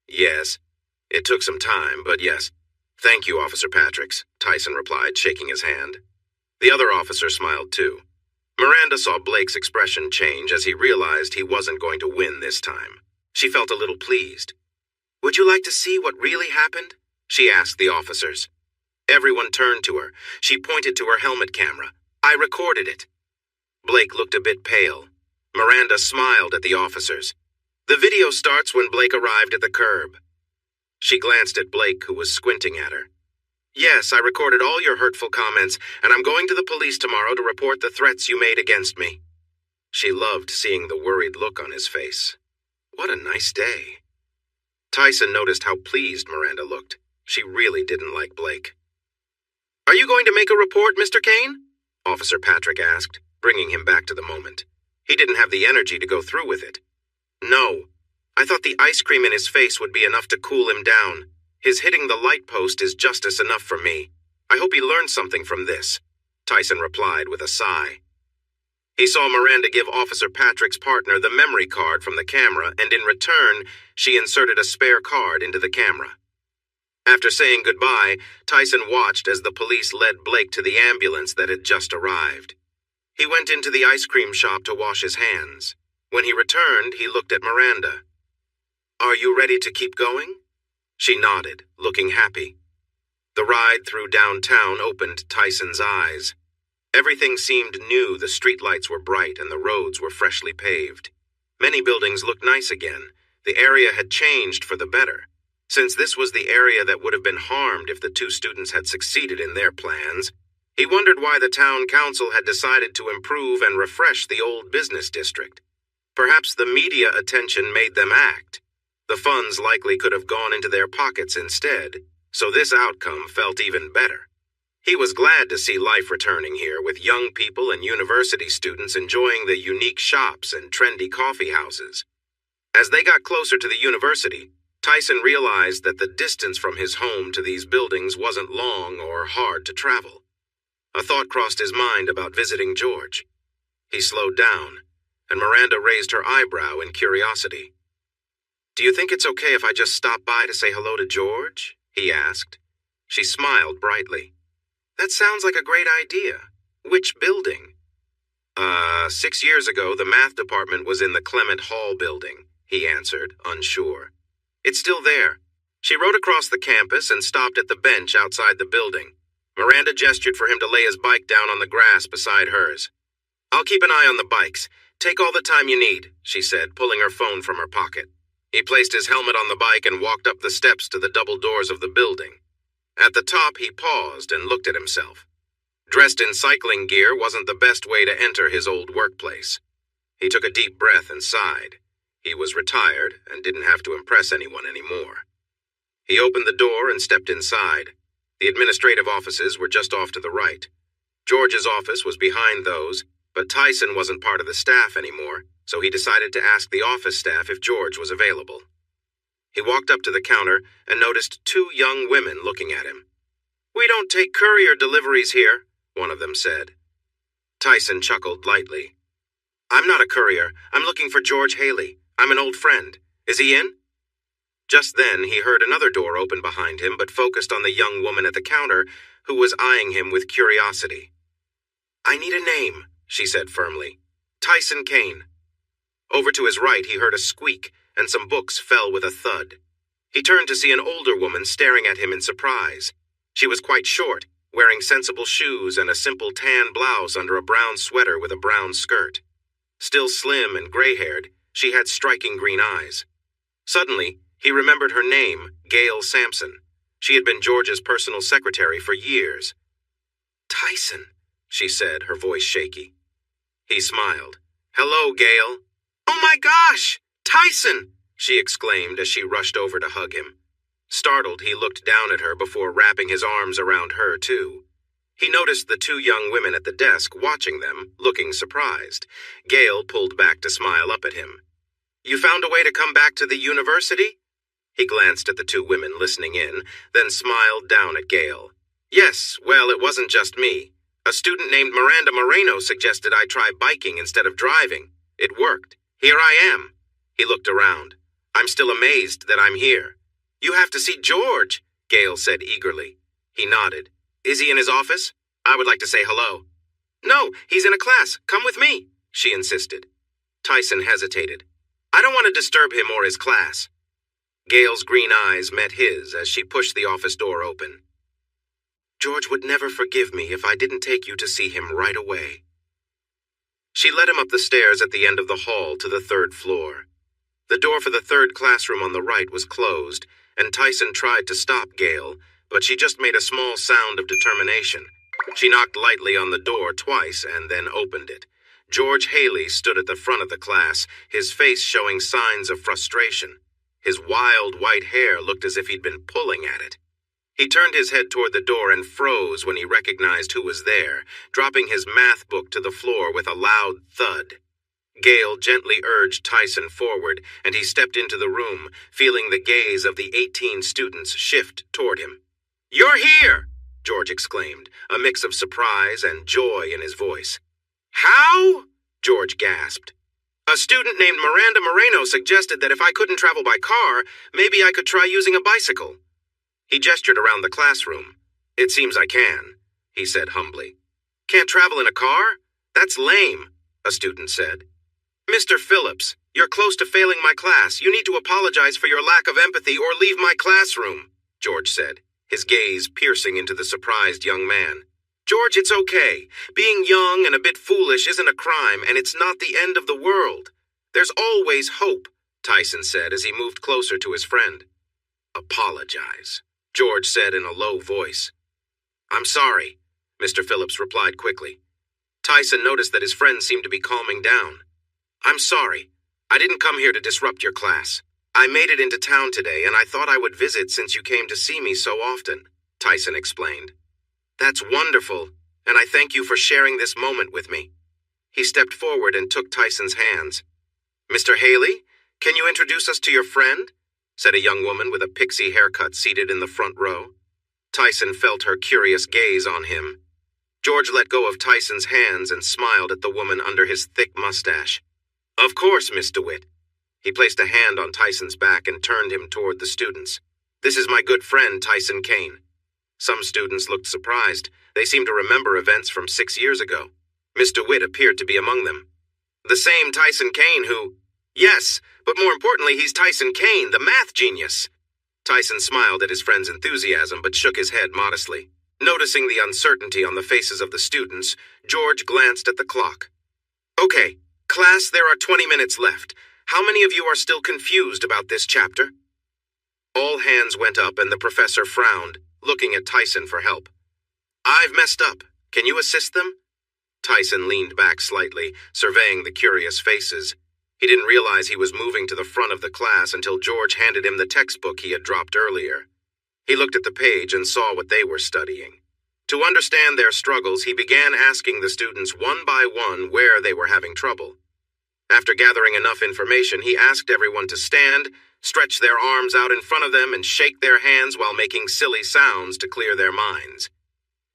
"Yes. It took some time, but yes. Thank you, Officer Patricks," Tyson replied, shaking his hand. The other officer smiled too. Miranda saw Blake's expression change as he realized he wasn't going to win this time. She felt a little pleased. "Would you like to see what really happened?" she asked the officers. Everyone turned to her. She pointed to her helmet camera. "I recorded it." Blake looked a bit pale. Miranda smiled at the officers. "The video starts when Blake arrived at the curb." She glanced at Blake, who was squinting at her. Yes, I recorded all your hurtful comments, and I'm going to the police tomorrow to report the threats you made against me." She loved seeing the worried look on his face. What a nice day. Tyson noticed how pleased Miranda looked. She really didn't like Blake. "Are you going to make a report, Mr. Kane?" Officer Patrick asked, bringing him back to the moment. He didn't have the energy to go through with it. "No. I thought the ice cream in his face would be enough to cool him down. His hitting the light post is justice enough for me. I hope he learned something from this," Tyson replied with a sigh. He saw Miranda give Officer Patrick's partner the memory card from the camera, and in return, she inserted a spare card into the camera. After saying goodbye, Tyson watched as the police led Blake to the ambulance that had just arrived. He went into the ice cream shop to wash his hands. When he returned, he looked at Miranda. "Are you ready to keep going?" She nodded, looking happy. The ride through downtown opened Tyson's eyes. Everything seemed new. The streetlights were bright and the roads were freshly paved. Many buildings looked nice again. The area had changed for the better. Since this was the area that would have been harmed if the two students had succeeded in their plans, he wondered why the town council had decided to improve and refresh the old business district. Perhaps the media attention made them act. The funds likely could have gone into their pockets instead, so this outcome felt even better. He was glad to see life returning here, with young people and university students enjoying the unique shops and trendy coffee houses. As they got closer to the university, Tyson realized that the distance from his home to these buildings wasn't long or hard to travel. A thought crossed his mind about visiting George. He slowed down, and Miranda raised her eyebrow in curiosity. "Do you think it's okay if I just stop by to say hello to George?" he asked. She smiled brightly. "That sounds like a great idea. Which building?" 6 years ago, the math department was in the Clement Hall building," he answered, unsure. "It's still there." She rode across the campus and stopped at the bench outside the building. Miranda gestured for him to lay his bike down on the grass beside hers. "I'll keep an eye on the bikes. Take all the time you need," she said, pulling her phone from her pocket. He placed his helmet on the bike and walked up the steps to the double doors of the building. At the top, he paused and looked at himself. Dressed in cycling gear wasn't the best way to enter his old workplace. He took a deep breath and sighed. He was retired and didn't have to impress anyone anymore. He opened the door and stepped inside. The administrative offices were just off to the right. George's office was behind those, but Tyson wasn't part of the staff anymore, so he decided to ask the office staff if George was available. He walked up to the counter and noticed 2 young women looking at him. "We don't take courier deliveries here," one of them said. Tyson chuckled lightly. "I'm not a courier. I'm looking for George Haley. I'm an old friend. Is he in?" Just then, he heard another door open behind him, but focused on the young woman at the counter, who was eyeing him with curiosity. "I need a name," she said firmly. "Tyson Kane." Over to his right, he heard a squeak, and some books fell with a thud. He turned to see an older woman staring at him in surprise. She was quite short, wearing sensible shoes and a simple tan blouse under a brown sweater with a brown skirt. Still slim and gray-haired, she had striking green eyes. Suddenly, he remembered her name, Gail Sampson. She had been George's personal secretary for years. "Tyson," she said, her voice shaky. He smiled. "Hello, Gail." "Oh my gosh! Tyson!" she exclaimed as she rushed over to hug him. Startled, he looked down at her before wrapping his arms around her, too. He noticed the 2 young women at the desk watching them, looking surprised. Gail pulled back to smile up at him. "You found a way to come back to the university?" He glanced at the 2 women listening in, then smiled down at Gail. "Yes, well, it wasn't just me. A student named Miranda Moreno suggested I try biking instead of driving. It worked. Here I am." He looked around. "I'm still amazed that I'm here." "You have to see George," Gail said eagerly. He nodded. "Is he in his office? I would like to say hello." "No, he's in a class. Come with me," she insisted. Tyson hesitated. "I don't want to disturb him or his class." Gail's green eyes met his as she pushed the office door open. "George would never forgive me if I didn't take you to see him right away." She led him up the stairs at the end of the hall to the 3rd floor. The door for the 3rd classroom on the right was closed, and Tyson tried to stop Gail, but she just made a small sound of determination. She knocked lightly on the door twice and then opened it. George Haley stood at the front of the class, his face showing signs of frustration. His wild white hair looked as if he'd been pulling at it. He turned his head toward the door and froze when he recognized who was there, dropping his math book to the floor with a loud thud. Gale gently urged Tyson forward, and he stepped into the room, feeling the gaze of the 18 students shift toward him. "You're here!" George exclaimed, a mix of surprise and joy in his voice. "How?" George gasped. "A student named Miranda Moreno suggested that if I couldn't travel by car, maybe I could try using a bicycle." He gestured around the classroom. "It seems I can," he said humbly. "Can't travel in a car? That's lame," a student said. "Mr. Phillips, you're close to failing my class. You need to apologize for your lack of empathy or leave my classroom," George said, his gaze piercing into the surprised young man. "George, it's okay. Being young and a bit foolish isn't a crime, and it's not the end of the world. There's always hope," Tyson said as he moved closer to his friend. "Apologize," George said in a low voice. "I'm sorry," Mr. Phillips replied quickly. Tyson noticed that his friend seemed to be calming down. "I'm sorry. I didn't come here to disrupt your class. I made it into town today, and I thought I would visit since you came to see me so often," Tyson explained. "That's wonderful, and I thank you for sharing this moment with me." He stepped forward and took Tyson's hands. "Mr. Haley, can you introduce us to your friend?" said a young woman with a pixie haircut seated in the front row. Tyson felt her curious gaze on him. George let go of Tyson's hands and smiled at the woman under his thick mustache. "Of course, Miss DeWitt." He placed a hand on Tyson's back and turned him toward the students. "This is my good friend, Tyson Kane." Some students looked surprised. They seemed to remember events from 6 years ago. Miss DeWitt appeared to be among them. "The same Tyson Kane who—" "Yes, but more importantly, he's Tyson Kane, the math genius." Tyson smiled at his friend's enthusiasm but shook his head modestly. Noticing the uncertainty on the faces of the students, George glanced at the clock. "Okay, class, there are 20 minutes left. How many of you are still confused about this chapter?" All hands went up and the professor frowned, looking at Tyson for help. "I've messed up. Can you assist them?" Tyson leaned back slightly, surveying the curious faces. He didn't realize he was moving to the front of the class until George handed him the textbook he had dropped earlier. He looked at the page and saw what they were studying. To understand their struggles, he began asking the students one by one where they were having trouble. After gathering enough information, he asked everyone to stand, stretch their arms out in front of them, and shake their hands while making silly sounds to clear their minds.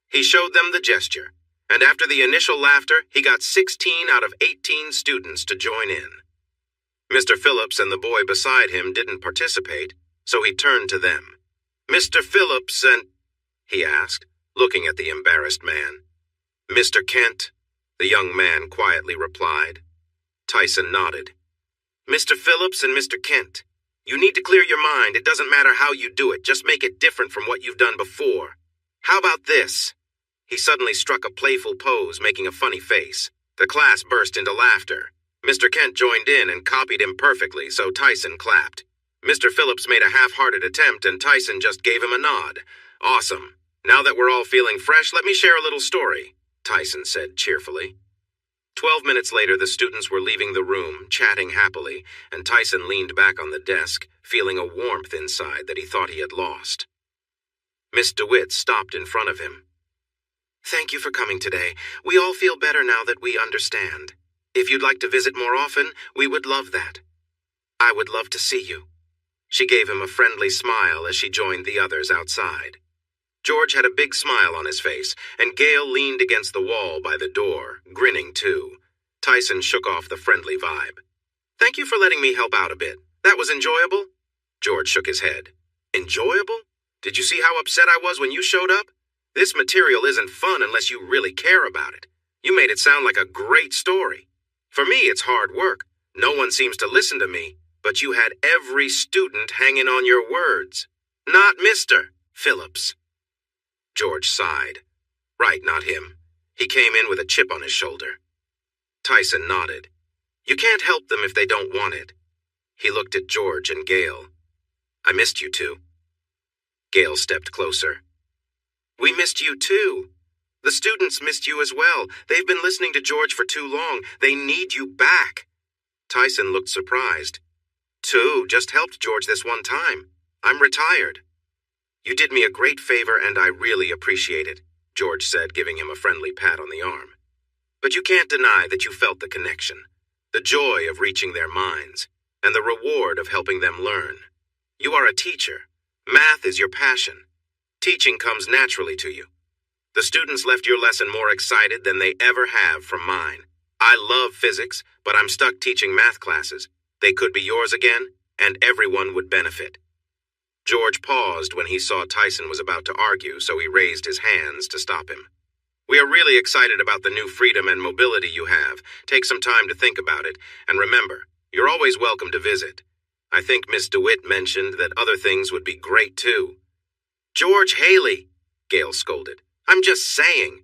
He showed them the gesture, and after the initial laughter, he got 16 out of 18 students to join in. Mr. Phillips and the boy beside him didn't participate, so he turned to them. "Mr. Phillips and—" he asked, looking at the embarrassed man. "Mr. Kent," the young man quietly replied. Tyson nodded. "Mr. Phillips and Mr. Kent, you need to clear your mind. It doesn't matter how you do it, just make it different from what you've done before. How about this?" He suddenly struck a playful pose, making a funny face. The class burst into laughter. Mr. Kent joined in and copied him perfectly, so Tyson clapped. Mr. Phillips made a half-hearted attempt, and Tyson just gave him a nod. "Awesome. Now that we're all feeling fresh, let me share a little story," Tyson said cheerfully. 12 minutes later, the students were leaving the room, chatting happily, and Tyson leaned back on the desk, feeling a warmth inside that he thought he had lost. Miss DeWitt stopped in front of him. "Thank you for coming today. We all feel better now that we understand. If you'd like to visit more often, we would love that. I would love to see you." She gave him a friendly smile as she joined the others outside. George had a big smile on his face, and Gale leaned against the wall by the door, grinning too. Tyson shook off the friendly vibe. "Thank you for letting me help out a bit. That was enjoyable?" George shook his head. "Enjoyable? Did you see how upset I was when you showed up? This material isn't fun unless you really care about it. You made it sound like a great story. For me, it's hard work. No one seems to listen to me, but you had every student hanging on your words. Not Mr. Phillips." George sighed. Right, not him. He came in with a chip on his shoulder. Tyson nodded. "You can't help them if they don't want it." He looked at George and Gale. "I missed you two." Gale stepped closer. We missed you too. The students missed you as well. They've been listening to George for too long. They need you back. Tyson looked surprised. Just helped George this one time. I'm retired. You did me a great favor and I really appreciate it, George said, giving him a friendly pat on the arm. But you can't deny that you felt the connection, the joy of reaching their minds, and the reward of helping them learn. You are a teacher. Math is your passion. Teaching comes naturally to you. The students left your lesson more excited than they ever have from mine. I love physics, but I'm stuck teaching math classes. They could be yours again, and everyone would benefit. George paused when he saw Tyson was about to argue, so he raised his hands to stop him. We are really excited about the new freedom and mobility you have. Take some time to think about it, and remember, you're always welcome to visit. I think Miss DeWitt mentioned that other things would be great too. George Haley, Gail scolded. I'm just saying,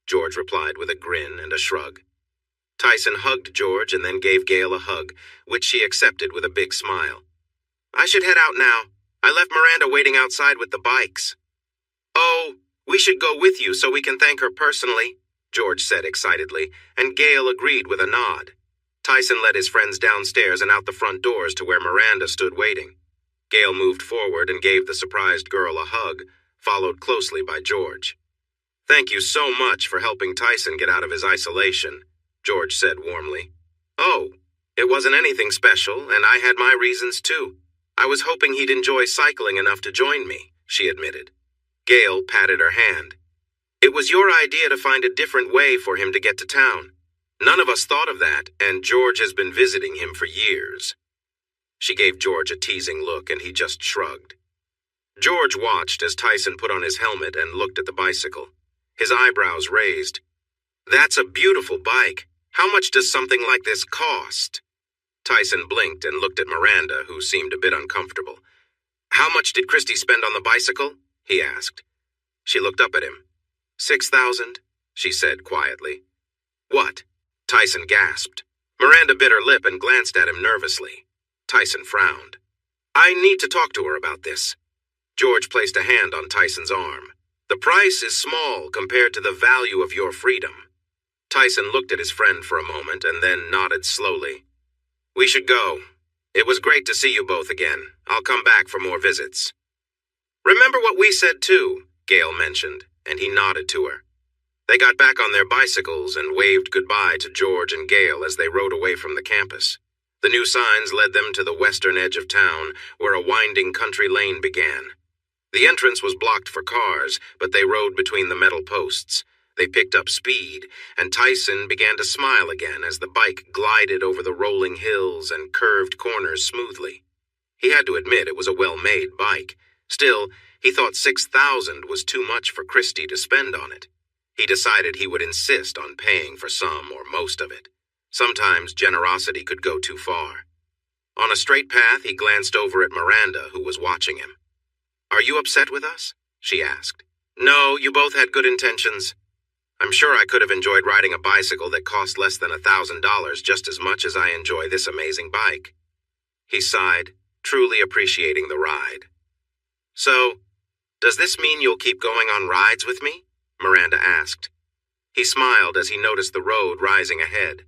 George replied with a grin and a shrug. Tyson hugged George and then gave Gail a hug, which she accepted with a big smile. I should head out now. I left Miranda waiting outside with the bikes. Oh, we should go with you so we can thank her personally, George said excitedly, and Gail agreed with a nod. Tyson led his friends downstairs and out the front doors to where Miranda stood waiting. Gail moved forward and gave the surprised girl a hug, followed closely by George. Thank you so much for helping Tyson get out of his isolation, George said warmly. Oh, it wasn't anything special, and I had my reasons too. I was hoping he'd enjoy cycling enough to join me, she admitted. Gail patted her hand. It was your idea to find a different way for him to get to town. None of us thought of that, and George has been visiting him for years. She gave George a teasing look, and he just shrugged. George watched as Tyson put on his helmet and looked at the bicycle. His eyebrows raised. That's a beautiful bike. How much does something like this cost? Tyson blinked and looked at Miranda, who seemed a bit uncomfortable. How much did Christy spend on the bicycle? He asked. She looked up at him. 6,000, she said quietly. What? Tyson gasped. Miranda bit her lip and glanced at him nervously. Tyson frowned. I need to talk to her about this. George placed a hand on Tyson's arm. The price is small compared to the value of your freedom. Tyson looked at his friend for a moment and then nodded slowly. We should go. It was great to see you both again. I'll come back for more visits. Remember what we said too, Gail mentioned, and he nodded to her. They got back on their bicycles and waved goodbye to George and Gail as they rode away from the campus. The new signs led them to the western edge of town, where a winding country lane began. The entrance was blocked for cars, but they rode between the metal posts. They picked up speed, and Tyson began to smile again as the bike glided over the rolling hills and curved corners smoothly. He had to admit it was a well-made bike. Still, he thought 6,000 was too much for Christy to spend on it. He decided he would insist on paying for some or most of it. Sometimes generosity could go too far. On a straight path, he glanced over at Miranda, who was watching him. Are you upset with us? She asked. No, you both had good intentions. I'm sure I could have enjoyed riding a bicycle that cost less than $1,000 just as much as I enjoy this amazing bike. He sighed, truly appreciating the ride. So, does this mean you'll keep going on rides with me? Miranda asked. He smiled as he noticed the road rising ahead.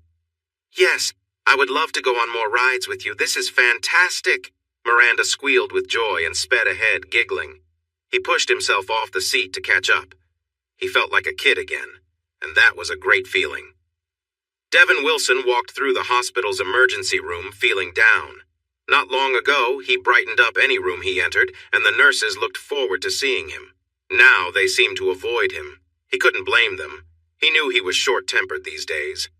Yes, I would love to go on more rides with you. This is fantastic. Miranda squealed with joy and sped ahead, giggling. He pushed himself off the seat to catch up. He felt like a kid again, and that was a great feeling. Devin Wilson walked through the hospital's emergency room feeling down. Not long ago, he brightened up any room he entered, and the nurses looked forward to seeing him. Now they seemed to avoid him. He couldn't blame them. He knew he was short-tempered these days.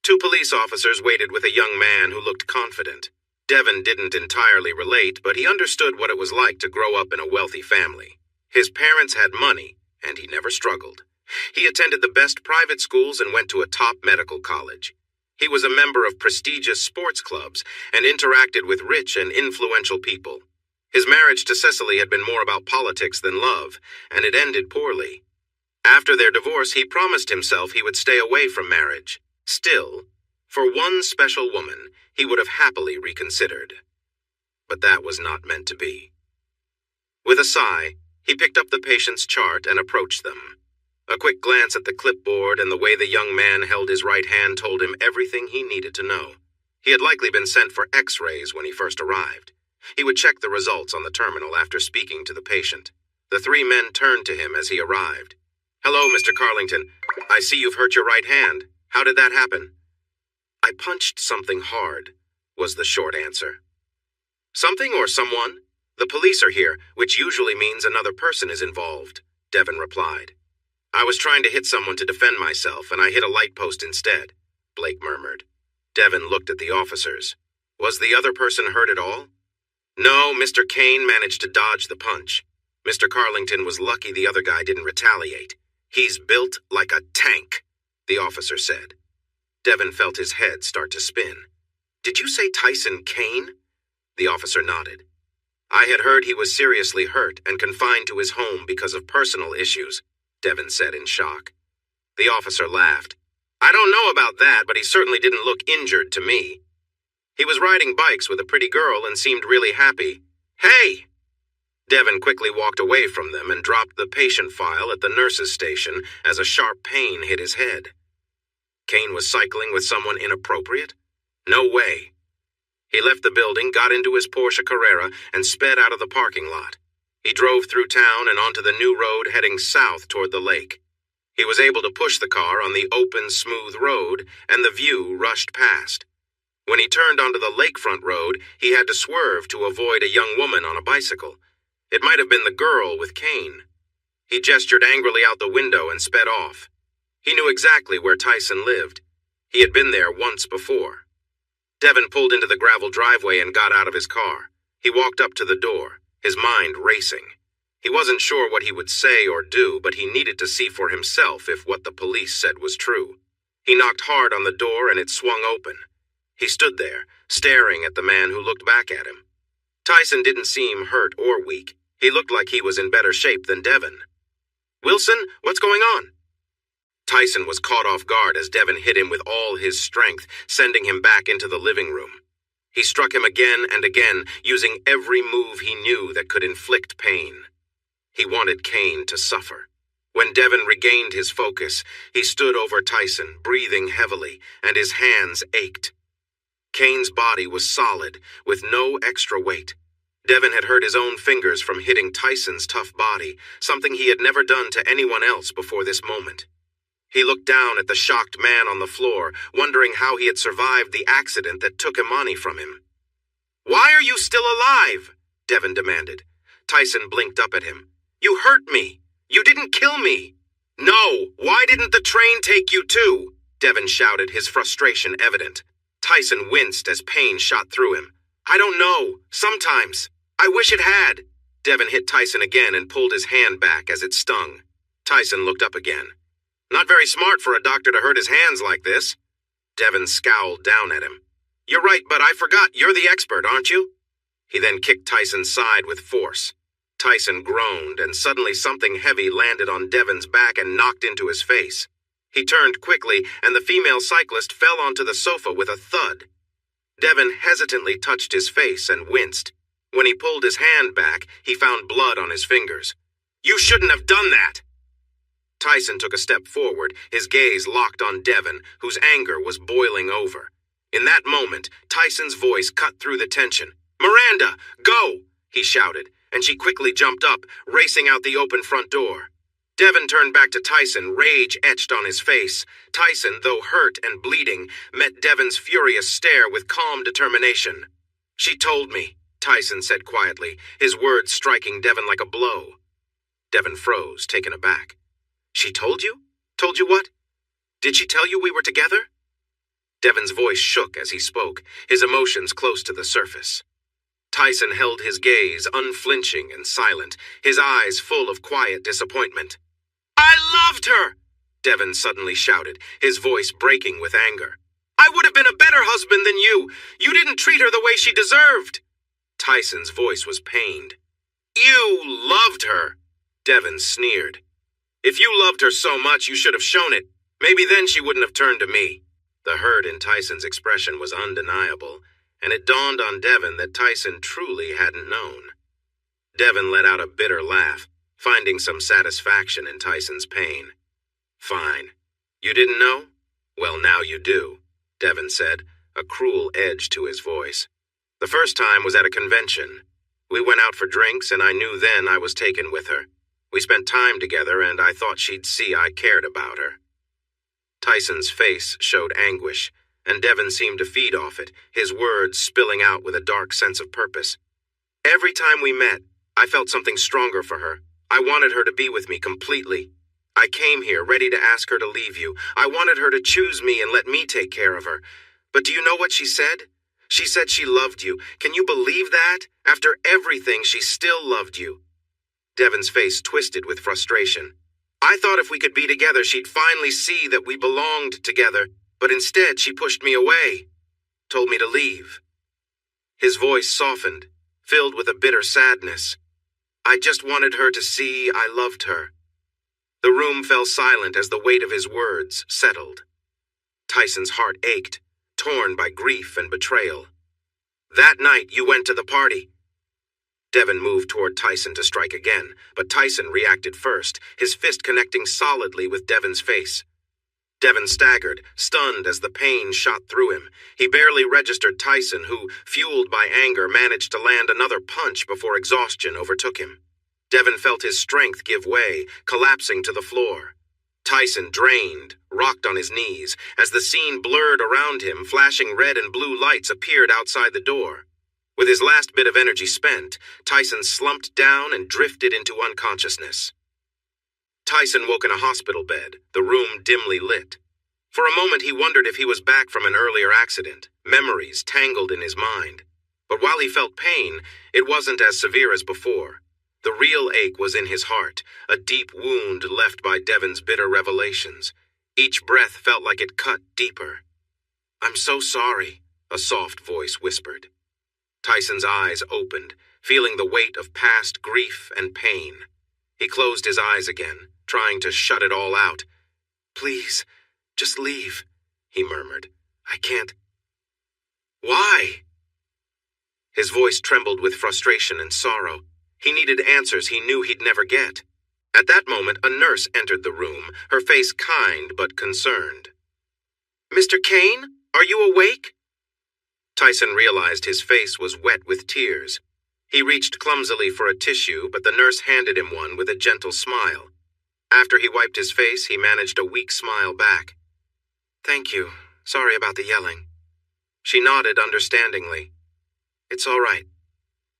2 police officers waited with a young man who looked confident. Devin didn't entirely relate, but he understood what it was like to grow up in a wealthy family. His parents had money, and he never struggled. He attended the best private schools and went to a top medical college. He was a member of prestigious sports clubs and interacted with rich and influential people. His marriage to Cecily had been more about politics than love, and it ended poorly. After their divorce, he promised himself he would stay away from marriage. Still, for one special woman, he would have happily reconsidered. But that was not meant to be. With a sigh, He picked up the patient's chart and approached them. A quick glance at the clipboard and the way the young man held his right hand told him everything he needed to know. He had likely been sent for X-rays when he first arrived. He would check the results on the terminal after speaking to the patient. The three men turned to him as he arrived. "Hello, Mr. Carlington. I see you've hurt your right hand. How did that happen?" "I punched something hard," was the short answer. "Something or someone? The police are here, which usually means another person is involved," Devin replied. "I was trying to hit someone to defend myself, and I hit a light post instead," Blake murmured. Devin looked at the officers. "Was the other person hurt at all?" "No, Mr. Kane managed to dodge the punch. Mr. Carlington was lucky the other guy didn't retaliate. He's built like a tank," the officer said. Devin felt his head start to spin. "Did you say Tyson Kane?" The officer nodded. "I had heard he was seriously hurt and confined to his home because of personal issues," Devin said in shock. The officer laughed. "I don't know about that, but he certainly didn't look injured to me. He was riding bikes with a pretty girl and seemed really happy. Hey!" Devin quickly walked away from them and dropped the patient file at the nurse's station as a sharp pain hit his head. Kane was cycling with someone inappropriate? No way. He left the building, got into his Porsche Carrera, and sped out of the parking lot. He drove through town and onto the new road heading south toward the lake. He was able to push the car on the open, smooth road, and the view rushed past. When he turned onto the lakefront road, he had to swerve to avoid a young woman on a bicycle. It might have been the girl with Kane. He gestured angrily out the window and sped off. He knew exactly where Tyson lived. He had been there once before. Devin pulled into the gravel driveway and got out of his car. He walked up to the door, his mind racing. He wasn't sure what he would say or do, but he needed to see for himself if what the police said was true. He knocked hard on the door and it swung open. He stood there, staring at the man who looked back at him. Tyson didn't seem hurt or weak. He looked like he was in better shape than Devin. "Wilson, what's going on?" Tyson was caught off guard as Devin hit him with all his strength, sending him back into the living room. He struck him again and again, using every move he knew that could inflict pain. He wanted Kane to suffer. When Devin regained his focus, he stood over Tyson, breathing heavily, and his hands ached. Kane's body was solid, with no extra weight. Devin had hurt his own fingers from hitting Tyson's tough body, something he had never done to anyone else before this moment. He looked down at the shocked man on the floor, wondering how he had survived the accident that took Imani from him. "Why are you still alive?" Devin demanded. Tyson blinked up at him. "You hurt me. You didn't kill me." "No, why didn't the train take you too?" Devin shouted, his frustration evident. Tyson winced as pain shot through him. "I don't know. Sometimes. I wish it had." Devin hit Tyson again and pulled his hand back as it stung. Tyson looked up again. "Not very smart for a doctor to hurt his hands like this." Devin scowled down at him. "You're right, but I forgot. You're the expert, aren't you?" He then kicked Tyson's side with force. Tyson groaned, and suddenly something heavy landed on Devin's back and knocked into his face. He turned quickly, and the female cyclist fell onto the sofa with a thud. Devin hesitantly touched his face and winced. When he pulled his hand back, he found blood on his fingers. "You shouldn't have done that!" Tyson took a step forward, his gaze locked on Devin, whose anger was boiling over. In that moment, Tyson's voice cut through the tension. "Miranda, go!" he shouted, and she quickly jumped up, racing out the open front door. Devin turned back to Tyson, rage etched on his face. Tyson, though hurt and bleeding, met Devin's furious stare with calm determination. "She told me," Tyson said quietly, his words striking Devin like a blow. Devin froze, taken aback. "She told you? Told you what? Did she tell you we were together?" Devin's voice shook as he spoke, his emotions close to the surface. Tyson held his gaze, unflinching and silent, his eyes full of quiet disappointment. "I loved her!" Devin suddenly shouted, his voice breaking with anger. "I would have been a better husband than you! You didn't treat her the way she deserved!" Tyson's voice was pained. "You loved her!" Devin sneered. "If you loved her so much, you should have shown it. Maybe then she wouldn't have turned to me." The hurt in Tyson's expression was undeniable, and it dawned on Devin that Tyson truly hadn't known. Devin let out a bitter laugh. finding some satisfaction in Tyson's pain. "Fine. You didn't know? Well, now you do," Devon said, a cruel edge to his voice. "The first time was at a convention. We went out for drinks, and I knew then I was taken with her. We spent time together, and I thought she'd see I cared about her." Tyson's face showed anguish, and Devon seemed to feed off it, his words spilling out with a dark sense of purpose. "Every time we met, I felt something stronger for her. I wanted her to be with me completely. I came here ready to ask her to leave you. I wanted her to choose me and let me take care of her. But do you know what she said? She said she loved you. Can you believe that? After everything, she still loved you." Devon's face twisted with frustration. "I thought if we could be together, she'd finally see that we belonged together, but instead she pushed me away, told me to leave." His voice softened, filled with a bitter sadness. "I just wanted her to see I loved her." The room fell silent as the weight of his words settled. Tyson's heart ached, torn by grief and betrayal. "That night you went to the party." Devon moved toward Tyson to strike again, but Tyson reacted first, his fist connecting solidly with Devon's face. Devon staggered, stunned as the pain shot through him. He barely registered Tyson, who, fueled by anger, managed to land another punch before exhaustion overtook him. Devon felt his strength give way, collapsing to the floor. Tyson, drained, rocked on his knees. As the scene blurred around him, flashing red and blue lights appeared outside the door. With his last bit of energy spent, Tyson slumped down and drifted into unconsciousness. Tyson woke in a hospital bed, the room dimly lit. For a moment he wondered if he was back from an earlier accident, memories tangled in his mind. But while he felt pain, it wasn't as severe as before. The real ache was in his heart, a deep wound left by Devon's bitter revelations. Each breath felt like it cut deeper. "I'm so sorry," a soft voice whispered. Tyson's eyes opened, feeling the weight of past grief and pain. He closed his eyes again, trying to shut it all out. "Please, just leave," he murmured. "I can't." "Why?" His voice trembled with frustration and sorrow. He needed answers he knew he'd never get. At that moment, a nurse entered the room, her face kind but concerned. "Mr. Kane, are you awake?" Tyson realized his face was wet with tears. He reached clumsily for a tissue, but the nurse handed him one with a gentle smile. After he wiped his face, he managed a weak smile back. "Thank you. Sorry about the yelling." She nodded understandingly. "It's all right.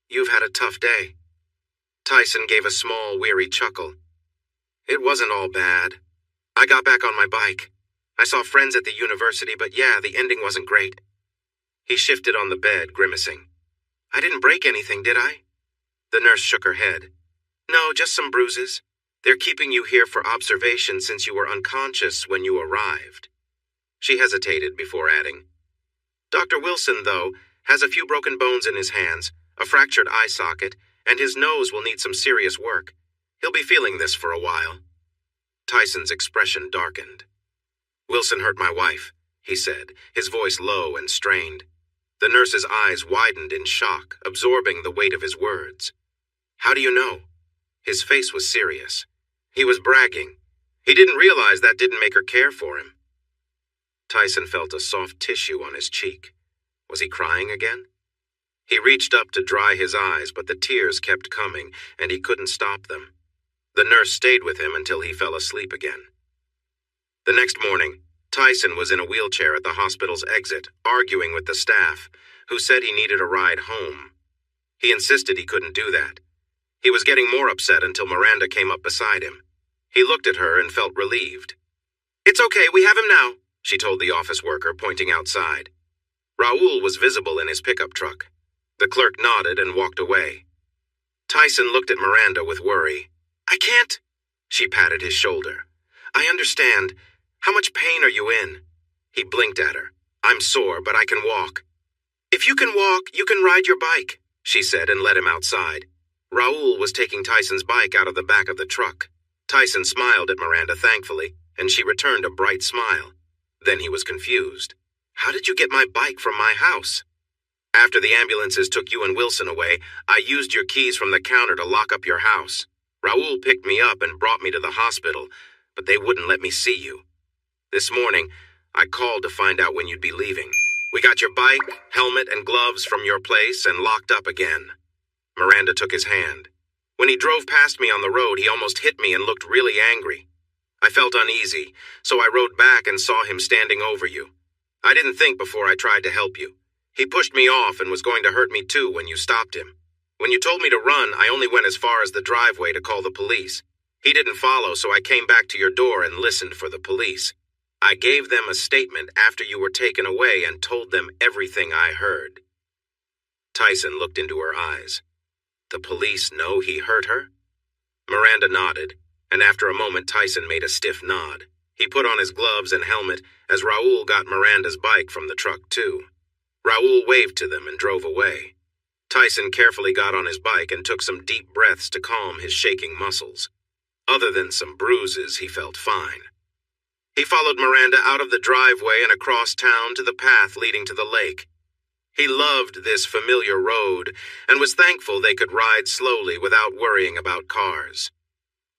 You've had a tough day." Tyson gave a small, weary chuckle. "It wasn't all bad. I got back on my bike. I saw friends at the university, but yeah, the ending wasn't great." He shifted on the bed, grimacing. "I didn't break anything, did I?" The nurse shook her head. "No, just some bruises. They're keeping you here for observation since you were unconscious when you arrived." She hesitated before adding, "Dr. Wilson, though, has a few broken bones in his hands, a fractured eye socket, and his nose will need some serious work. He'll be feeling this for a while." Tyson's expression darkened. "Wilson hurt my wife," he said, his voice low and strained. The nurse's eyes widened in shock, absorbing the weight of his words. "How do you know?" His face was serious. He was bragging. He didn't realize that didn't make her care for him. Tyson felt a soft tissue on his cheek. Was he crying again? He reached up to dry his eyes, but the tears kept coming, and he couldn't stop them. The nurse stayed with him until he fell asleep again. The next morning, Tyson was in a wheelchair at the hospital's exit, arguing with the staff, who said he needed a ride home. He insisted he couldn't do that. He was getting more upset until Miranda came up beside him. He looked at her and felt relieved. "It's okay, we have him now," she told the office worker, pointing outside. Raoul was visible in his pickup truck. The clerk nodded and walked away. Tyson looked at Miranda with worry. "I can't." She patted his shoulder. "I understand. How much pain are you in?" He blinked at her. "I'm sore, but I can walk." "If you can walk, you can ride your bike," she said and led him outside. Raoul was taking Tyson's bike out of the back of the truck. Tyson smiled at Miranda thankfully, and she returned a bright smile. Then he was confused. "How did you get my bike from my house?" "After the ambulances took you and Wilson away, I used your keys from the counter to lock up your house. Raoul picked me up and brought me to the hospital, but they wouldn't let me see you. This morning, I called to find out when you'd be leaving. We got your bike, helmet, and gloves from your place and locked up again." Miranda took his hand. "When he drove past me on the road, he almost hit me and looked really angry. I felt uneasy, so I rode back and saw him standing over you. I didn't think before I tried to help you. He pushed me off and was going to hurt me too when you stopped him. When you told me to run, I only went as far as the driveway to call the police. He didn't follow, so I came back to your door and listened for the police. I gave them a statement after you were taken away and told them everything I heard." Tyson looked into her eyes. "The police know he hurt her?" Miranda nodded, and after a moment Tyson made a stiff nod. He put on his gloves and helmet as Raoul got Miranda's bike from the truck too. Raoul waved to them and drove away. Tyson carefully got on his bike and took some deep breaths to calm his shaking muscles. Other than some bruises, he felt fine. He followed Miranda out of the driveway and across town to the path leading to the lake. He loved this familiar road and was thankful they could ride slowly without worrying about cars.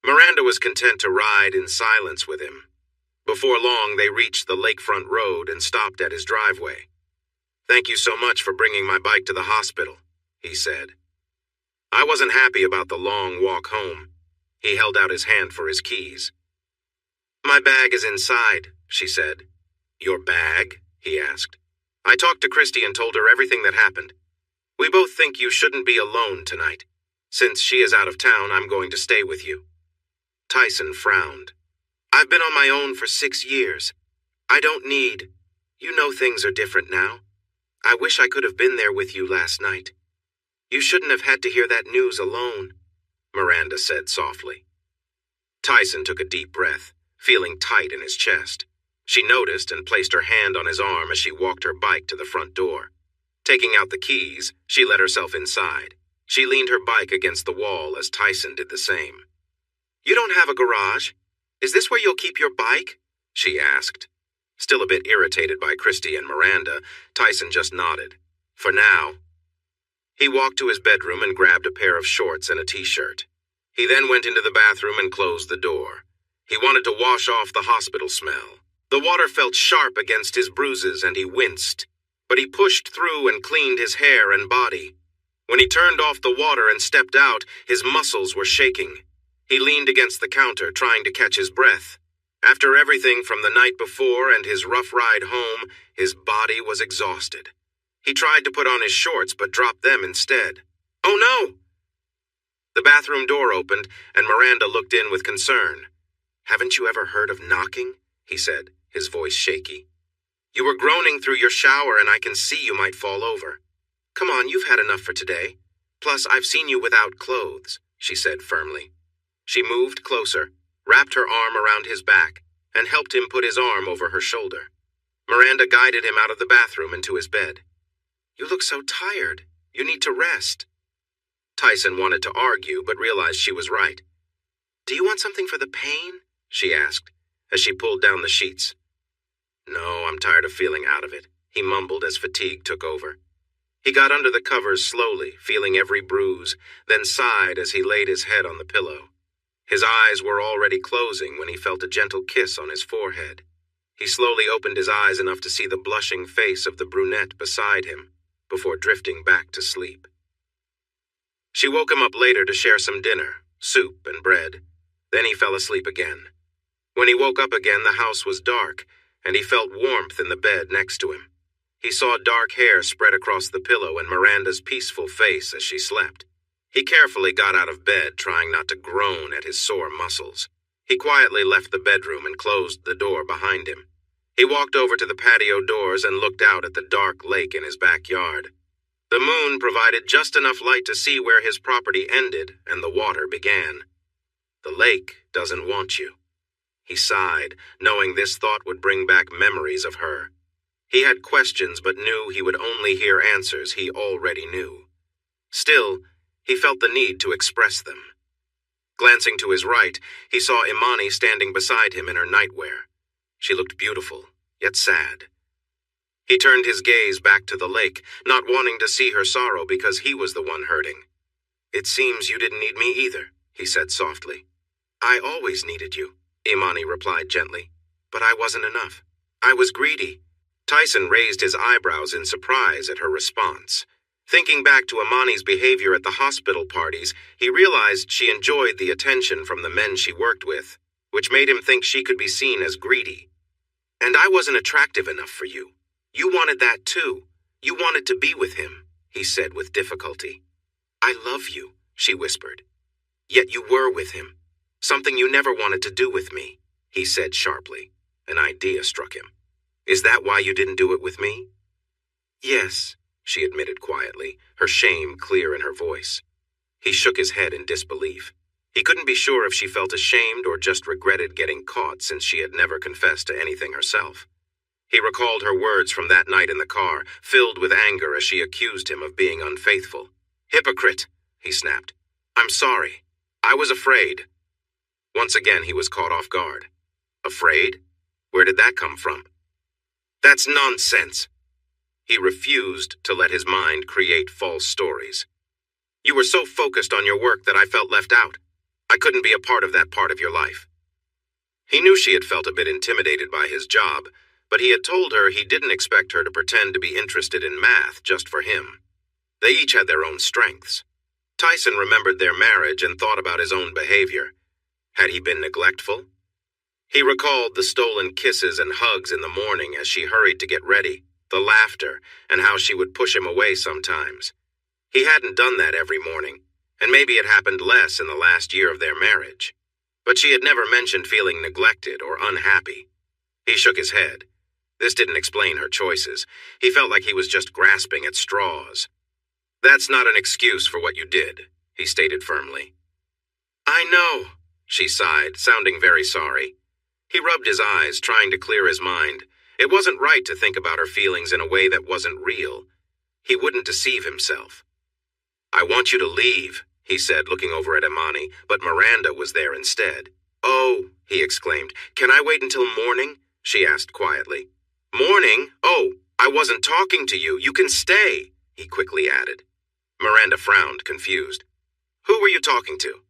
Miranda was content to ride in silence with him. Before long, they reached the lakefront road and stopped at his driveway. "Thank you so much for bringing my bike to the hospital," he said. "I wasn't happy about the long walk home." He held out his hand for his keys. "My bag is inside," she said. "Your bag?" he asked. "I talked to Christy and told her everything that happened. We both think you shouldn't be alone tonight. Since she is out of town, I'm going to stay with you." Tyson frowned. "I've been on my own for 6 years. I don't need. You know things are different now. I wish I could have been there with you last night. You shouldn't have had to hear that news alone," Miranda said softly. Tyson took a deep breath, feeling tight in his chest. She noticed and placed her hand on his arm as she walked her bike to the front door. Taking out the keys, she let herself inside. She leaned her bike against the wall as Tyson did the same. "You don't have a garage? Is this where you'll keep your bike?" she asked. Still a bit irritated by Christy and Miranda, Tyson just nodded. "For now." He walked to his bedroom and grabbed a pair of shorts and a t-shirt. He then went into the bathroom and closed the door. He wanted to wash off the hospital smell. The water felt sharp against his bruises and he winced. But he pushed through and cleaned his hair and body. When he turned off the water and stepped out, his muscles were shaking. He leaned against the counter, trying to catch his breath. After everything from the night before and his rough ride home, his body was exhausted. He tried to put on his shorts but dropped them instead. "Oh no!" The bathroom door opened and Miranda looked in with concern. "Haven't you ever heard of knocking?" he said, his voice shaky. "You were groaning through your shower and I can see you might fall over. Come on, you've had enough for today. Plus, I've seen you without clothes," she said firmly. She moved closer, wrapped her arm around his back, and helped him put his arm over her shoulder. Miranda guided him out of the bathroom and to his bed. "You look so tired. You need to rest." Tyson wanted to argue, but realized she was right. "Do you want something for the pain?" she asked, as she pulled down the sheets. "No, I'm tired of feeling out of it," he mumbled as fatigue took over. He got under the covers slowly, feeling every bruise, then sighed as he laid his head on the pillow. His eyes were already closing when he felt a gentle kiss on his forehead. He slowly opened his eyes enough to see the blushing face of the brunette beside him, before drifting back to sleep. She woke him up later to share some dinner, soup and bread. Then he fell asleep again. When he woke up again, the house was dark, and he felt warmth in the bed next to him. He saw dark hair spread across the pillow and Miranda's peaceful face as she slept. He carefully got out of bed, trying not to groan at his sore muscles. He quietly left the bedroom and closed the door behind him. He walked over to the patio doors and looked out at the dark lake in his backyard. The moon provided just enough light to see where his property ended and the water began. "The lake doesn't want you." He sighed, knowing this thought would bring back memories of her. He had questions but knew he would only hear answers he already knew. Still, he felt the need to express them. Glancing to his right, he saw Imani standing beside him in her nightwear. She looked beautiful, yet sad. He turned his gaze back to the lake, not wanting to see her sorrow because he was the one hurting. "It seems you didn't need me either," he said softly. I always needed you, Imani replied gently. But I wasn't enough. I was greedy. Tyson raised his eyebrows in surprise at her response. Thinking back to Imani's behavior at the hospital parties, he realized she enjoyed the attention from the men she worked with, which made him think she could be seen as greedy. And I wasn't attractive enough for you. You wanted that too. You wanted to be with him, he said with difficulty. I love you, she whispered. Yet you were with him. Something you never wanted to do with me, he said sharply. An idea struck him. Is that why you didn't do it with me? Yes, she admitted quietly, her shame clear in her voice. He shook his head in disbelief. He couldn't be sure if she felt ashamed or just regretted getting caught since she had never confessed to anything herself. He recalled her words from that night in the car, filled with anger as she accused him of being unfaithful. Hypocrite, he snapped. I'm sorry. I was afraid. Once again he was caught off guard. Afraid? Where did that come from? That's nonsense. He refused to let his mind create false stories. You were so focused on your work that I felt left out. I couldn't be a part of that part of your life. He knew she had felt a bit intimidated by his job, but he had told her he didn't expect her to pretend to be interested in math just for him. They each had their own strengths. Tyson remembered their marriage and thought about his own behavior. Had he been neglectful? He recalled the stolen kisses and hugs in the morning as she hurried to get ready, the laughter, and how she would push him away sometimes. He hadn't done that every morning, and maybe it happened less in the last year of their marriage. But she had never mentioned feeling neglected or unhappy. He shook his head. This didn't explain her choices. He felt like he was just grasping at straws. That's not an excuse for what you did, he stated firmly. I know, she sighed, sounding very sorry. He rubbed his eyes, trying to clear his mind. It wasn't right to think about her feelings in a way that wasn't real. He wouldn't deceive himself. I want you to leave, he said, looking over at Imani, but Miranda was there instead. Oh, he exclaimed. Can I wait until morning? She asked quietly. Morning? Oh, I wasn't talking to you. You can stay, he quickly added. Miranda frowned, confused. Who were you talking to?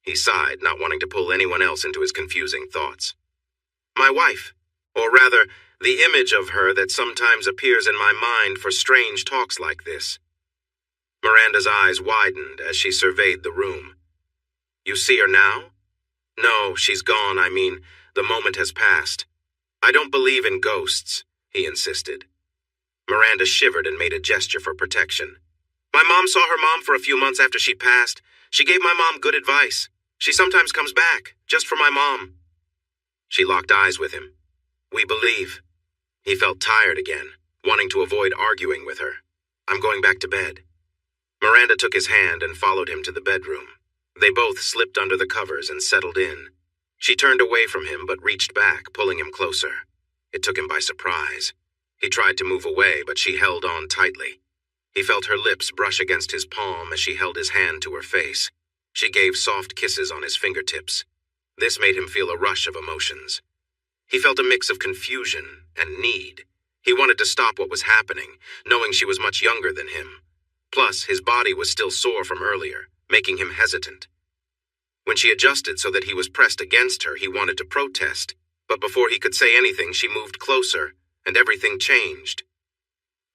He sighed, not wanting to pull anyone else into his confusing thoughts. My wife, or rather, the image of her that sometimes appears in my mind for strange talks like this. Miranda's eyes widened as she surveyed the room. You see her now? No, she's gone. I mean, the moment has passed. I don't believe in ghosts, he insisted. Miranda shivered and made a gesture for protection. My mom saw her mom for a few months after she passed. She gave my mom good advice. She sometimes comes back, just for my mom. She locked eyes with him. We believe. He felt tired again, wanting to avoid arguing with her. I'm going back to bed. Miranda took his hand and followed him to the bedroom. They both slipped under the covers and settled in. She turned away from him but reached back, pulling him closer. It took him by surprise. He tried to move away, but she held on tightly. He felt her lips brush against his palm as she held his hand to her face. She gave soft kisses on his fingertips. This made him feel a rush of emotions. He felt a mix of confusion and need. He wanted to stop what was happening, knowing she was much younger than him. Plus, his body was still sore from earlier, making him hesitant. When she adjusted so that he was pressed against her, he wanted to protest. But before he could say anything, she moved closer, and everything changed.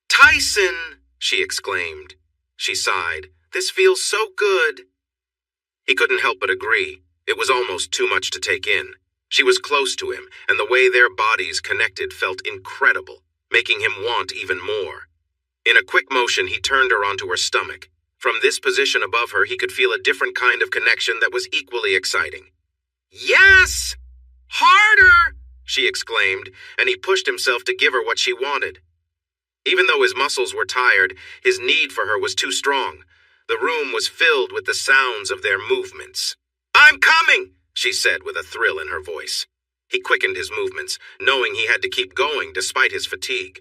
Tyson! She exclaimed. She sighed. This feels so good. He couldn't help but agree. It was almost too much to take in. She was close to him, and the way their bodies connected felt incredible, making him want even more. In a quick motion, he turned her onto her stomach. From this position above her, he could feel a different kind of connection that was equally exciting. Yes! Harder! She exclaimed, and he pushed himself to give her what she wanted. Even though his muscles were tired, his need for her was too strong. The room was filled with the sounds of their movements. I'm coming, she said with a thrill in her voice. He quickened his movements, knowing he had to keep going despite his fatigue.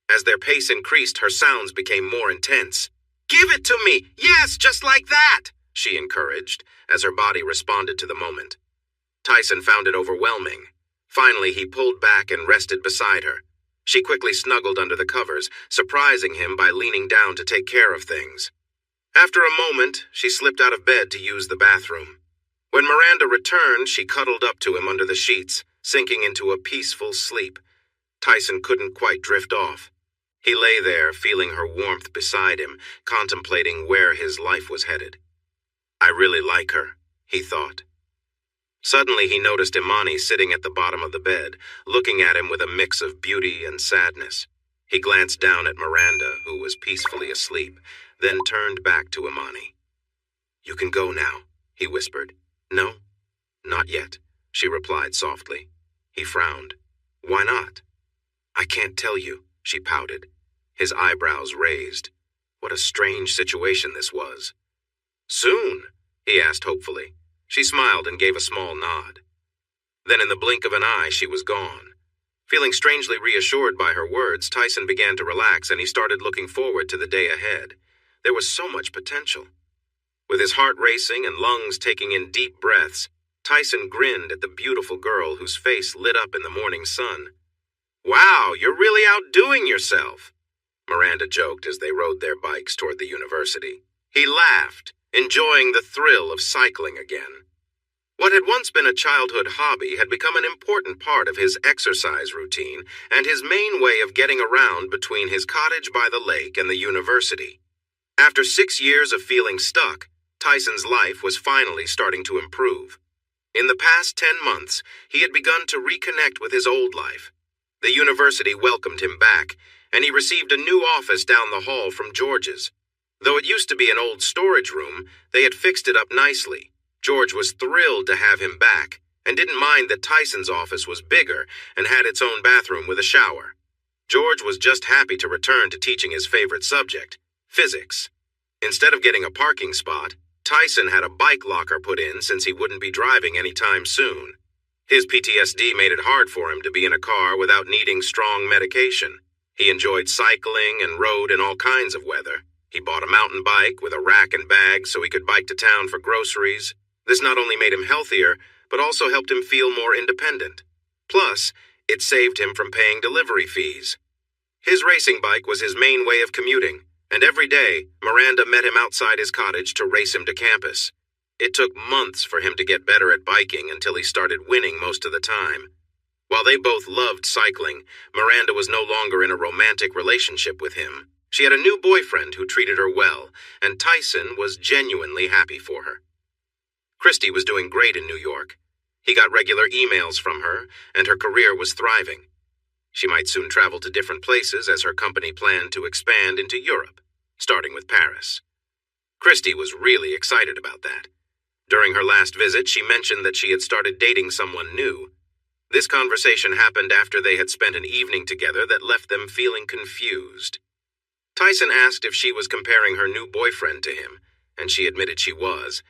As their pace increased, her sounds became more intense. Give it to me! Yes, just like that! She encouraged, as her body responded to the moment. Tyson found it overwhelming. Finally, he pulled back and rested beside her. She quickly snuggled under the covers, surprising him by leaning down to take care of things. After a moment, she slipped out of bed to use the bathroom. When Miranda returned, she cuddled up to him under the sheets, sinking into a peaceful sleep. Tyson couldn't quite drift off. He lay there, feeling her warmth beside him, contemplating where his life was headed. I really like her, he thought. Suddenly he noticed Imani sitting at the bottom of the bed, looking at him with a mix of beauty and sadness. He glanced down at Miranda, who was peacefully asleep, then turned back to Imani. You can go now, he whispered. No, not yet, she replied softly. He frowned. Why not? I can't tell you, she pouted. His eyebrows raised. What a strange situation this was. Soon? He asked hopefully. She smiled and gave a small nod. Then in the blink of an eye, she was gone. Feeling strangely reassured by her words, Tyson began to relax and he started looking forward to the day ahead. There was so much potential. With his heart racing and lungs taking in deep breaths, Tyson grinned at the beautiful girl whose face lit up in the morning sun. Wow, you're really outdoing yourself, Miranda joked as they rode their bikes toward the university. He laughed, enjoying the thrill of cycling again. What had once been a childhood hobby had become an important part of his exercise routine and his main way of getting around between his cottage by the lake and the university. After 6 years of feeling stuck, Tyson's life was finally starting to improve. In the past 10 months, he had begun to reconnect with his old life. The university welcomed him back, and he received a new office down the hall from George's. Though it used to be an old storage room, they had fixed it up nicely. George was thrilled to have him back, and didn't mind that Tyson's office was bigger and had its own bathroom with a shower. George was just happy to return to teaching his favorite subject, physics. Instead of getting a parking spot, Tyson had a bike locker put in since he wouldn't be driving anytime soon. His PTSD made it hard for him to be in a car without needing strong medication. He enjoyed cycling and rode in all kinds of weather. He bought a mountain bike with a rack and bag so he could bike to town for groceries. This not only made him healthier, but also helped him feel more independent. Plus, it saved him from paying delivery fees. His racing bike was his main way of commuting, and every day, Miranda met him outside his cottage to race him to campus. It took months for him to get better at biking until he started winning most of the time. While they both loved cycling, Miranda was no longer in a romantic relationship with him. She had a new boyfriend who treated her well, and Tyson was genuinely happy for her. Christy was doing great in New York. He got regular emails from her, and her career was thriving. She might soon travel to different places as her company planned to expand into Europe, starting with Paris. Christy was really excited about that. During her last visit, she mentioned that she had started dating someone new. This conversation happened after they had spent an evening together that left them feeling confused. Tyson asked if she was comparing her new boyfriend to him, and she admitted she was.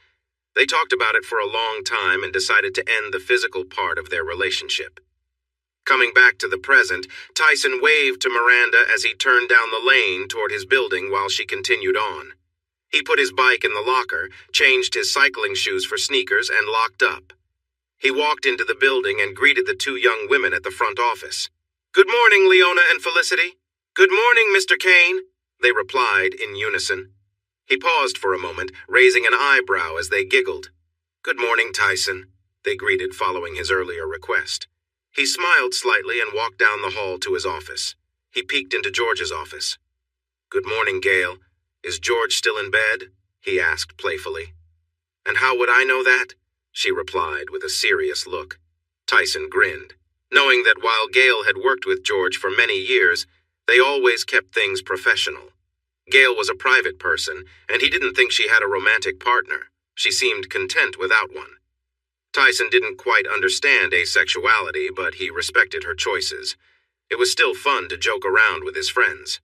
They talked about it for a long time and decided to end the physical part of their relationship. Coming back to the present, Tyson waved to Miranda as he turned down the lane toward his building while she continued on. He put his bike in the locker, changed his cycling shoes for sneakers, and locked up. He walked into the building and greeted the two young women at the front office. "Good morning, Leona and Felicity." "Good morning, Mr. Kane," they replied in unison. He paused for a moment, raising an eyebrow as they giggled. "Good morning, Tyson," they greeted following his earlier request. He smiled slightly and walked down the hall to his office. He peeked into George's office. "Good morning, Gail. Is George still in bed?" he asked playfully. "And how would I know that?" she replied with a serious look. Tyson grinned, knowing that while Gail had worked with George for many years, they always kept things professional. Gail was a private person, and he didn't think she had a romantic partner. She seemed content without one. Tyson didn't quite understand asexuality, but he respected her choices. It was still fun to joke around with his friends.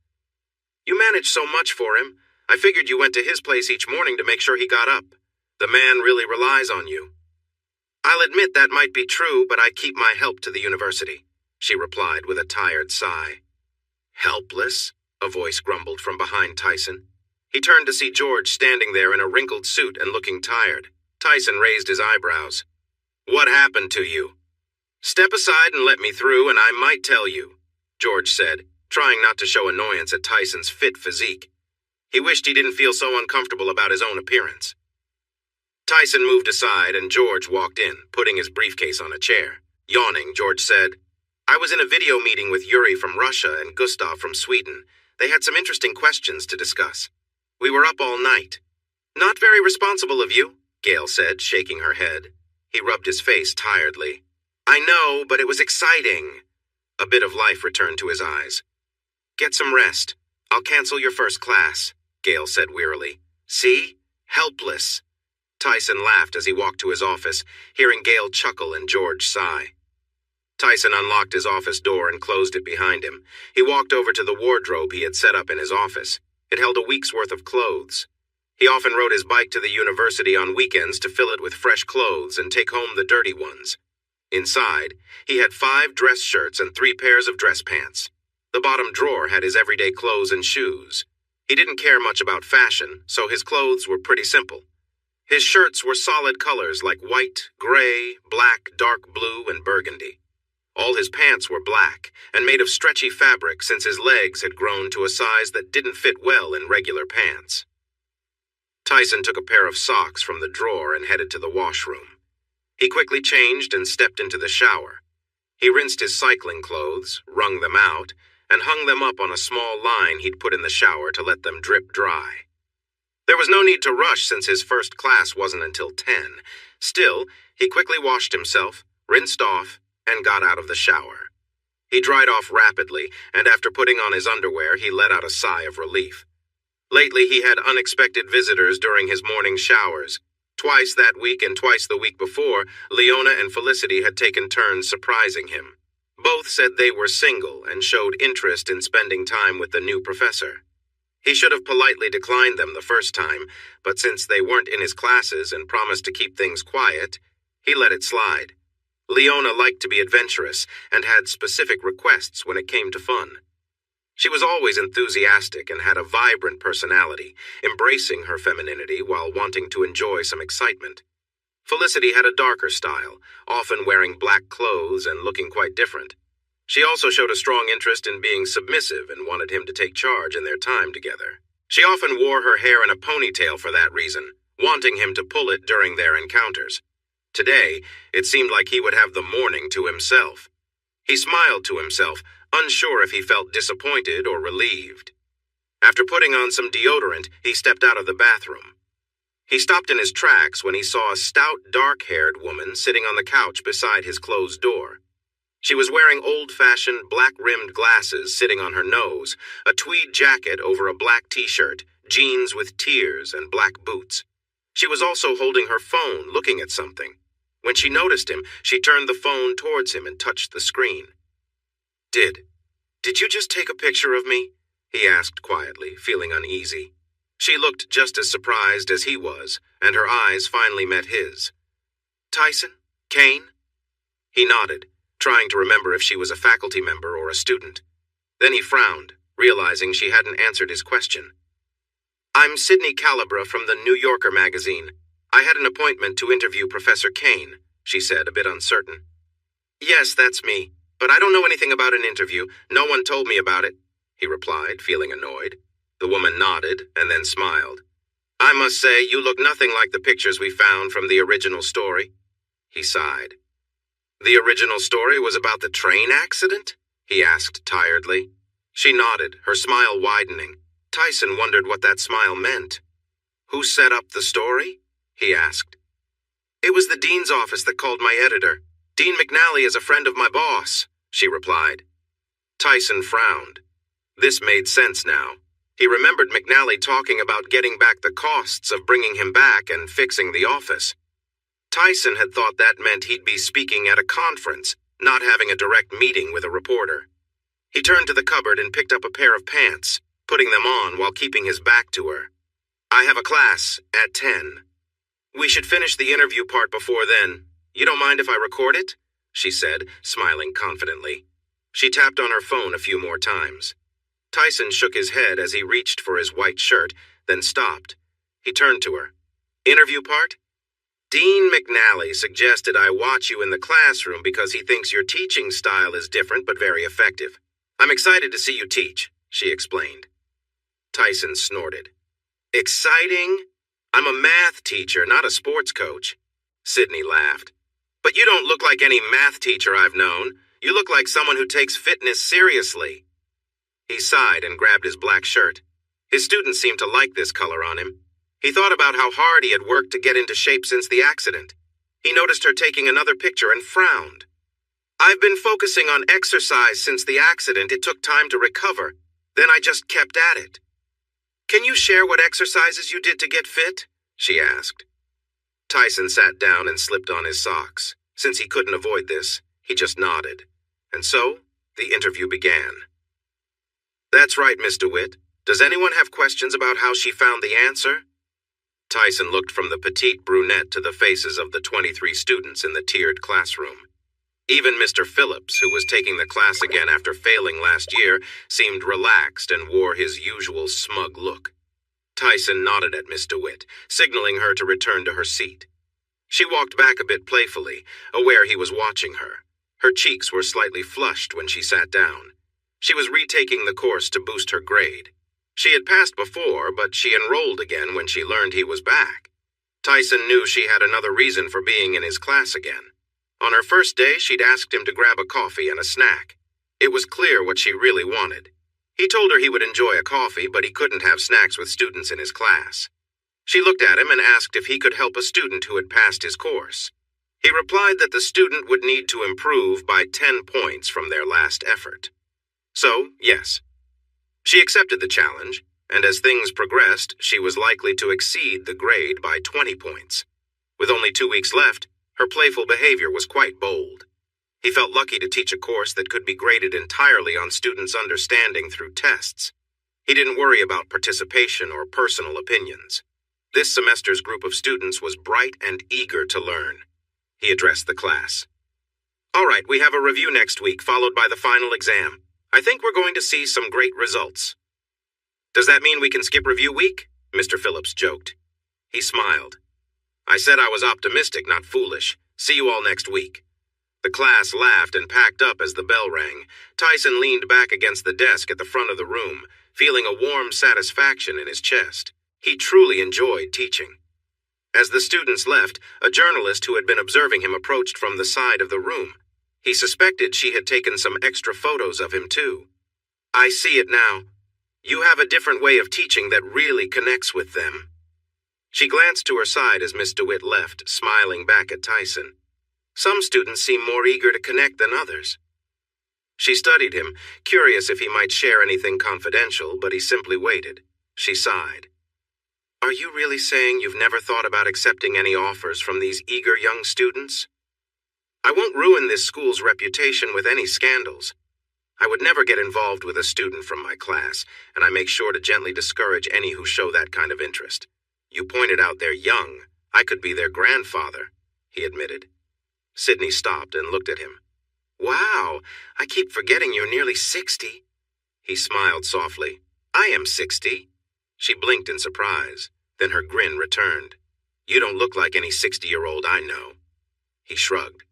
"You manage so much for him. I figured you went to his place each morning to make sure he got up. The man really relies on you." "I'll admit that might be true, but I keep my help to the university," she replied with a tired sigh. "Helpless?" a voice grumbled from behind Tyson. He turned to see George standing there in a wrinkled suit and looking tired. Tyson raised his eyebrows. "What happened to you?" "Step aside and let me through, and I might tell you," George said, trying not to show annoyance at Tyson's fit physique. He wished he didn't feel so uncomfortable about his own appearance. Tyson moved aside and George walked in, putting his briefcase on a chair. Yawning, George said, "I was in a video meeting with Yuri from Russia and Gustav from Sweden. They had some interesting questions to discuss. We were up all night." "Not very responsible of you," Gail said, shaking her head. He rubbed his face tiredly. "I know, but it was exciting." A bit of life returned to his eyes. "Get some rest. I'll cancel your first class," Gail said wearily. "See? Helpless." Tyson laughed as he walked to his office, hearing Gail chuckle and George sigh. Tyson unlocked his office door and closed it behind him. He walked over to the wardrobe he had set up in his office. It held a week's worth of clothes. He often rode his bike to the university on weekends to fill it with fresh clothes and take home the dirty ones. Inside, he had 5 dress shirts and 3 pairs of dress pants. The bottom drawer had his everyday clothes and shoes. He didn't care much about fashion, so his clothes were pretty simple. His shirts were solid colors like white, gray, black, dark blue, and burgundy. All his pants were black and made of stretchy fabric since his legs had grown to a size that didn't fit well in regular pants. Tyson took a pair of socks from the drawer and headed to the washroom. He quickly changed and stepped into the shower. He rinsed his cycling clothes, wrung them out, and hung them up on a small line he'd put in the shower to let them drip dry. There was no need to rush since his first class wasn't until 10. Still, he quickly washed himself, rinsed off, and got out of the shower. He dried off rapidly, and after putting on his underwear, he let out a sigh of relief. Lately, he had unexpected visitors during his morning showers. Twice that week and twice the week before, Leona and Felicity had taken turns surprising him. Both said they were single and showed interest in spending time with the new professor. He should have politely declined them the first time, but since they weren't in his classes and promised to keep things quiet, he let it slide. Leona liked to be adventurous and had specific requests when it came to fun. She was always enthusiastic and had a vibrant personality, embracing her femininity while wanting to enjoy some excitement. Felicity had a darker style, often wearing black clothes and looking quite different. She also showed a strong interest in being submissive and wanted him to take charge in their time together. She often wore her hair in a ponytail for that reason, wanting him to pull it during their encounters. Today, it seemed like he would have the morning to himself. He smiled to himself, unsure if he felt disappointed or relieved. After putting on some deodorant, he stepped out of the bathroom. He stopped in his tracks when he saw a stout, dark-haired woman sitting on the couch beside his closed door. She was wearing old-fashioned, black-rimmed glasses sitting on her nose, a tweed jacket over a black t-shirt, jeans with tears, and black boots. She was also holding her phone, looking at something. When she noticed him, she turned the phone towards him and touched the screen. Did you just take a picture of me?" he asked quietly, feeling uneasy. She looked just as surprised as he was, and her eyes finally met his. "Tyson? Kane?" He nodded, trying to remember if she was a faculty member or a student. Then he frowned, realizing she hadn't answered his question. "I'm Sydney Calabra from the New Yorker magazine. I had an appointment to interview Professor Kane," she said, a bit uncertain. "Yes, that's me, but I don't know anything about an interview. No one told me about it," he replied, feeling annoyed. The woman nodded and then smiled. "I must say, you look nothing like the pictures we found from the original story." He sighed. "The original story was about the train accident?" he asked tiredly. She nodded, her smile widening. Tyson wondered what that smile meant. "Who set up the story?" he asked. "It was the dean's office that called my editor. Dean McNally is a friend of my boss," she replied. Tyson frowned. This made sense now. He remembered McNally talking about getting back the costs of bringing him back and fixing the office. Tyson had thought that meant he'd be speaking at a conference, not having a direct meeting with a reporter. He turned to the cupboard and picked up a pair of pants, putting them on while keeping his back to her. "I have a class at 10. We should finish the interview part before then. You don't mind if I record it?" she said, smiling confidently. She tapped on her phone a few more times. Tyson shook his head as he reached for his white shirt, then stopped. He turned to her. "Interview part? Dean McNally suggested I watch you in the classroom because he thinks your teaching style is different but very effective. I'm excited to see you teach," she explained. Tyson snorted. "Exciting? I'm a math teacher, not a sports coach. Sydney laughed. But you don't look like any math teacher I've known. You look like someone who takes fitness seriously. He sighed and grabbed his black shirt. His students seemed to like this color on him. He thought about how hard he had worked to get into shape since the accident. He noticed her taking another picture and frowned. I've been focusing on exercise since the accident. It took time to recover. Then I just kept at it. Can you share what exercises you did to get fit? She asked. Tyson sat down and slipped on his socks. Since he couldn't avoid this, he just nodded. And so, the interview began. That's right, Miss DeWitt. Does anyone have questions about how she found the answer? Tyson looked from the petite brunette to the faces of the 23 students in the tiered classroom. Even Mr. Phillips, who was taking the class again after failing last year, seemed relaxed and wore his usual smug look. Tyson nodded at Miss DeWitt, signaling her to return to her seat. She walked back a bit playfully, aware he was watching her. Her cheeks were slightly flushed when she sat down. She was retaking the course to boost her grade. She had passed before, but she enrolled again when she learned he was back. Tyson knew she had another reason for being in his class again. On her first day, she'd asked him to grab a coffee and a snack. It was clear what she really wanted. He told her he would enjoy a coffee, but he couldn't have snacks with students in his class. She looked at him and asked if he could help a student who had passed his course. He replied that the student would need to improve by 10 points from their last effort. So, yes. She accepted the challenge, and as things progressed, she was likely to exceed the grade by 20 points. With only 2 weeks left, her playful behavior was quite bold. He felt lucky to teach a course that could be graded entirely on students' understanding through tests. He didn't worry about participation or personal opinions. This semester's group of students was bright and eager to learn. He addressed the class. All right, we have a review next week, followed by the final exam. I think we're going to see some great results. Does that mean we can skip review week? Mr. Phillips joked. He smiled. I said I was optimistic, not foolish. See you all next week. The class laughed and packed up as the bell rang. Tyson leaned back against the desk at the front of the room, feeling a warm satisfaction in his chest. He truly enjoyed teaching. As the students left, a journalist who had been observing him approached from the side of the room. He suspected she had taken some extra photos of him, too. I see it now. You have a different way of teaching that really connects with them. She glanced to her side as Miss DeWitt left, smiling back at Tyson. Some students seem more eager to connect than others. She studied him, curious if he might share anything confidential, but he simply waited. She sighed. Are you really saying you've never thought about accepting any offers from these eager young students? I won't ruin this school's reputation with any scandals. I would never get involved with a student from my class, and I make sure to gently discourage any who show that kind of interest. You pointed out they're young. I could be their grandfather, he admitted. Sydney stopped and looked at him. Wow, I keep forgetting you're nearly 60. He smiled softly. I am 60. She blinked in surprise. Then her grin returned. You don't look like any 60-year-old I know. He shrugged.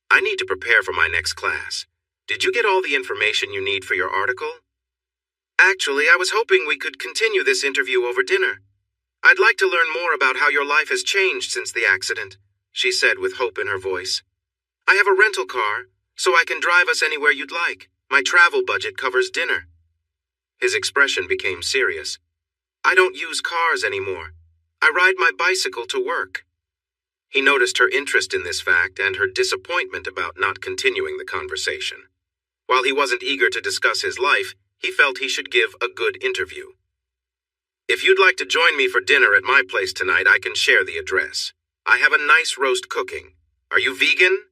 I need to prepare for my next class. Did you get all the information you need for your article? Actually, I was hoping we could continue this interview over dinner. I'd like to learn more about how your life has changed since the accident, she said with hope in her voice. I have a rental car, so I can drive us anywhere you'd like. My travel budget covers dinner. His expression became serious. I don't use cars anymore. I ride my bicycle to work. He noticed her interest in this fact and her disappointment about not continuing the conversation. While he wasn't eager to discuss his life, he felt he should give a good interview. If you'd like to join me for dinner at my place tonight, I can share the address. I have a nice roast cooking. Are you vegan?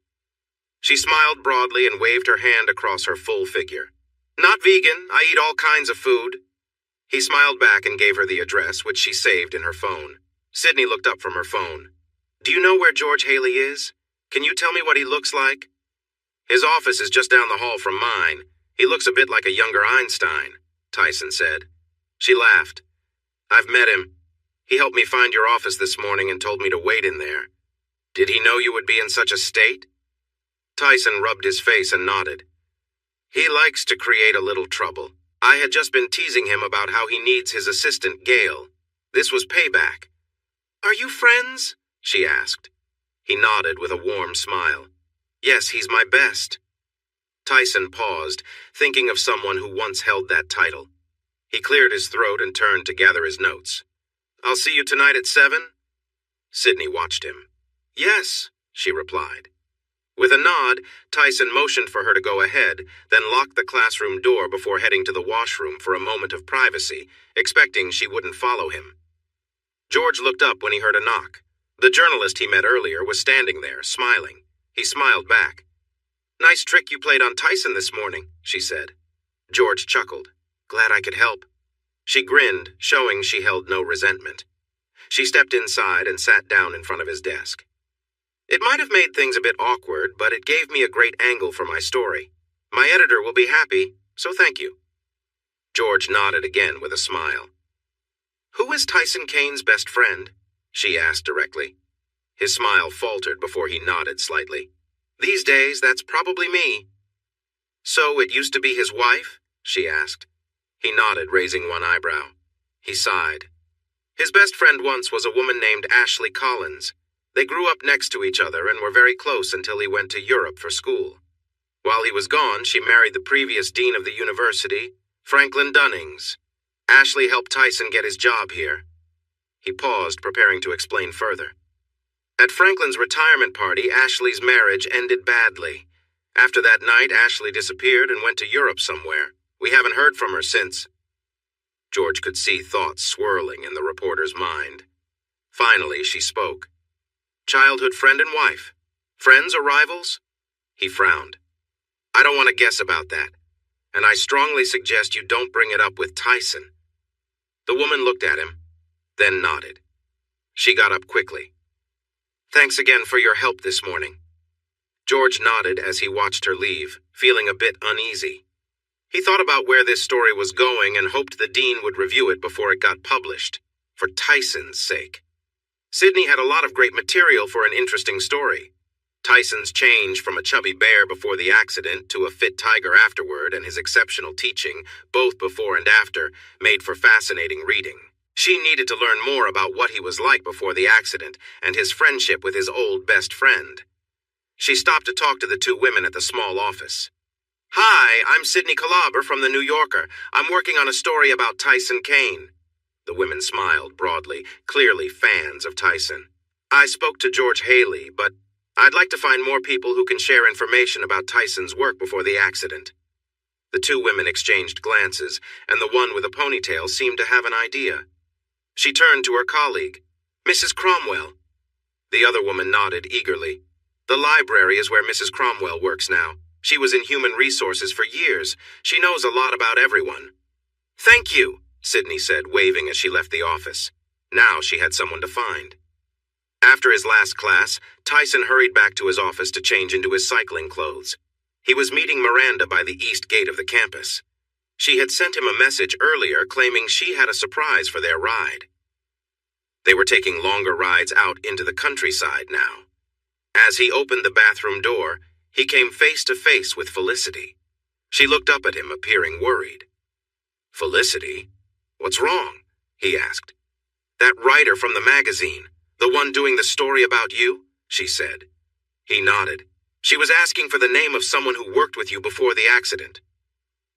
She smiled broadly and waved her hand across her full figure. Not vegan. I eat all kinds of food. He smiled back and gave her the address, which she saved in her phone. Sydney looked up from her phone. Do you know where George Haley is? Can you tell me what he looks like? His office is just down the hall from mine. He looks a bit like a younger Einstein, Tyson said. She laughed. I've met him. He helped me find your office this morning and told me to wait in there. Did he know you would be in such a state? Tyson rubbed his face and nodded. He likes to create a little trouble. I had just been teasing him about how he needs his assistant, Gail. This was payback. "Are you friends?" she asked. He nodded with a warm smile. "Yes, he's my best." Tyson paused, thinking of someone who once held that title. He cleared his throat and turned to gather his notes. "I'll see you tonight at 7? Sydney watched him. "Yes," she replied. With a nod, Tyson motioned for her to go ahead, then locked the classroom door before heading to the washroom for a moment of privacy, expecting she wouldn't follow him. George looked up when he heard a knock. The journalist he met earlier was standing there, smiling. He smiled back. "Nice trick you played on Tyson this morning," she said. George chuckled. "Glad I could help." She grinned, showing she held no resentment. She stepped inside and sat down in front of his desk. "It might have made things a bit awkward, but it gave me a great angle for my story. My editor will be happy, so thank you." George nodded again with a smile. "Who is Tyson Kane's best friend?" she asked directly. His smile faltered before he nodded slightly. "These days, that's probably me." "So it used to be his wife?" she asked. He nodded, raising one eyebrow. He sighed. "His best friend once was a woman named Ashley Collins. They grew up next to each other and were very close until he went to Europe for school. While he was gone, she married the previous dean of the university, Franklin Dunnings. Ashley helped Tyson get his job here." He paused, preparing to explain further. "At Franklin's retirement party, Ashley's marriage ended badly. After that night, Ashley disappeared and went to Europe somewhere. We haven't heard from her since." George could see thoughts swirling in the reporter's mind. Finally, she spoke. "Childhood friend and wife. Friends or rivals?" He frowned. "I don't want to guess about that, and I strongly suggest you don't bring it up with Tyson." The woman looked at him, then nodded. She got up quickly. "Thanks again for your help this morning." George nodded as he watched her leave, feeling a bit uneasy. He thought about where this story was going and hoped the dean would review it before it got published, for Tyson's sake. Sydney had a lot of great material for an interesting story. Tyson's change from a chubby bear before the accident to a fit tiger afterward and his exceptional teaching, both before and after, made for fascinating reading. She needed to learn more about what he was like before the accident and his friendship with his old best friend. She stopped to talk to the two women at the small office. "Hi, I'm Sydney Calaber from The New Yorker. I'm working on a story about Tyson Kane." The women smiled broadly, clearly fans of Tyson. "I spoke to George Haley, but I'd like to find more people who can share information about Tyson's work before the accident." The two women exchanged glances, and the one with a ponytail seemed to have an idea. She turned to her colleague. "Mrs. Cromwell." The other woman nodded eagerly. "The library is where Mrs. Cromwell works now. She was in human resources for years. She knows a lot about everyone." "Thank you," Sydney said, waving as she left the office. Now she had someone to find. After his last class, Tyson hurried back to his office to change into his cycling clothes. He was meeting Miranda by the east gate of the campus. She had sent him a message earlier claiming she had a surprise for their ride. They were taking longer rides out into the countryside now. As he opened the bathroom door, he came face to face with Felicity. She looked up at him, appearing worried. "Felicity? What's wrong?" he asked. "That writer from the magazine, the one doing the story about you?" she said. He nodded. "She was asking for the name of someone who worked with you before the accident."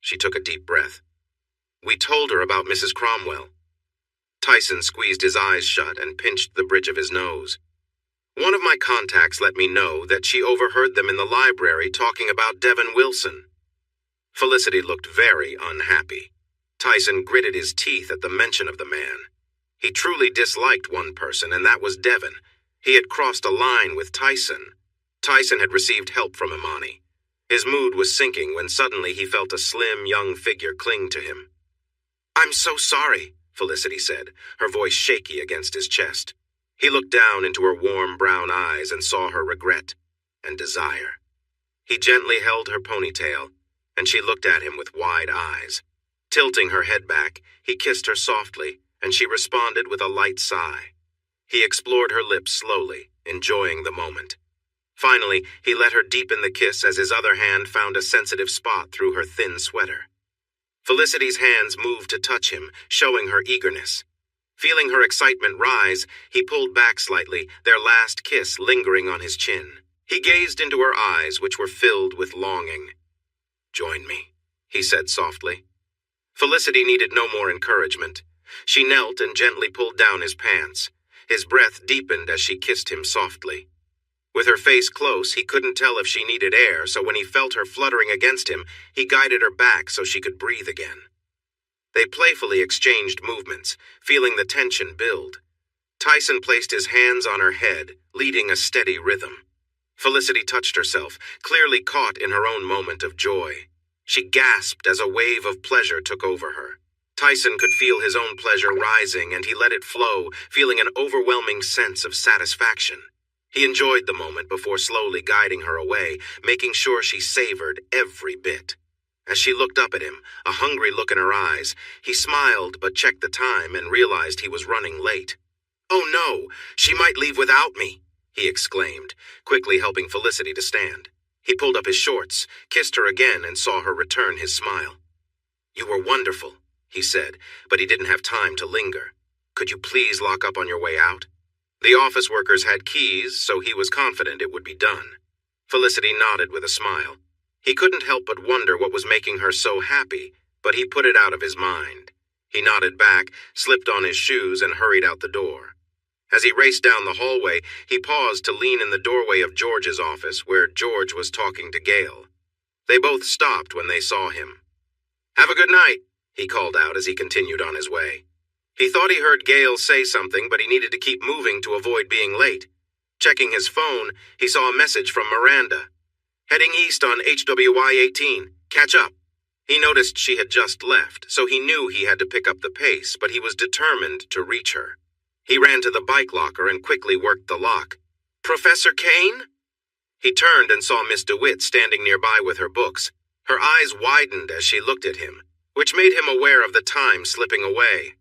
She took a deep breath. "We told her about Mrs. Cromwell." Tyson squeezed his eyes shut and pinched the bridge of his nose. "One of my contacts let me know that she overheard them in the library talking about Devin Wilson." Felicity looked very unhappy. Tyson gritted his teeth at the mention of the man. He truly disliked one person, and that was Devin. He had crossed a line with Tyson. Tyson had received help from Imani. His mood was sinking when suddenly he felt a slim, young figure cling to him. "I'm so sorry," Felicity said, her voice shaky against his chest. He looked down into her warm brown eyes and saw her regret and desire. He gently held her ponytail, and she looked at him with wide eyes. Tilting her head back, he kissed her softly, and she responded with a light sigh. He explored her lips slowly, enjoying the moment. Finally, he let her deepen the kiss as his other hand found a sensitive spot through her thin sweater. Felicity's hands moved to touch him, showing her eagerness. Feeling her excitement rise, he pulled back slightly, their last kiss lingering on his chin. He gazed into her eyes, which were filled with longing. "Join me," he said softly. Felicity needed no more encouragement. She knelt and gently pulled down his pants. His breath deepened as she kissed him softly. With her face close, he couldn't tell if she needed air, so when he felt her fluttering against him, he guided her back so she could breathe again. They playfully exchanged movements, feeling the tension build. Tyson placed his hands on her head, leading a steady rhythm. Felicity touched herself, clearly caught in her own moment of joy. She gasped as a wave of pleasure took over her. Tyson could feel his own pleasure rising, and he let it flow, feeling an overwhelming sense of satisfaction. He enjoyed the moment before slowly guiding her away, making sure she savored every bit. As she looked up at him, a hungry look in her eyes, he smiled but checked the time and realized he was running late. "Oh no, she might leave without me," he exclaimed, quickly helping Felicity to stand. He pulled up his shorts, kissed her again, and saw her return his smile. "You were wonderful," he said, but he didn't have time to linger. "Could you please lock up on your way out?" The office workers had keys, so he was confident it would be done. Felicity nodded with a smile. He couldn't help but wonder what was making her so happy, but he put it out of his mind. He nodded back, slipped on his shoes, and hurried out the door. As he raced down the hallway, he paused to lean in the doorway of George's office, where George was talking to Gail. They both stopped when they saw him. "Have a good night," he called out as he continued on his way. He thought he heard Gail say something, but he needed to keep moving to avoid being late. Checking his phone, he saw a message from Miranda. "Heading east on HWY 18. Catch up." He noticed she had just left, so he knew he had to pick up the pace, but he was determined to reach her. He ran to the bike locker and quickly worked the lock. "Professor Kane?" He turned and saw Miss DeWitt standing nearby with her books. Her eyes widened as she looked at him, which made him aware of the time slipping away.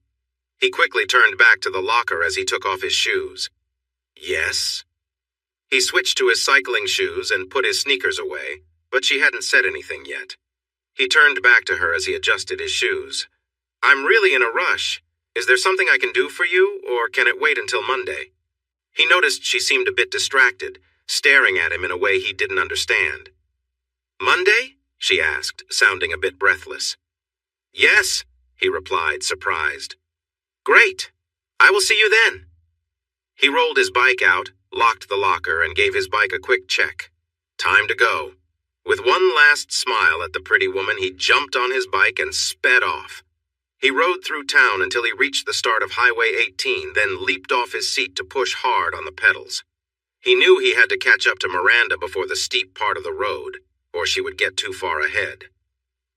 He quickly turned back to the locker as he took off his shoes. "Yes?" He switched to his cycling shoes and put his sneakers away, but she hadn't said anything yet. He turned back to her as he adjusted his shoes. "I'm really in a rush. Is there something I can do for you, or can it wait until Monday?" He noticed she seemed a bit distracted, staring at him in a way he didn't understand. "Monday?" she asked, sounding a bit breathless. "Yes," he replied, surprised. "Great. I will see you then." He rolled his bike out, locked the locker, and gave his bike a quick check. Time to go. With one last smile at the pretty woman, he jumped on his bike and sped off. He rode through town until he reached the start of Highway 18, then leaped off his seat to push hard on the pedals. He knew he had to catch up to Miranda before the steep part of the road, or she would get too far ahead.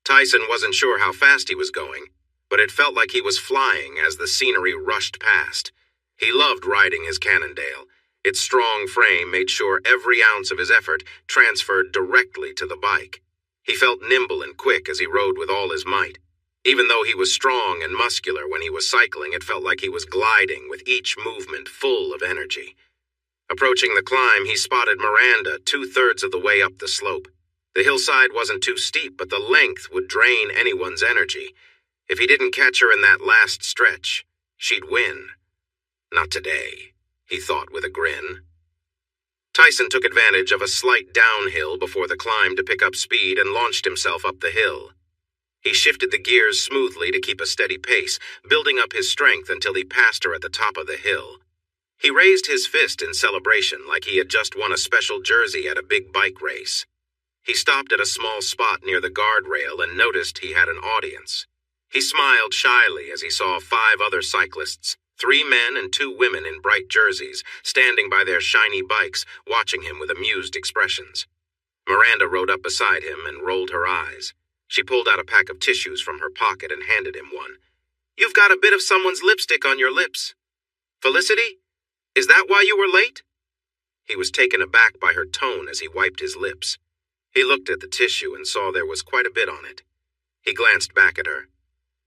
Tyson wasn't sure how fast he was going, but it felt like he was flying as the scenery rushed past. He loved riding his Cannondale. Its strong frame made sure every ounce of his effort transferred directly to the bike. He felt nimble and quick as he rode with all his might. Even though he was strong and muscular when he was cycling, it felt like he was gliding with each movement full of energy. Approaching the climb, he spotted Miranda 2/3 of the way up the slope. The hillside wasn't too steep, but the length would drain anyone's energy. If he didn't catch her in that last stretch, she'd win. Not today, he thought with a grin. Tyson took advantage of a slight downhill before the climb to pick up speed and launched himself up the hill. He shifted the gears smoothly to keep a steady pace, building up his strength until he passed her at the top of the hill. He raised his fist in celebration like he had just won a special jersey at a big bike race. He stopped at a small spot near the guardrail and noticed he had an audience. He smiled shyly as he saw 5 other cyclists, 3 men and 2 women in bright jerseys, standing by their shiny bikes, watching him with amused expressions. Miranda rode up beside him and rolled her eyes. She pulled out a pack of tissues from her pocket and handed him one. "You've got a bit of someone's lipstick on your lips. Felicity, is that why you were late?" He was taken aback by her tone as he wiped his lips. He looked at the tissue and saw there was quite a bit on it. He glanced back at her.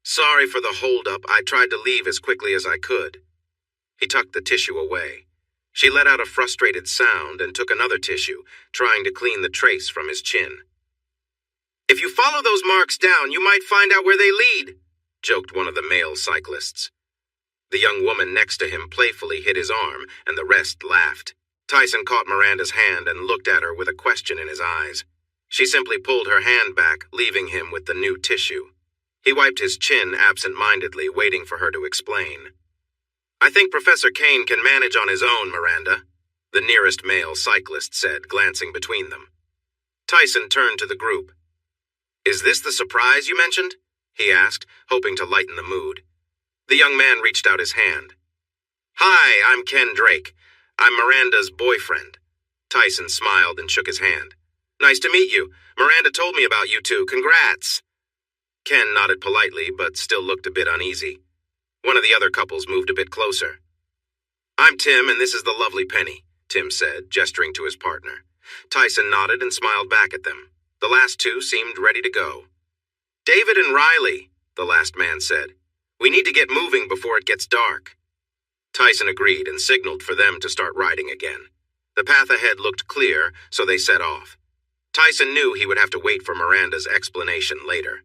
"Sorry for the holdup. I tried to leave as quickly as I could." He tucked the tissue away. She let out a frustrated sound and took another tissue, trying to clean the trace from his chin. "If you follow those marks down, you might find out where they lead," joked one of the male cyclists. The young woman next to him playfully hit his arm, and the rest laughed. Tyson caught Miranda's hand and looked at her with a question in his eyes. She simply pulled her hand back, leaving him with the new tissue. He wiped his chin absent-mindedly, waiting for her to explain. "I think Professor Kane can manage on his own, Miranda," the nearest male cyclist said, glancing between them. Tyson turned to the group. "Is this the surprise you mentioned?" he asked, hoping to lighten the mood. The young man reached out his hand. "Hi, I'm Ken Drake. I'm Miranda's boyfriend." Tyson smiled and shook his hand. "Nice to meet you. Miranda told me about you two. Congrats." Ken nodded politely, but still looked a bit uneasy. One of the other couples moved a bit closer. "I'm Tim, and this is the lovely Penny," Tim said, gesturing to his partner. Tyson nodded and smiled back at them. The last two seemed ready to go. "David and Riley," the last man said. "We need to get moving before it gets dark." Tyson agreed and signaled for them to start riding again. The path ahead looked clear, so they set off. Tyson knew he would have to wait for Miranda's explanation later.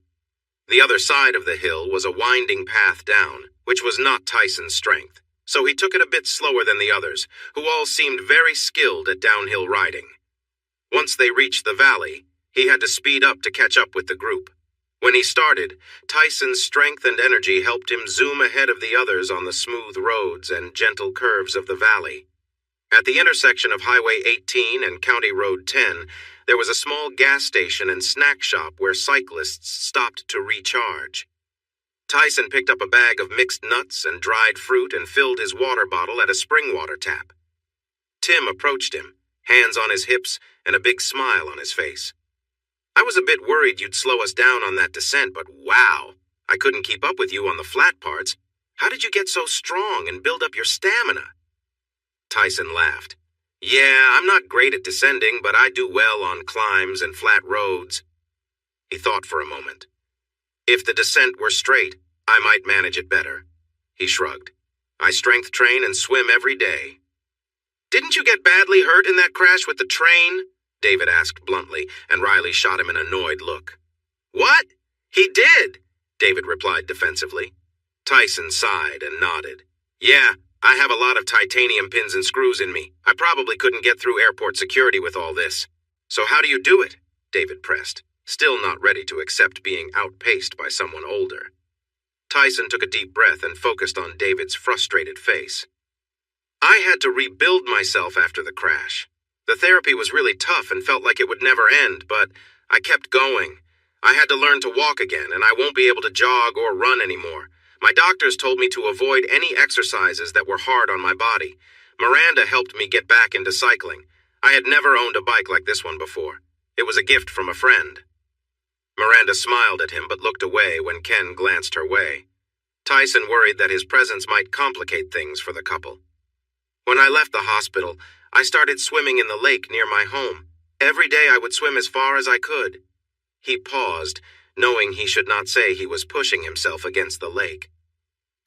The other side of the hill was a winding path down, which was not Tyson's strength, so he took it a bit slower than the others, who all seemed very skilled at downhill riding. Once they reached the valley, he had to speed up to catch up with the group. When he started, Tyson's strength and energy helped him zoom ahead of the others on the smooth roads and gentle curves of the valley. At the intersection of Highway 18 and County Road 10, there was a small gas station and snack shop where cyclists stopped to recharge. Tyson picked up a bag of mixed nuts and dried fruit and filled his water bottle at a spring water tap. Tim approached him, hands on his hips and a big smile on his face. "I was a bit worried you'd slow us down on that descent, but wow, I couldn't keep up with you on the flat parts. How did you get so strong and build up your stamina?" Tyson laughed. "Yeah, I'm not great at descending, but I do well on climbs and flat roads." He thought for a moment. "If the descent were straight, I might manage it better." He shrugged. "I strength train and swim every day." "Didn't you get badly hurt in that crash with the train?" David asked bluntly, and Riley shot him an annoyed look. "What? He did," David replied defensively. Tyson sighed and nodded. "Yeah, I have a lot of titanium pins and screws in me. I probably couldn't get through airport security with all this." "So how do you do it?" David pressed, still not ready to accept being outpaced by someone older. Tyson took a deep breath and focused on David's frustrated face. "I had to rebuild myself after the crash. The therapy was really tough and felt like it would never end, but I kept going. I had to learn to walk again, and I won't be able to jog or run anymore. My doctors told me to avoid any exercises that were hard on my body. Miranda helped me get back into cycling. I had never owned a bike like this one before. It was a gift from a friend." Miranda smiled at him but looked away when Ken glanced her way. Tyson worried that his presence might complicate things for the couple. "When I left the hospital, I started swimming in the lake near my home. Every day I would swim as far as I could." He paused, knowing he should not say he was pushing himself against the lake.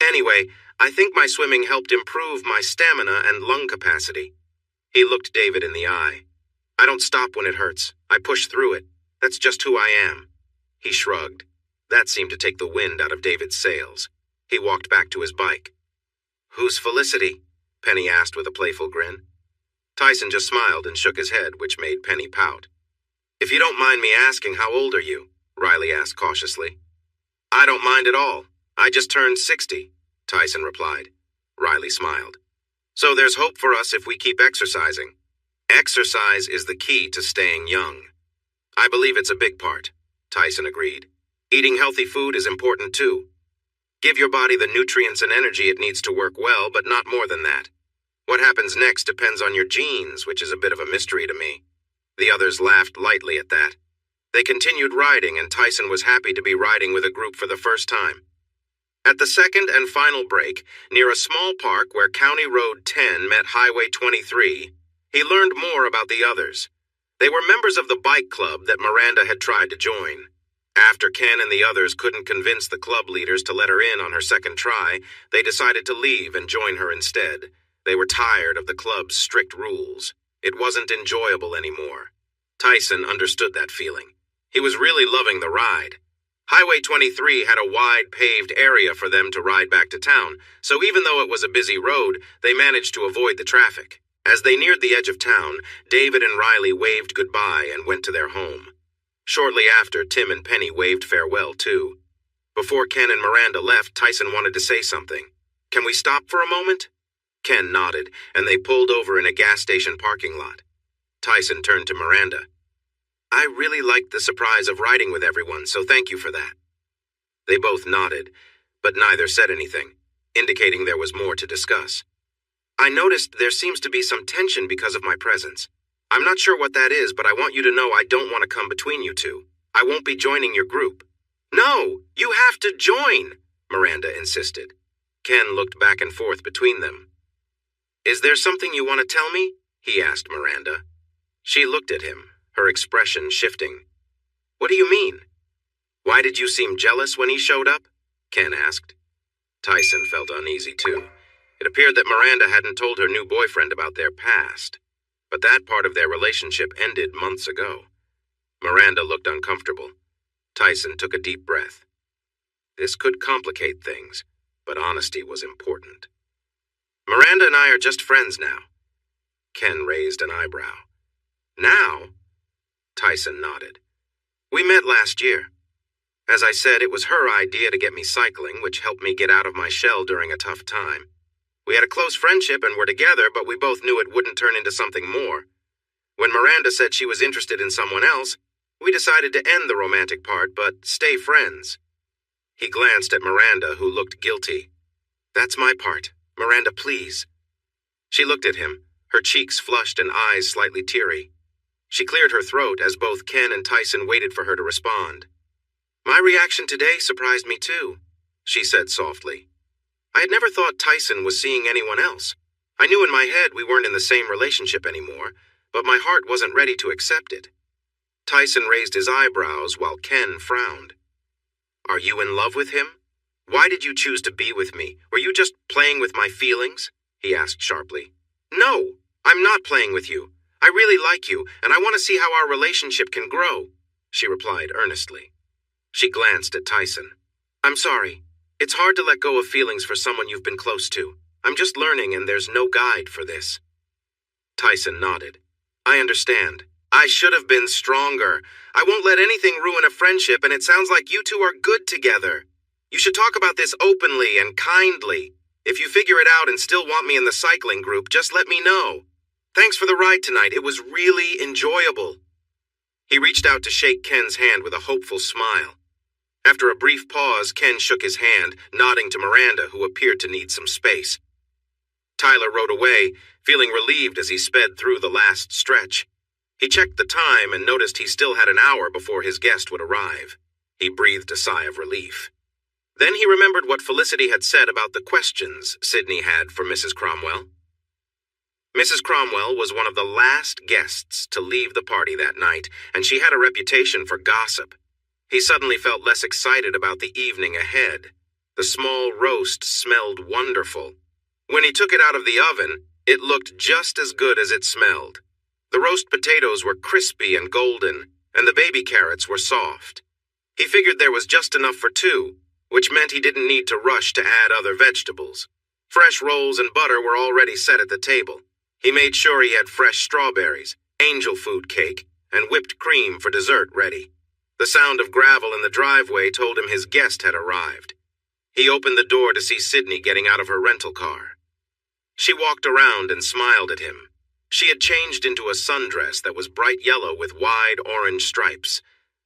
"Anyway, I think my swimming helped improve my stamina and lung capacity." He looked David in the eye. "I don't stop when it hurts. I push through it. That's just who I am." He shrugged. That seemed to take the wind out of David's sails. He walked back to his bike. "Who's Felicity?" Penny asked with a playful grin. Tyson just smiled and shook his head, which made Penny pout. "If you don't mind me asking, how old are you?" Riley asked cautiously. "I don't mind at all. I just turned 60, Tyson replied. Riley smiled. "So there's hope for us if we keep exercising. Exercise is the key to staying young." "I believe it's a big part," Tyson agreed. "Eating healthy food is important too. Give your body the nutrients and energy it needs to work well, but not more than that. What happens next depends on your genes, which is a bit of a mystery to me." The others laughed lightly at that. They continued riding, and Tyson was happy to be riding with a group for the first time. At the second and final break, near a small park where County Road 10 met Highway 23, he learned more about the others. They were members of the bike club that Miranda had tried to join. After Ken and the others couldn't convince the club leaders to let her in on her second try, they decided to leave and join her instead. They were tired of the club's strict rules. It wasn't enjoyable anymore. Tyson understood that feeling. He was really loving the ride. Highway 23 had a wide paved area for them to ride back to town, so even though it was a busy road, they managed to avoid the traffic. As they neared the edge of town, David and Riley waved goodbye and went to their home. Shortly after, Tim and Penny waved farewell, too. Before Ken and Miranda left, Tyson wanted to say something. "Can we stop for a moment?" Ken nodded, and they pulled over in a gas station parking lot. Tyson turned to Miranda. "I really liked the surprise of riding with everyone, so thank you for that." They both nodded, but neither said anything, indicating there was more to discuss. "I noticed there seems to be some tension because of my presence. I'm not sure what that is, but I want you to know I don't want to come between you two. I won't be joining your group." "No, you have to join," Miranda insisted. Ken looked back and forth between them. "Is there something you want to tell me?" he asked Miranda. She looked at him, her expression shifting. "What do you mean?" "Why did you seem jealous when he showed up?" Ken asked. Tyson felt uneasy too. It appeared that Miranda hadn't told her new boyfriend about their past, but that part of their relationship ended months ago. Miranda looked uncomfortable. Tyson took a deep breath. This could complicate things, but honesty was important. "Miranda and I are just friends now." Ken raised an eyebrow. "Now?" Tyson nodded. "We met last year. As I said, it was her idea to get me cycling, which helped me get out of my shell during a tough time. We had a close friendship and were together, but we both knew it wouldn't turn into something more. When Miranda said she was interested in someone else, we decided to end the romantic part, but stay friends." He glanced at Miranda, who looked guilty. "That's my part. Miranda, please." She looked at him, her cheeks flushed and eyes slightly teary. She cleared her throat as both Ken and Tyson waited for her to respond. "My reaction today surprised me too," she said softly. "I had never thought Tyson was seeing anyone else. I knew in my head we weren't in the same relationship anymore, but my heart wasn't ready to accept it." Tyson raised his eyebrows while Ken frowned. "Are you in love with him? Why did you choose to be with me? Were you just playing with my feelings?" he asked sharply. "No, I'm not playing with you. I really like you, and I want to see how our relationship can grow," she replied earnestly. She glanced at Tyson. "I'm sorry. It's hard to let go of feelings for someone you've been close to. I'm just learning, and there's no guide for this." Tyson nodded. "I understand. I should have been stronger. I won't let anything ruin a friendship, and it sounds like you two are good together. You should talk about this openly and kindly. If you figure it out and still want me in the cycling group, just let me know. Thanks for the ride tonight. It was really enjoyable." He reached out to shake Ken's hand with a hopeful smile. After a brief pause, Ken shook his hand, nodding to Miranda, who appeared to need some space. Tyler rode away, feeling relieved as he sped through the last stretch. He checked the time and noticed he still had an hour before his guest would arrive. He breathed a sigh of relief. Then he remembered what Felicity had said about the questions Sydney had for Mrs. Cromwell. Mrs. Cromwell was one of the last guests to leave the party that night, and she had a reputation for gossip. He suddenly felt less excited about the evening ahead. The small roast smelled wonderful. When he took it out of the oven, it looked just as good as it smelled. The roast potatoes were crispy and golden, and the baby carrots were soft. He figured there was just enough for two, which meant he didn't need to rush to add other vegetables. Fresh rolls and butter were already set at the table. He made sure he had fresh strawberries, angel food cake, and whipped cream for dessert ready. The sound of gravel in the driveway told him his guest had arrived. He opened the door to see Sydney getting out of her rental car. She walked around and smiled at him. She had changed into a sundress that was bright yellow with wide orange stripes.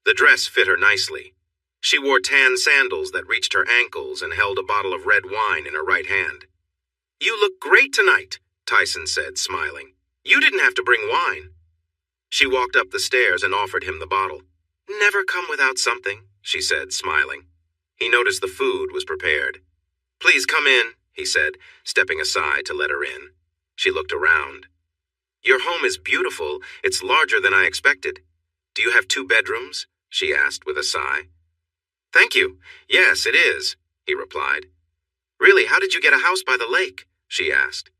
The dress fit her nicely. She wore tan sandals that reached her ankles and held a bottle of red wine in her right hand. "You look great tonight," Tyson said, smiling. "You didn't have to bring wine." She walked up the stairs and offered him the bottle. "Never come without something," she said, smiling. He noticed the food was prepared. "Please come in," he said, stepping aside to let her in. She looked around. "Your home is beautiful. It's larger than I expected. Do you have 2 bedrooms?" she asked with a sigh. "Thank you. Yes, it is," he replied. "Really, how did you get a house by the lake?" she asked.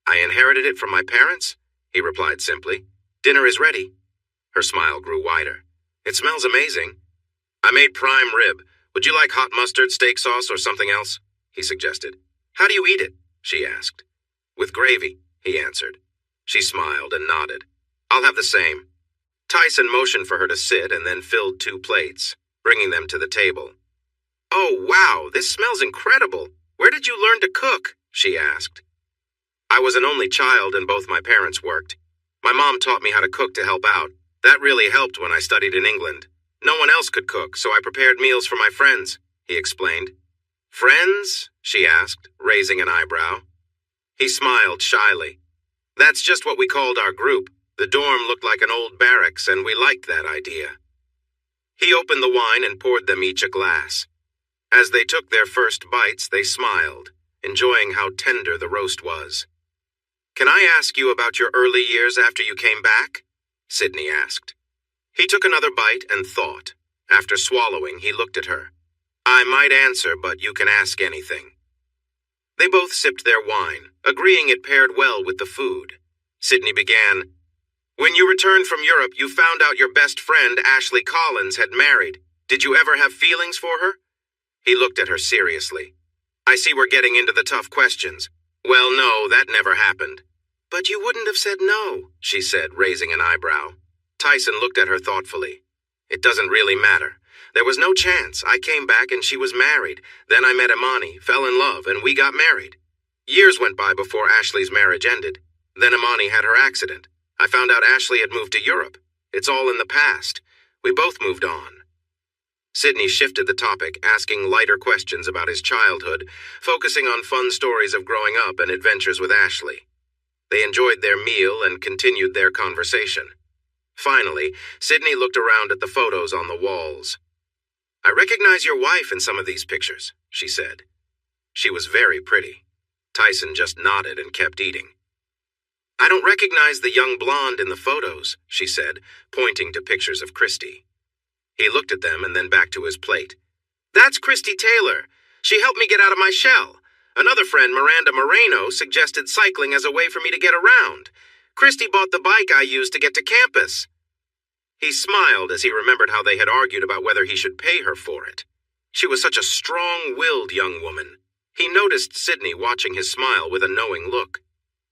"I inherited it from my parents," he replied simply. "Dinner is ready." Her smile grew wider. "It smells amazing." I made prime rib. Would you like hot mustard, steak sauce, or something else? He suggested. How do you eat it? She asked. With gravy, he answered. She smiled and nodded. I'll have the same. Tyson motioned for her to sit and then filled 2 plates, bringing them to the table. Oh, wow, this smells incredible. Where did you learn to cook? She asked. I was an only child and both my parents worked. My mom taught me how to cook to help out. That really helped when I studied in England. No one else could cook, so I prepared meals for my friends, he explained. Friends? She asked, raising an eyebrow. He smiled shyly. That's just what we called our group. The dorm looked like an old barracks, and we liked that idea. He opened the wine and poured them each a glass. As they took their first bites, they smiled, enjoying how tender the roast was. Can I ask you about your early years after you came back? Sydney asked. He took another bite and thought. After swallowing, he looked at her. I might answer, but you can ask anything. They both sipped their wine, agreeing it paired well with the food. Sydney began. When you returned from Europe, you found out your best friend, Ashley Collins, had married. Did you ever have feelings for her? He looked at her seriously. I see we're getting into the tough questions. Well, no, that never happened. But you wouldn't have said no, she said, raising an eyebrow. Tyson looked at her thoughtfully. It doesn't really matter. There was no chance. I came back and she was married. Then I met Imani, fell in love, and we got married. Years went by before Ashley's marriage ended. Then Imani had her accident. I found out Ashley had moved to Europe. It's all in the past. We both moved on. Sydney shifted the topic, asking lighter questions about his childhood, focusing on fun stories of growing up and adventures with Ashley. They enjoyed their meal and continued their conversation. Finally, Sydney looked around at the photos on the walls. I recognize your wife in some of these pictures, she said. She was very pretty. Tyson just nodded and kept eating. I don't recognize the young blonde in the photos, she said, pointing to pictures of Christy. He looked at them and then back to his plate. That's Christy Taylor. She helped me get out of my shell. Another friend, Miranda Moreno, suggested cycling as a way for me to get around. Christy bought the bike I used to get to campus. He smiled as he remembered how they had argued about whether he should pay her for it. She was such a strong-willed young woman. He noticed Sydney watching his smile with a knowing look.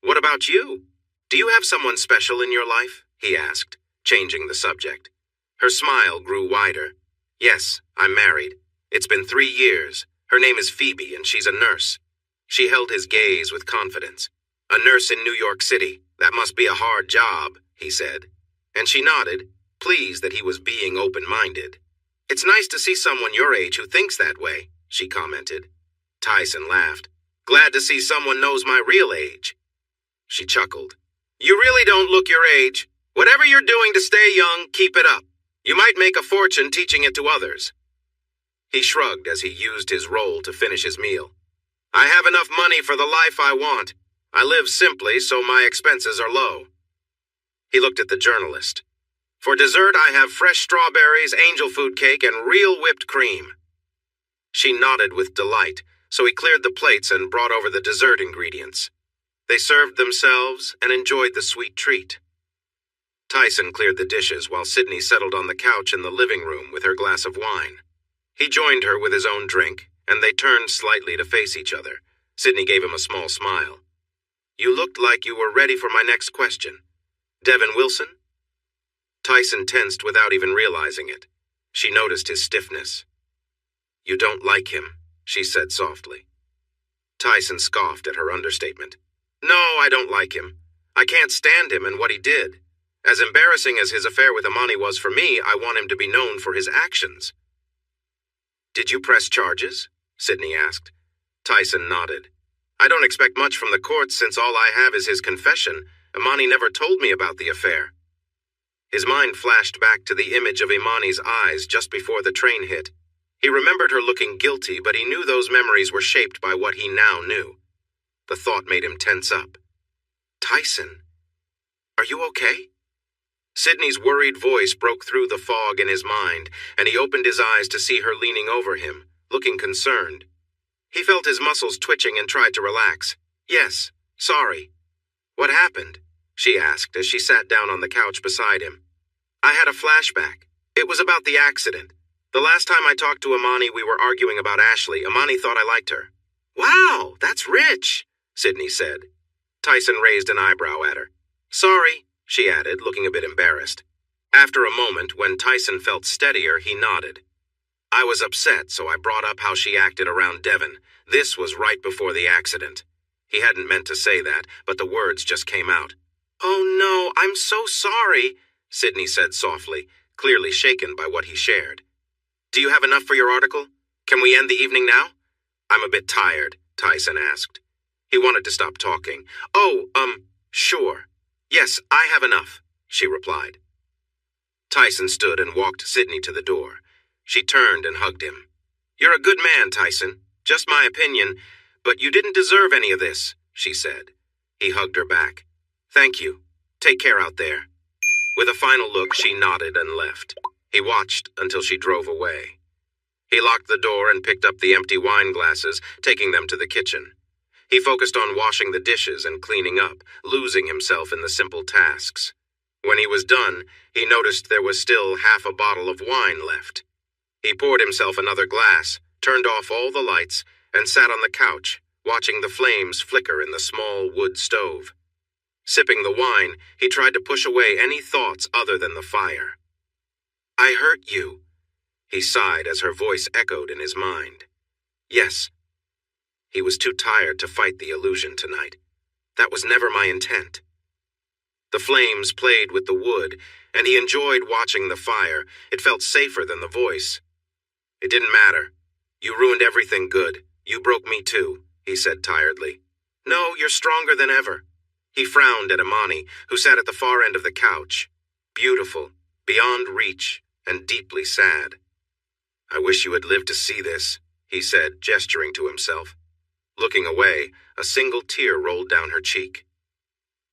What about you? Do you have someone special in your life? He asked, changing the subject. Her smile grew wider. Yes, I'm married. It's been 3 years. Her name is Phoebe, and she's a nurse. She held his gaze with confidence. A nurse in New York City. That must be a hard job, he said. And she nodded, pleased that he was being open-minded. It's nice to see someone your age who thinks that way, she commented. Tyson laughed. Glad to see someone knows my real age. She chuckled. You really don't look your age. Whatever you're doing to stay young, keep it up. You might make a fortune teaching it to others. He shrugged as he used his roll to finish his meal. I have enough money for the life I want. I live simply, so my expenses are low. He looked at the journalist. For dessert, I have fresh strawberries, angel food cake, and real whipped cream. She nodded with delight, so he cleared the plates and brought over the dessert ingredients. They served themselves and enjoyed the sweet treat. Tyson cleared the dishes while Sydney settled on the couch in the living room with her glass of wine. He joined her with his own drink, and they turned slightly to face each other. Sydney gave him a small smile. You looked like you were ready for my next question. Devin Wilson? Tyson tensed without even realizing it. She noticed his stiffness. You don't like him, she said softly. Tyson scoffed at her understatement. No, I don't like him. I can't stand him and what he did. As embarrassing as his affair with Imani was for me, I want him to be known for his actions. Did you press charges? Sydney asked. Tyson nodded. I don't expect much from the courts since all I have is his confession. Imani never told me about the affair. His mind flashed back to the image of Imani's eyes just before the train hit. He remembered her looking guilty, but he knew those memories were shaped by what he now knew. The thought made him tense up. Tyson, are you okay? Sydney's worried voice broke through the fog in his mind, and he opened his eyes to see her leaning over him, looking concerned. He felt his muscles twitching and tried to relax. Yes, sorry. What happened? She asked as she sat down on the couch beside him. I had a flashback. It was about the accident. The last time I talked to Imani, we were arguing about Ashley. Imani thought I liked her. Wow, that's rich, Sydney said. Tyson raised an eyebrow at her. Sorry, she added, looking a bit embarrassed. After a moment, when Tyson felt steadier, he nodded. I was upset, so I brought up how she acted around Devon. This was right before the accident. He hadn't meant to say that, but the words just came out. Oh no, I'm so sorry, Sydney said softly, clearly shaken by what he shared. Do you have enough for your article? Can we end the evening now? I'm a bit tired, Tyson asked. He wanted to stop talking. Oh, sure. Yes, I have enough, she replied. Tyson stood and walked Sydney to the door. She turned and hugged him. You're a good man, Tyson. Just my opinion, but you didn't deserve any of this, she said. He hugged her back. Thank you. Take care out there. With a final look, she nodded and left. He watched until she drove away. He locked the door and picked up the empty wine glasses, taking them to the kitchen. He focused on washing the dishes and cleaning up, losing himself in the simple tasks. When he was done, he noticed there was still half a bottle of wine left. He poured himself another glass, turned off all the lights, and sat on the couch, watching the flames flicker in the small wood stove. Sipping the wine, he tried to push away any thoughts other than the fire. I hurt you, he sighed as her voice echoed in his mind. Yes. He was too tired to fight the illusion tonight. That was never my intent. The flames played with the wood, and he enjoyed watching the fire. It felt safer than the voice. It didn't matter. You ruined everything good. You broke me too, he said tiredly. No, you're stronger than ever. He frowned at Imani, who sat at the far end of the couch. Beautiful, beyond reach, and deeply sad. I wish you had lived to see this, he said, gesturing to himself. Looking away, a single tear rolled down her cheek.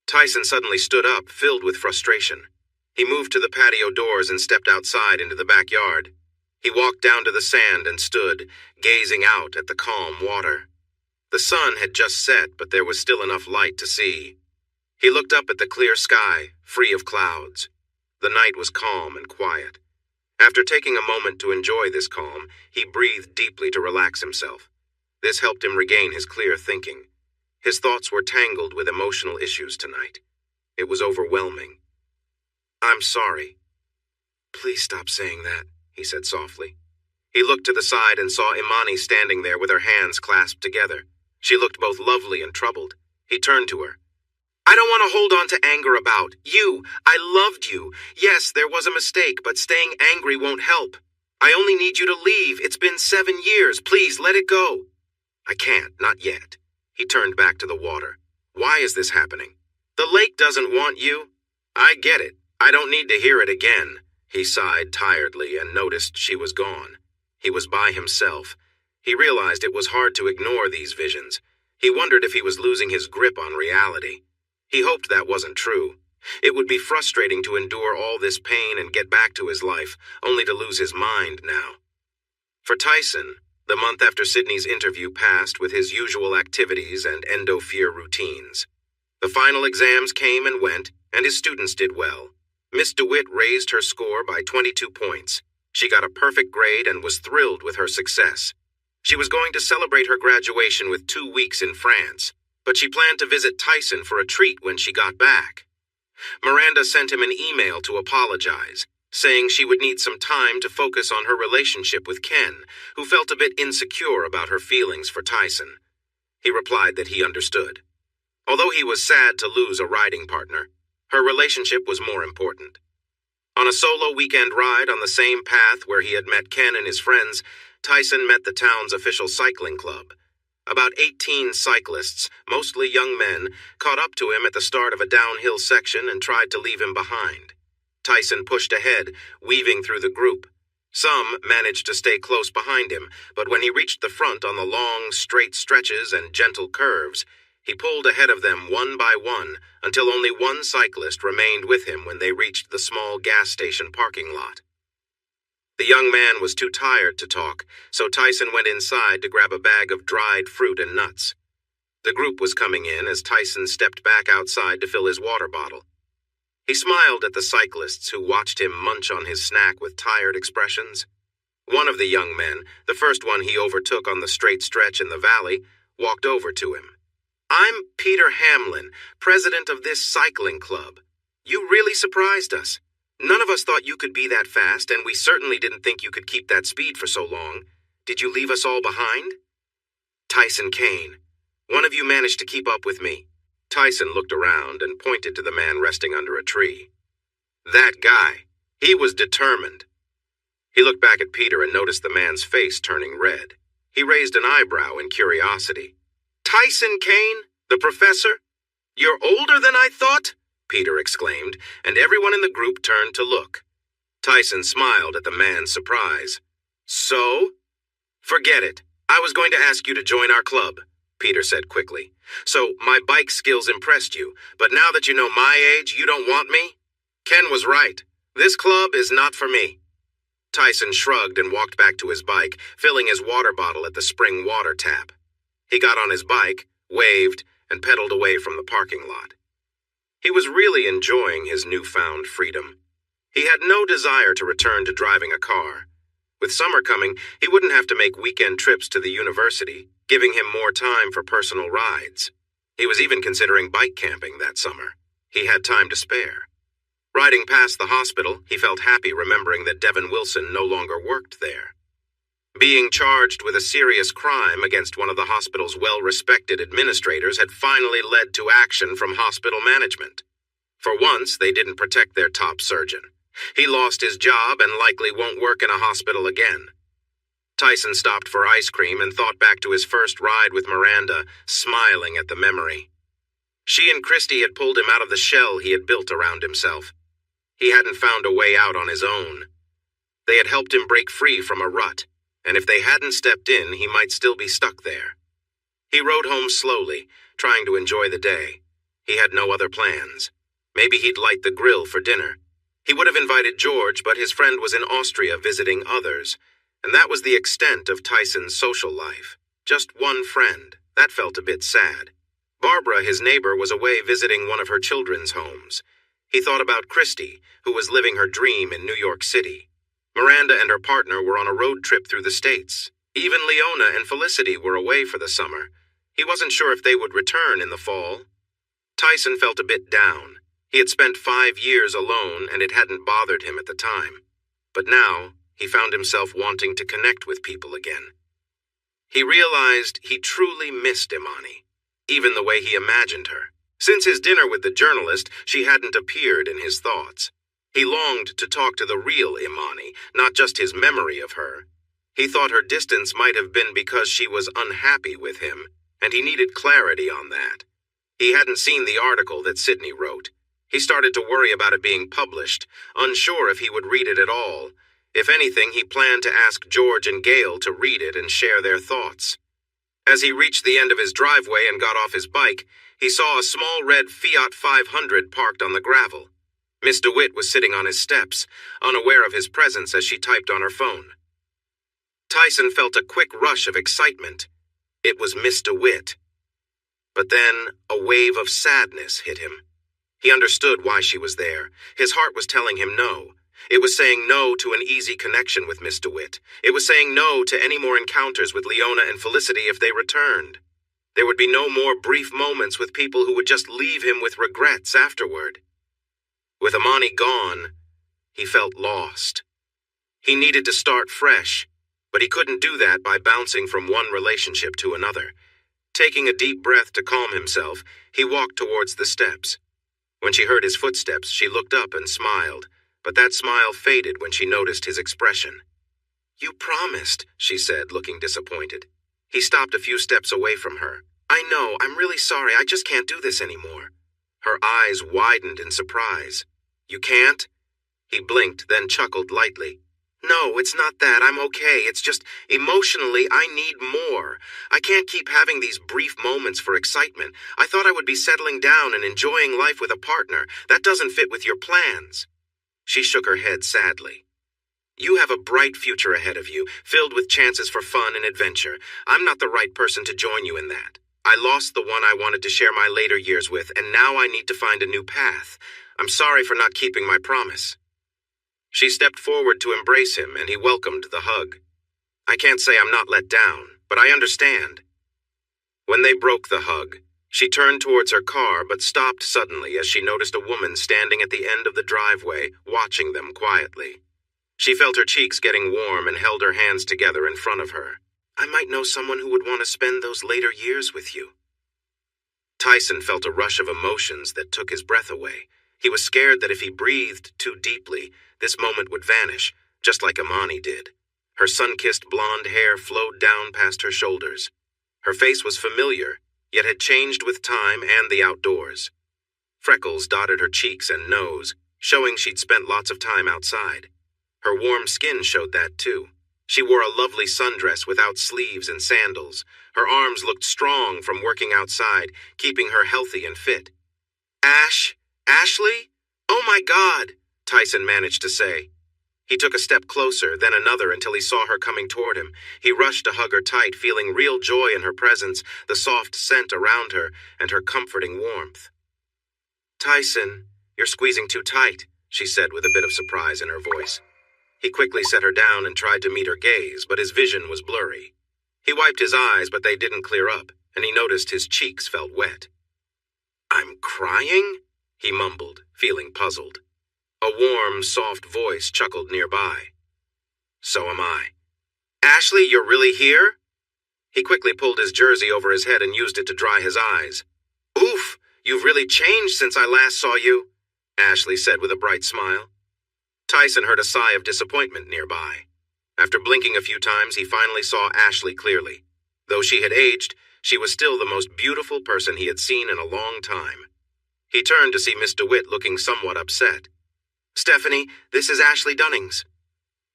Tyson suddenly stood up, filled with frustration. He moved to the patio doors and stepped outside into the backyard. He walked down to the sand and stood, gazing out at the calm water. The sun had just set, but there was still enough light to see. He looked up at the clear sky, free of clouds. The night was calm and quiet. After taking a moment to enjoy this calm, he breathed deeply to relax himself. This helped him regain his clear thinking. His thoughts were tangled with emotional issues tonight. It was overwhelming. I'm sorry. Please stop saying that, he said softly. He looked to the side and saw Imani standing there with her hands clasped together. She looked both lovely and troubled. He turned to her. I don't want to hold on to anger about you. I loved you. Yes, there was a mistake, but staying angry won't help. I only need you to leave. It's been 7 years. Please let it go. I can't, not yet. He turned back to the water. Why is this happening? The lake doesn't want you. I get it. I don't need to hear it again. He sighed tiredly and noticed she was gone. He was by himself. He realized it was hard to ignore these visions. He wondered if he was losing his grip on reality. He hoped that wasn't true. It would be frustrating to endure all this pain and get back to his life, only to lose his mind now. For Tyson, the month after Sydney's interview passed with his usual activities and endo-fear routines. The final exams came and went, and his students did well. Miss DeWitt raised her score by 22 points. She got a perfect grade and was thrilled with her success. She was going to celebrate her graduation with 2 weeks in France, but she planned to visit Tyson for a treat when she got back. Miranda sent him an email to apologize, saying she would need some time to focus on her relationship with Ken, who felt a bit insecure about her feelings for Tyson. He replied that he understood. Although he was sad to lose a riding partner, her relationship was more important. On a solo weekend ride on the same path where he had met Ken and his friends, Tyson met the town's official cycling club. About 18 cyclists, mostly young men, caught up to him at the start of a downhill section and tried to leave him behind. Tyson pushed ahead, weaving through the group. Some managed to stay close behind him, but when he reached the front on the long, straight stretches and gentle curves, he pulled ahead of them one by one until only one cyclist remained with him when they reached the small gas station parking lot. The young man was too tired to talk, so Tyson went inside to grab a bag of dried fruit and nuts. The group was coming in as Tyson stepped back outside to fill his water bottle. He smiled at the cyclists who watched him munch on his snack with tired expressions. One of the young men, the first one he overtook on the straight stretch in the valley, walked over to him. "I'm Peter Hamlin, president of this cycling club. You really surprised us. None of us thought you could be that fast, and we certainly didn't think you could keep that speed for so long. Did you leave us all behind?" "Tyson Kane. One of you managed to keep up with me." Tyson looked around and pointed to the man resting under a tree. "That guy. He was determined." He looked back at Peter and noticed the man's face turning red. He raised an eyebrow in curiosity. "Tyson Kane? The professor? You're older than I thought?" Peter exclaimed, and everyone in the group turned to look. Tyson smiled at the man's surprise. "So?" "Forget it. I was going to ask you to join our club," Peter said quickly. "So my bike skills impressed you, but now that you know my age, you don't want me? Ken was right. This club is not for me." Tyson shrugged and walked back to his bike, filling his water bottle at the spring water tap. He got on his bike, waved, and pedaled away from the parking lot. He was really enjoying his newfound freedom. He had no desire to return to driving a car. With summer coming, he wouldn't have to make weekend trips to the university, giving him more time for personal rides. He was even considering bike camping that summer. He had time to spare. Riding past the hospital, he felt happy remembering that Devin Wilson no longer worked there. Being charged with a serious crime against one of the hospital's well-respected administrators had finally led to action from hospital management. For once, they didn't protect their top surgeon. He lost his job and likely won't work in a hospital again. Tyson stopped for ice cream and thought back to his first ride with Miranda, smiling at the memory. She and Christy had pulled him out of the shell he had built around himself. He hadn't found a way out on his own. They had helped him break free from a rut, and if they hadn't stepped in, he might still be stuck there. He rode home slowly, trying to enjoy the day. He had no other plans. Maybe he'd light the grill for dinner. He would have invited George, but his friend was in Austria visiting others, and that was the extent of Tyson's social life. Just one friend. That felt a bit sad. Barbara, his neighbor, was away visiting one of her children's homes. He thought about Christy, who was living her dream in New York City. Miranda and her partner were on a road trip through the States. Even Leona and Felicity were away for the summer. He wasn't sure if they would return in the fall. Tyson felt a bit down. He had spent 5 years alone, and it hadn't bothered him at the time. But now, he found himself wanting to connect with people again. He realized he truly missed Imani, even the way he imagined her. Since his dinner with the journalist, she hadn't appeared in his thoughts. He longed to talk to the real Imani, not just his memory of her. He thought her distance might have been because she was unhappy with him, and he needed clarity on that. He hadn't seen the article that Sydney wrote. He started to worry about it being published, unsure if he would read it at all. If anything, he planned to ask George and Gail to read it and share their thoughts. As he reached the end of his driveway and got off his bike, he saw a small red Fiat 500 parked on the gravel. Miss DeWitt was sitting on his steps, unaware of his presence as she typed on her phone. Tyson felt a quick rush of excitement. It was Miss DeWitt. But then a wave of sadness hit him. He understood why she was there. His heart was telling him no. It was saying no to an easy connection with Miss DeWitt. It was saying no to any more encounters with Leona and Felicity if they returned. There would be no more brief moments with people who would just leave him with regrets afterward. With Imani gone, he felt lost. He needed to start fresh, but he couldn't do that by bouncing from one relationship to another. Taking a deep breath to calm himself, he walked towards the steps. When she heard his footsteps, she looked up and smiled, but that smile faded when she noticed his expression. "You promised," she said, looking disappointed. He stopped a few steps away from her. "I know, I'm really sorry, I just can't do this anymore." Her eyes widened in surprise. "You can't?" He blinked, then chuckled lightly. "No, it's not that. I'm okay. It's just, emotionally, I need more. I can't keep having these brief moments for excitement. I thought I would be settling down and enjoying life with a partner. That doesn't fit with your plans." She shook her head sadly. "You have a bright future ahead of you, filled with chances for fun and adventure. I'm not the right person to join you in that. I lost the one I wanted to share my later years with, and now I need to find a new path. I'm sorry for not keeping my promise." She stepped forward to embrace him, and he welcomed the hug. I can't say I'm not let down, but I understand. When they broke the hug, she turned towards her car but stopped suddenly as she noticed a woman standing at the end of the driveway, watching them quietly. She felt her cheeks getting warm and held her hands together in front of her. I might know someone who would want to spend those later years with you. Tyson felt a rush of emotions that took his breath away. He was scared that if he breathed too deeply, this moment would vanish, just like Imani did. Her sun-kissed blonde hair flowed down past her shoulders. Her face was familiar, yet had changed with time and the outdoors. Freckles dotted her cheeks and nose, showing she'd spent lots of time outside. Her warm skin showed that too. She wore a lovely sundress without sleeves and sandals. Her arms looked strong from working outside, keeping her healthy and fit. Ashley? Oh my God, Tyson managed to say. He took a step closer, then another until he saw her coming toward him. He rushed to hug her tight, feeling real joy in her presence, the soft scent around her, and her comforting warmth. Tyson, you're squeezing too tight, she said with a bit of surprise in her voice. He quickly set her down and tried to meet her gaze, but his vision was blurry. He wiped his eyes, but they didn't clear up, and he noticed his cheeks felt wet. I'm crying? He mumbled, feeling puzzled. A warm, soft voice chuckled nearby. So am I. Ashley, you're really here? He quickly pulled his jersey over his head and used it to dry his eyes. Oof, you've really changed since I last saw you, Ashley said with a bright smile. Tyson heard a sigh of disappointment nearby. After blinking a few times, he finally saw Ashley clearly. Though she had aged, she was still the most beautiful person he had seen in a long time. He turned to see Miss DeWitt looking somewhat upset. Stephanie, this is Ashley Dunnings.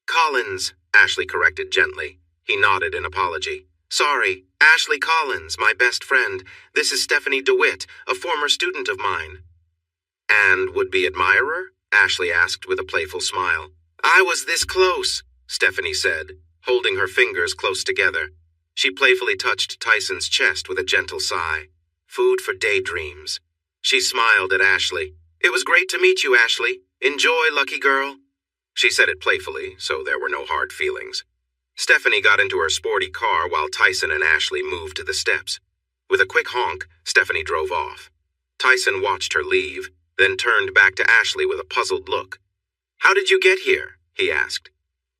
Collins, Ashley corrected gently. He nodded in apology. Sorry, Ashley Collins, my best friend. This is Stephanie DeWitt, a former student of mine. And would-be admirer? Ashley asked with a playful smile. I was this close, Stephanie said, holding her fingers close together. She playfully touched Tyson's chest with a gentle sigh. Food for daydreams. She smiled at Ashley. It was great to meet you, Ashley. Enjoy, lucky girl. She said it playfully, so there were no hard feelings. Stephanie got into her sporty car while Tyson and Ashley moved to the steps. With a quick honk, Stephanie drove off. Tyson watched her leave, then turned back to Ashley with a puzzled look. How did you get here? He asked.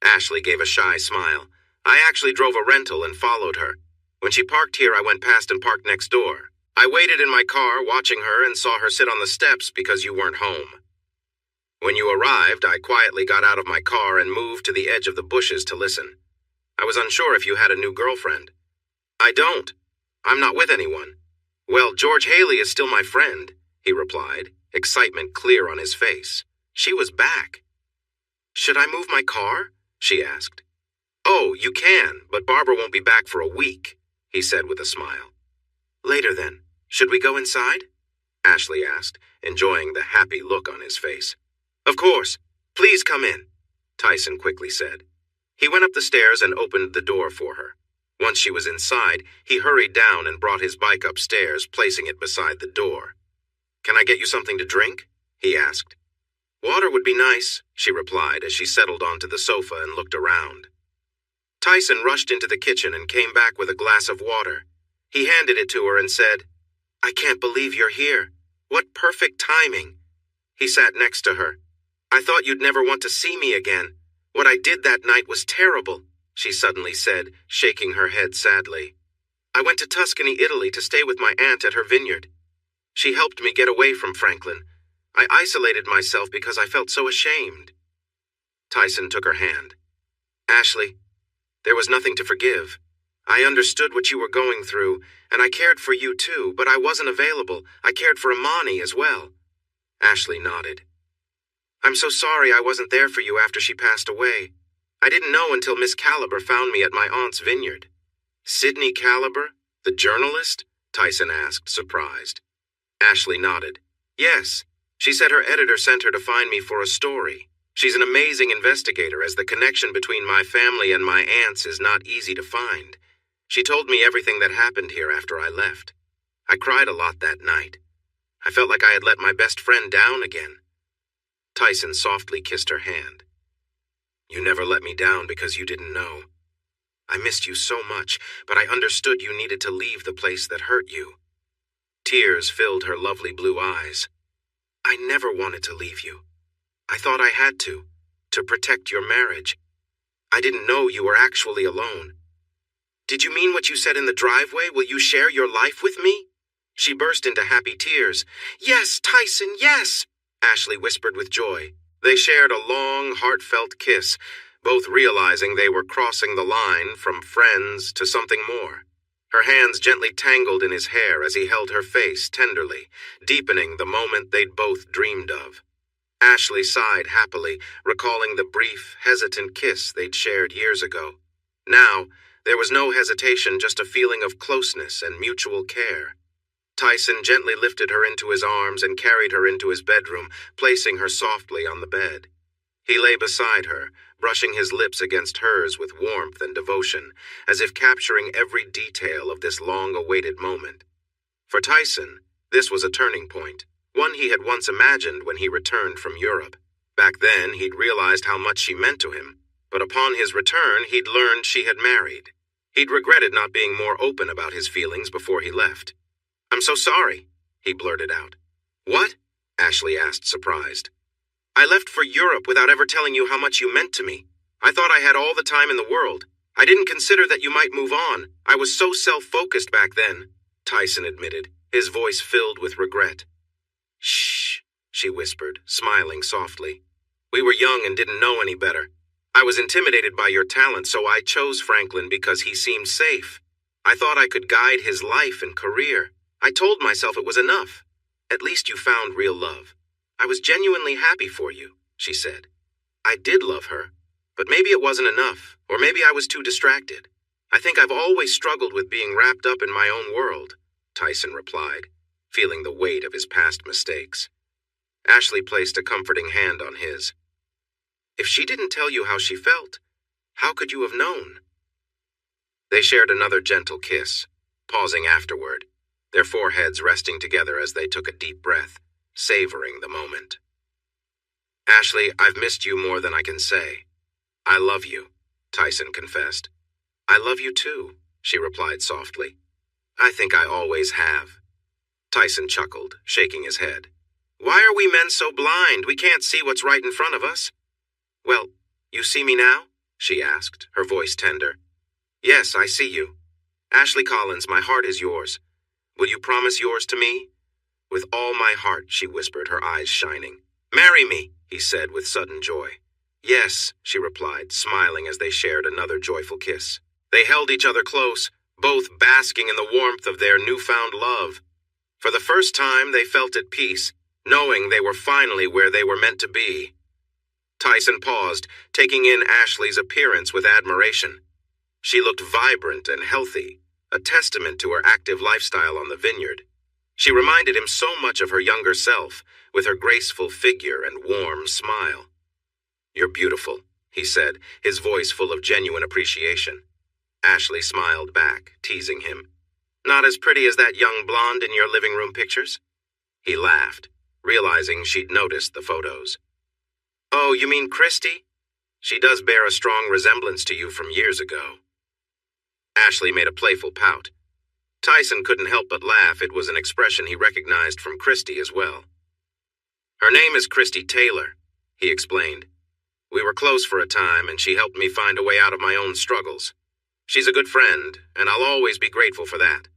Ashley gave a shy smile. I actually drove a rental and followed her. When she parked here, I went past and parked next door. I waited in my car watching her and saw her sit on the steps because you weren't home. When you arrived, I quietly got out of my car and moved to the edge of the bushes to listen. I was unsure if you had a new girlfriend. I don't. I'm not with anyone. Well, George Haley is still my friend, he replied, excitement clear on his face. She was back. Should I move my car? She asked. Oh, you can, but Barbara won't be back for a week, he said with a smile. Later then. Should we go inside? Ashley asked, enjoying the happy look on his face. Of course. Please come in, Tyson quickly said. He went up the stairs and opened the door for her. Once she was inside, he hurried down and brought his bike upstairs, placing it beside the door. Can I get you something to drink? He asked. Water would be nice, she replied as she settled onto the sofa and looked around. Tyson rushed into the kitchen and came back with a glass of water. He handed it to her and said, I can't believe you're here. What perfect timing. He sat next to her. I thought you'd never want to see me again. What I did that night was terrible, she suddenly said, shaking her head sadly. I went to Tuscany, Italy to stay with my aunt at her vineyard. She helped me get away from Franklin. I isolated myself because I felt so ashamed. Tyson took her hand. Ashley, there was nothing to forgive. I understood what you were going through, and I cared for you too, but I wasn't available. I cared for Imani as well. Ashley nodded. I'm so sorry I wasn't there for you after she passed away. I didn't know until Miss Caliber found me at my aunt's vineyard. Sydney Caliber, the journalist? Tyson asked, surprised. Ashley nodded. Yes, she said her editor sent her to find me for a story. She's an amazing investigator, as the connection between my family and my aunts is not easy to find. She told me everything that happened here after I left. I cried a lot that night. I felt like I had let my best friend down again. Tyson softly kissed her hand. You never let me down because you didn't know. I missed you so much, but I understood you needed to leave the place that hurt you. Tears filled her lovely blue eyes. I never wanted to leave you. I thought I had to protect your marriage. I didn't know you were actually alone. Did you mean what you said in the driveway? Will you share your life with me? She burst into happy tears. Yes, Tyson, yes, Ashley whispered with joy. They shared a long, heartfelt kiss, both realizing they were crossing the line from friends to something more. Her hands gently tangled in his hair as he held her face tenderly, deepening the moment they'd both dreamed of. Ashley sighed happily, recalling the brief, hesitant kiss they'd shared years ago. Now, there was no hesitation, just a feeling of closeness and mutual care. Tyson gently lifted her into his arms and carried her into his bedroom, placing her softly on the bed. He lay beside her, brushing his lips against hers with warmth and devotion, as if capturing every detail of this long-awaited moment. For Tyson, this was a turning point, one he had once imagined when he returned from Europe. Back then, he'd realized how much she meant to him, but upon his return, he'd learned she had married. He'd regretted not being more open about his feelings before he left. I'm so sorry, he blurted out. What? Ashley asked, surprised. I left for Europe without ever telling you how much you meant to me. I thought I had all the time in the world. I didn't consider that you might move on. I was so self-focused back then, Tyson admitted, his voice filled with regret. Shh, she whispered, smiling softly. We were young and didn't know any better. I was intimidated by your talent, so I chose Franklin because he seemed safe. I thought I could guide his life and career. I told myself it was enough. At least you found real love. I was genuinely happy for you, she said. I did love her, but maybe it wasn't enough, or maybe I was too distracted. I think I've always struggled with being wrapped up in my own world, Tyson replied, feeling the weight of his past mistakes. Ashley placed a comforting hand on his. If she didn't tell you how she felt, how could you have known? They shared another gentle kiss, pausing afterward, their foreheads resting together as they took a deep breath, savoring the moment. Ashley, I've missed you more than I can say. I love you, Tyson confessed. I love you too, she replied softly. I think I always have. Tyson chuckled, shaking his head. Why are we men so blind? We can't see what's right in front of us. Well, you see me now? She asked, her voice tender. Yes, I see you. Ashley Collins, my heart is yours. Will you promise yours to me? With all my heart, she whispered, her eyes shining. Marry me, he said with sudden joy. Yes, she replied, smiling as they shared another joyful kiss. They held each other close, both basking in the warmth of their newfound love. For the first time, they felt at peace, knowing they were finally where they were meant to be. Tyson paused, taking in Ashley's appearance with admiration. She looked vibrant and healthy, a testament to her active lifestyle on the vineyard. She reminded him so much of her younger self, with her graceful figure and warm smile. You're beautiful, he said, his voice full of genuine appreciation. Ashley smiled back, teasing him. Not as pretty as that young blonde in your living room pictures? He laughed, realizing she'd noticed the photos. Oh, you mean Christy? She does bear a strong resemblance to you from years ago. Ashley made a playful pout. Tyson couldn't help but laugh. It was an expression he recognized from Christy as well. Her name is Christy Taylor, he explained. We were close for a time, and she helped me find a way out of my own struggles. She's a good friend, and I'll always be grateful for that.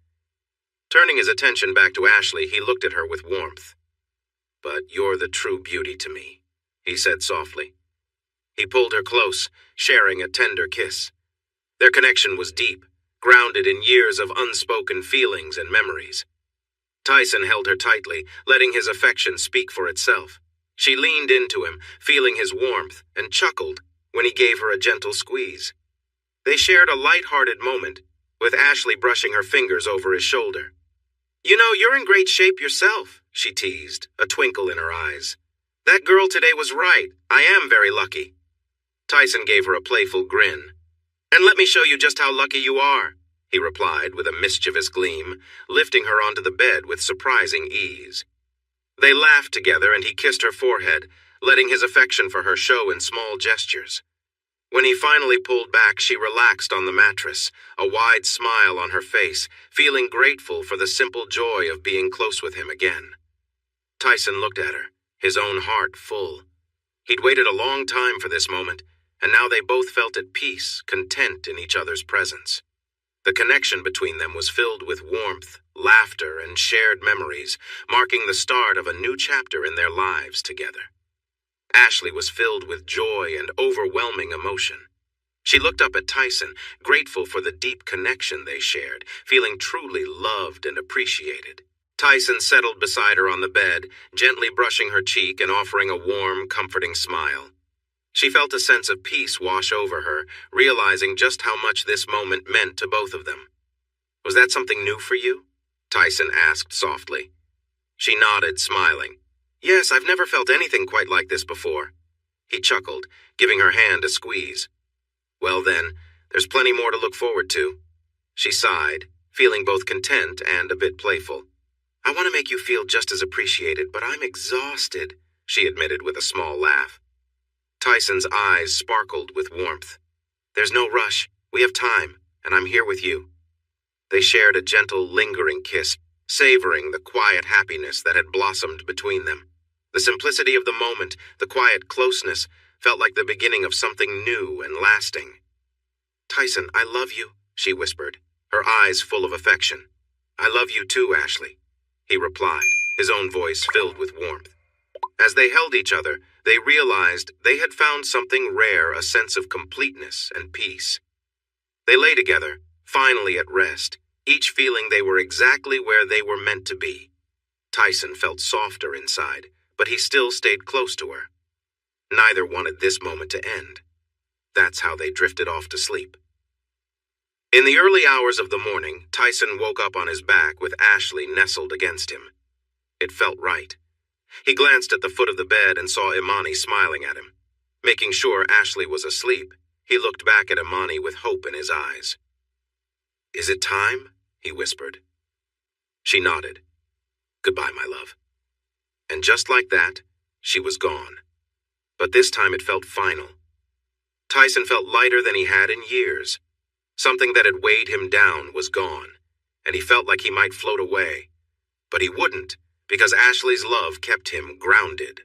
Turning his attention back to Ashley, he looked at her with warmth. But you're the true beauty to me, he said softly. He pulled her close, sharing a tender kiss. Their connection was deep, grounded in years of unspoken feelings and memories. Tyson held her tightly, letting his affection speak for itself. She leaned into him, feeling his warmth, and chuckled when he gave her a gentle squeeze. They shared a light-hearted moment, with Ashley brushing her fingers over his shoulder. You know, you're in great shape yourself, she teased, a twinkle in her eyes. That girl today was right. I am very lucky. Tyson gave her a playful grin. And let me show you just how lucky you are, he replied with a mischievous gleam, lifting her onto the bed with surprising ease. They laughed together, and he kissed her forehead, letting his affection for her show in small gestures. When he finally pulled back, she relaxed on the mattress, a wide smile on her face, feeling grateful for the simple joy of being close with him again. Tyson looked at her, his own heart full. He'd waited a long time for this moment, and now they both felt at peace, content in each other's presence. The connection between them was filled with warmth, laughter, and shared memories, marking the start of a new chapter in their lives together. Ashley was filled with joy and overwhelming emotion. She looked up at Tyson, grateful for the deep connection they shared, feeling truly loved and appreciated. Tyson settled beside her on the bed, gently brushing her cheek and offering a warm, comforting smile. She felt a sense of peace wash over her, realizing just how much this moment meant to both of them. "Was that something new for you?" Tyson asked softly. She nodded, smiling. "Yes, I've never felt anything quite like this before." He chuckled, giving her hand a squeeze. "Well then, there's plenty more to look forward to." She sighed, feeling both content and a bit playful. "I want to make you feel just as appreciated, but I'm exhausted," she admitted with a small laugh. Tyson's eyes sparkled with warmth. "There's no rush. We have time, and I'm here with you." They shared a gentle, lingering kiss, savoring the quiet happiness that had blossomed between them. The simplicity of the moment, the quiet closeness, felt like the beginning of something new and lasting. "Tyson, I love you," she whispered, her eyes full of affection. "I love you too, Ashley," he replied, his own voice filled with warmth. As they held each other, they realized they had found something rare, a sense of completeness and peace. They lay together, finally at rest, each feeling they were exactly where they were meant to be. Tyson felt softer inside, but he still stayed close to her. Neither wanted this moment to end. That's how they drifted off to sleep. In the early hours of the morning, Tyson woke up on his back with Ashley nestled against him. It felt right. He glanced at the foot of the bed and saw Imani smiling at him. Making sure Ashley was asleep, he looked back at Imani with hope in his eyes. "Is it time?" he whispered. She nodded. "Goodbye, my love." And just like that, she was gone. But this time it felt final. Tyson felt lighter than he had in years. Something that had weighed him down was gone, and he felt like he might float away. But he wouldn't, because Ashley's love kept him grounded.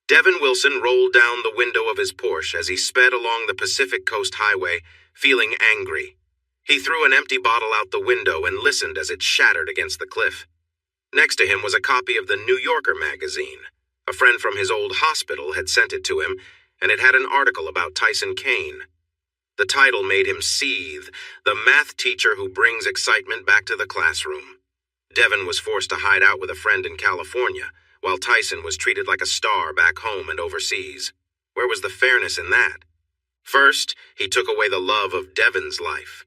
Devin Wilson rolled down the window of his Porsche as he sped along the Pacific Coast Highway, feeling angry. He threw an empty bottle out the window and listened as it shattered against the cliff. Next to him was a copy of the New Yorker magazine. A friend from his old hospital had sent it to him, and it had an article about Tyson Kane. The title made him seethe, the math teacher who brings excitement back to the classroom. Devin was forced to hide out with a friend in California, while Tyson was treated like a star back home and overseas. Where was the fairness in that? First, he took away the love of Devin's life.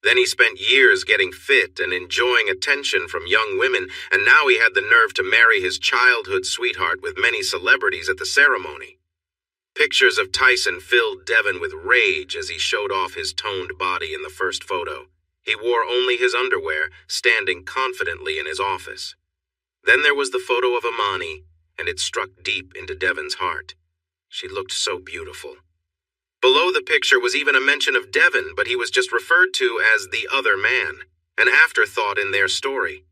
Then he spent years getting fit and enjoying attention from young women, and now he had the nerve to marry his childhood sweetheart with many celebrities at the ceremony. Pictures of Tyson filled Devin with rage as he showed off his toned body in the first photo. He wore only his underwear, standing confidently in his office. Then there was the photo of Imani, and it struck deep into Devin's heart. She looked so beautiful. Below the picture was even a mention of Devin, but he was just referred to as the other man, an afterthought in their story.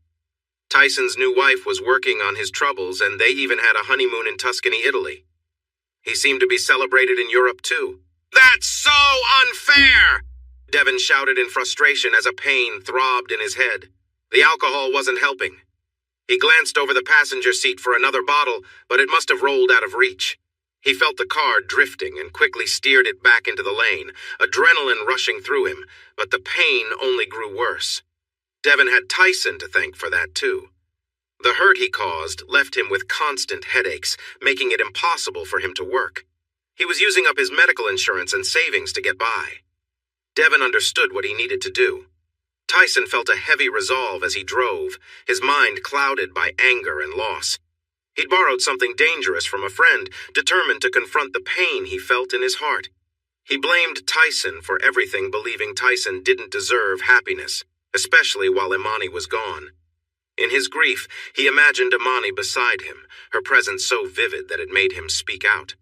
Tyson's new wife was working on his troubles, and they even had a honeymoon in Tuscany, Italy. He seemed to be celebrated in Europe, too. "That's so unfair!" Devin shouted in frustration as a pain throbbed in his head. The alcohol wasn't helping. He glanced over the passenger seat for another bottle, but it must have rolled out of reach. He felt the car drifting and quickly steered it back into the lane, adrenaline rushing through him, but the pain only grew worse. Devin had Tyson to thank for that, too. The hurt he caused left him with constant headaches, making it impossible for him to work. He was using up his medical insurance and savings to get by. Devin understood what he needed to do. Tyson felt a heavy resolve as he drove, his mind clouded by anger and loss. He'd borrowed something dangerous from a friend, determined to confront the pain he felt in his heart. He blamed Tyson for everything, believing Tyson didn't deserve happiness, especially while Imani was gone. In his grief, he imagined Imani beside him, her presence so vivid that it made him speak out.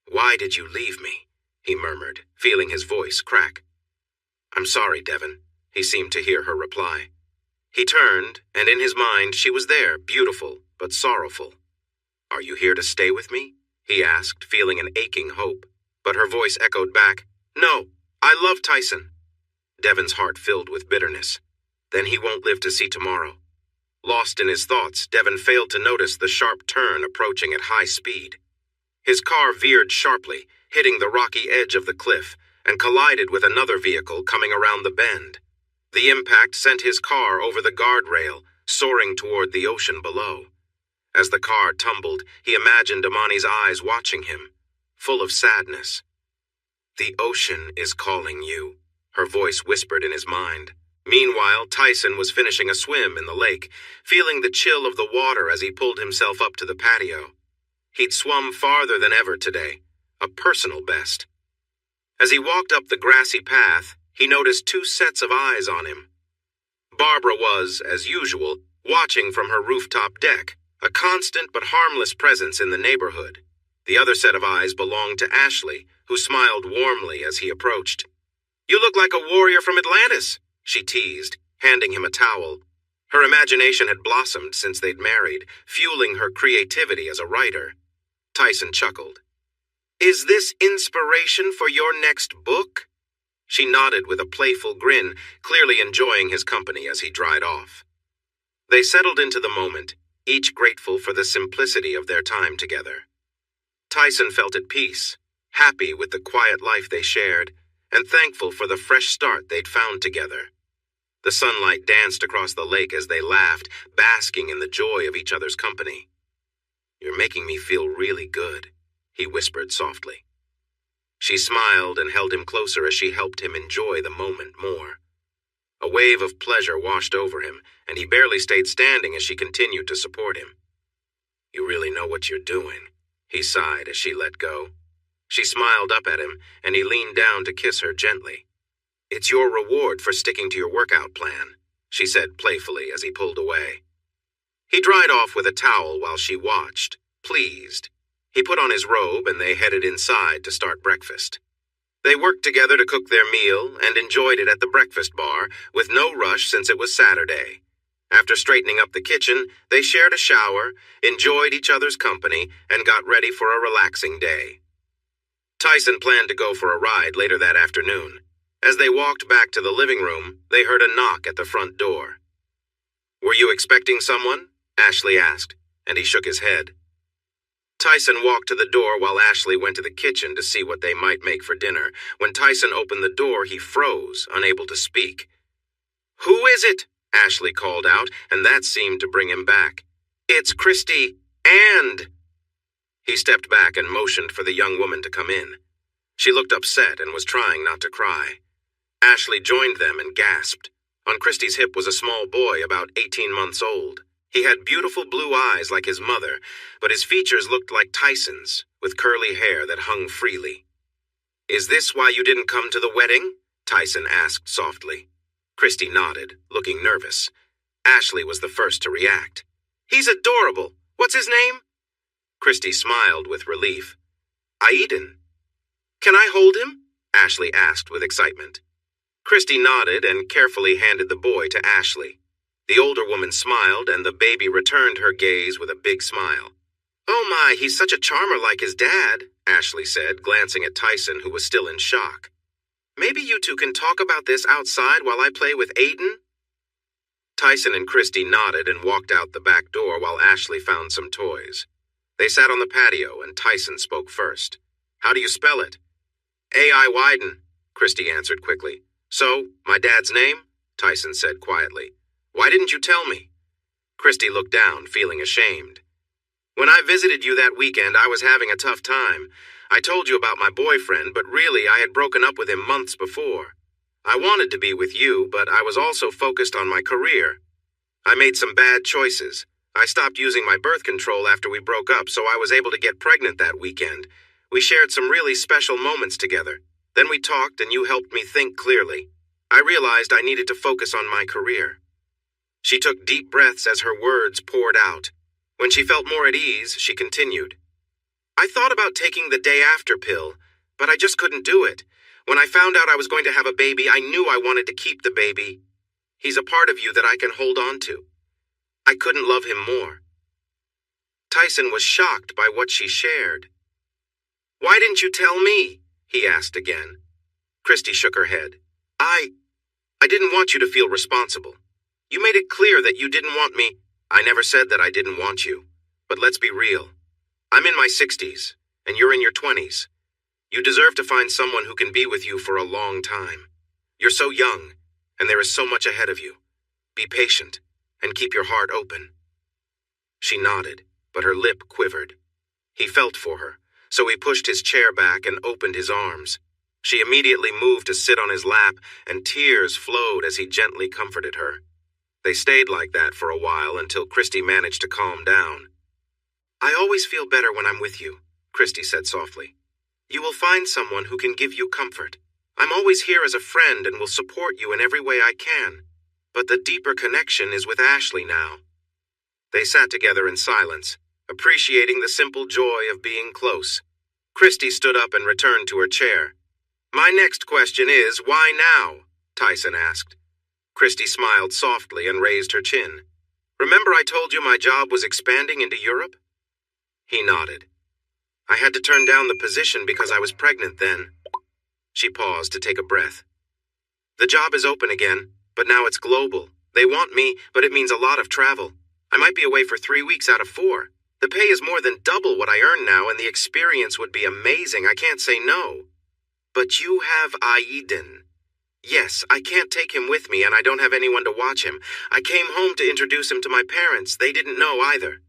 "Why did you leave me?" he murmured, feeling his voice crack. "I'm sorry, Devon," he seemed to hear her reply. He turned, and in his mind she was there, beautiful but sorrowful. "Are you here to stay with me?" he asked, feeling an aching hope. But her voice echoed back, "No, I love Tyson." Devon's heart filled with bitterness. Then he won't live to see tomorrow. Lost in his thoughts, Devon failed to notice the sharp turn approaching at high speed. His car veered sharply, hitting the rocky edge of the cliff, and collided with another vehicle coming around the bend. The impact sent his car over the guardrail, soaring toward the ocean below. As the car tumbled, he imagined Imani's eyes watching him, full of sadness. "The ocean is calling you," her voice whispered in his mind. Meanwhile, Tyson was finishing a swim in the lake, feeling the chill of the water as he pulled himself up to the patio. He'd swum farther than ever today, a personal best. As he walked up the grassy path, he noticed two sets of eyes on him. Barbara was, as usual, watching from her rooftop deck, a constant but harmless presence in the neighborhood. The other set of eyes belonged to Ashley, who smiled warmly as he approached. "You look like a warrior from Atlantis," she teased, handing him a towel. Her imagination had blossomed since they'd married, fueling her creativity as a writer. Tyson chuckled. "Is this inspiration for your next book?" She nodded with a playful grin, clearly enjoying his company as he dried off. They settled into the moment, each grateful for the simplicity of their time together. Tyson felt at peace, happy with the quiet life they shared, and thankful for the fresh start they'd found together. The sunlight danced across the lake as they laughed, basking in the joy of each other's company. "You're making me feel really good," he whispered softly. She smiled and held him closer as she helped him enjoy the moment more. A wave of pleasure washed over him, and he barely stayed standing as she continued to support him. "You really know what you're doing," he sighed as she let go. She smiled up at him, and he leaned down to kiss her gently. "It's your reward for sticking to your workout plan," she said playfully as he pulled away. He dried off with a towel while she watched, pleased. He put on his robe and they headed inside to start breakfast. They worked together to cook their meal and enjoyed it at the breakfast bar, with no rush since it was Saturday. After straightening up the kitchen, they shared a shower, enjoyed each other's company, and got ready for a relaxing day. Tyson planned to go for a ride later that afternoon. As they walked back to the living room, they heard a knock at the front door. "Were you expecting someone?" Ashley asked, and he shook his head. Tyson walked to the door while Ashley went to the kitchen to see what they might make for dinner. When Tyson opened the door, he froze, unable to speak. "Who is it?" Ashley called out, and that seemed to bring him back. "It's Christy, and—" He stepped back and motioned for the young woman to come in. She looked upset and was trying not to cry. Ashley joined them and gasped. On Christy's hip was a small boy about 18 months old. He had beautiful blue eyes like his mother, but his features looked like Tyson's, with curly hair that hung freely. "Is this why you didn't come to the wedding?" Tyson asked softly. Christy nodded, looking nervous. Ashley was the first to react. "He's adorable. What's his name?" Christy smiled with relief. "Aiden." "Can I hold him?" Ashley asked with excitement. Christy nodded and carefully handed the boy to Ashley. The older woman smiled, and the baby returned her gaze with a big smile. "Oh my, he's such a charmer like his dad," Ashley said, glancing at Tyson, who was still in shock. "Maybe you two can talk about this outside while I play with Aiden?" Tyson and Christy nodded and walked out the back door while Ashley found some toys. They sat on the patio, and Tyson spoke first. "How do you spell it?" "A.I. Wyden," Christy answered quickly. "So, my dad's name?" Tyson said quietly. "Why didn't you tell me?" Christy looked down, feeling ashamed. "When I visited you that weekend, I was having a tough time. I told you about my boyfriend, but really I had broken up with him months before. I wanted to be with you, but I was also focused on my career. I made some bad choices. I stopped using my birth control after we broke up, so I was able to get pregnant that weekend. We shared some really special moments together. Then we talked and you helped me think clearly. I realized I needed to focus on my career." She took deep breaths as her words poured out. When she felt more at ease, she continued. "I thought about taking the day after pill, But I just couldn't do it. When I found out I was going to have a baby, I knew I wanted to keep the baby. He's a part of you that I can hold on to. I couldn't love him more. Tyson was shocked by what she shared. Why didn't you tell me? He asked again. Christy shook her head. I didn't want you to feel responsible. You made it clear that you didn't want me. I never said that I didn't want you. But let's be real. I'm in my 60s, and you're in your 20s. You deserve to find someone who can be with you for a long time. You're so young, and there is so much ahead of you. Be patient, and keep your heart open. She nodded, but her lip quivered. He felt for her, so he pushed his chair back and opened his arms. She immediately moved to sit on his lap, and tears flowed as he gently comforted her. They stayed like that for a while until Christy managed to calm down. I always feel better when I'm with you, Christy said softly. You will find someone who can give you comfort. I'm always here as a friend and will support you in every way I can. But the deeper connection is with Ashley now. They sat together in silence, appreciating the simple joy of being close. Christy stood up and returned to her chair. My next question is, why now? Tyson asked. Christy smiled softly and raised her chin. Remember I told you my job was expanding into Europe? He nodded. I had to turn down the position because I was pregnant then. She paused to take a breath. The job is open again, but now it's global. They want me, but it means a lot of travel. I might be away for 3 weeks out of 4. The pay is more than double what I earn now, and the experience would be amazing. I can't say no. But you have Aiden. Yes, I can't take him with me, and I don't have anyone to watch him. I came home to introduce him to my parents. They didn't know either.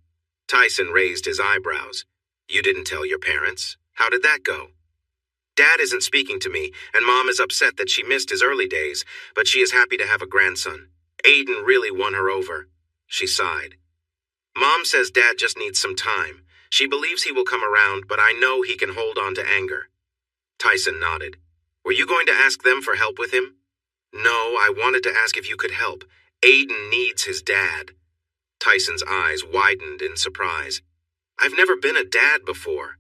Tyson raised his eyebrows. You didn't tell your parents? How did that go? Dad isn't speaking to me, and Mom is upset that she missed his early days, but she is happy to have a grandson. Aiden really won her over. She sighed. Mom says Dad just needs some time. She believes he will come around, but I know he can hold on to anger. Tyson nodded. Were you going to ask them for help with him? No, I wanted to ask if you could help. Aiden needs his dad. Tyson's eyes widened in surprise. I've never been a dad before.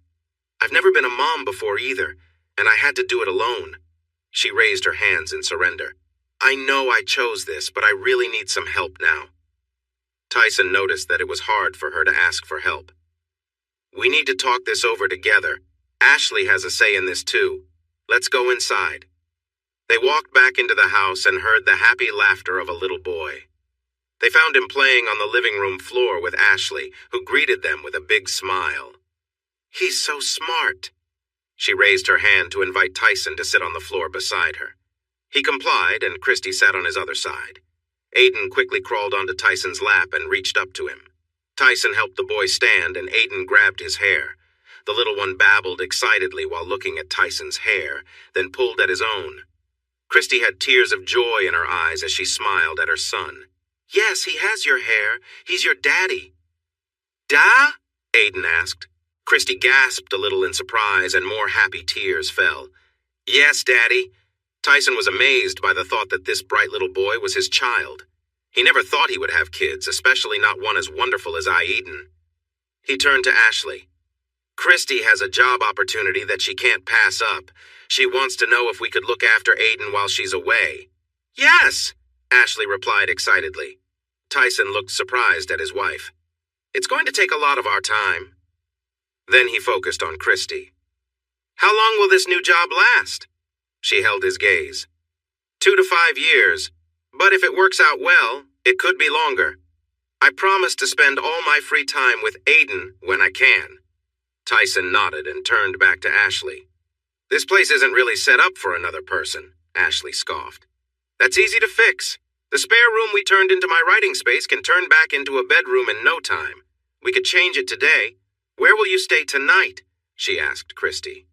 I've never been a mom before either, and I had to do it alone. She raised her hands in surrender. I know I chose this, but I really need some help now. Tyson noticed that it was hard for her to ask for help. We need to talk this over together. Ashley has a say in this too. Let's go inside. They walked back into the house and heard the happy laughter of a little boy. They found him playing on the living room floor with Ashley, who greeted them with a big smile. He's so smart. She raised her hand to invite Tyson to sit on the floor beside her. He complied, and Christy sat on his other side. Aiden quickly crawled onto Tyson's lap and reached up to him. Tyson helped the boy stand, and Aiden grabbed his hair. The little one babbled excitedly while looking at Tyson's hair, then pulled at his own. Christy had tears of joy in her eyes as she smiled at her son. Yes, he has your hair. He's your daddy. Da? Aiden asked. Christy gasped a little in surprise, and more happy tears fell. Yes, Daddy. Tyson was amazed by the thought that this bright little boy was his child. He never thought he would have kids, especially not one as wonderful as Aiden. He turned to Ashley. Christy has a job opportunity that she can't pass up. She wants to know if we could look after Aiden while she's away. Yes, Ashley replied excitedly. Tyson looked surprised at his wife. It's going to take a lot of our time. Then he focused on Christy. How long will this new job last? She held his gaze. 2 to 5 years, but if it works out well, it could be longer. I promise to spend all my free time with Aiden when I can. Tyson nodded and turned back to Ashley. This place isn't really set up for another person, Ashley scoffed. That's easy to fix. The spare room we turned into my writing space can turn back into a bedroom in no time. We could change it today. Where will you stay tonight? She asked Christy.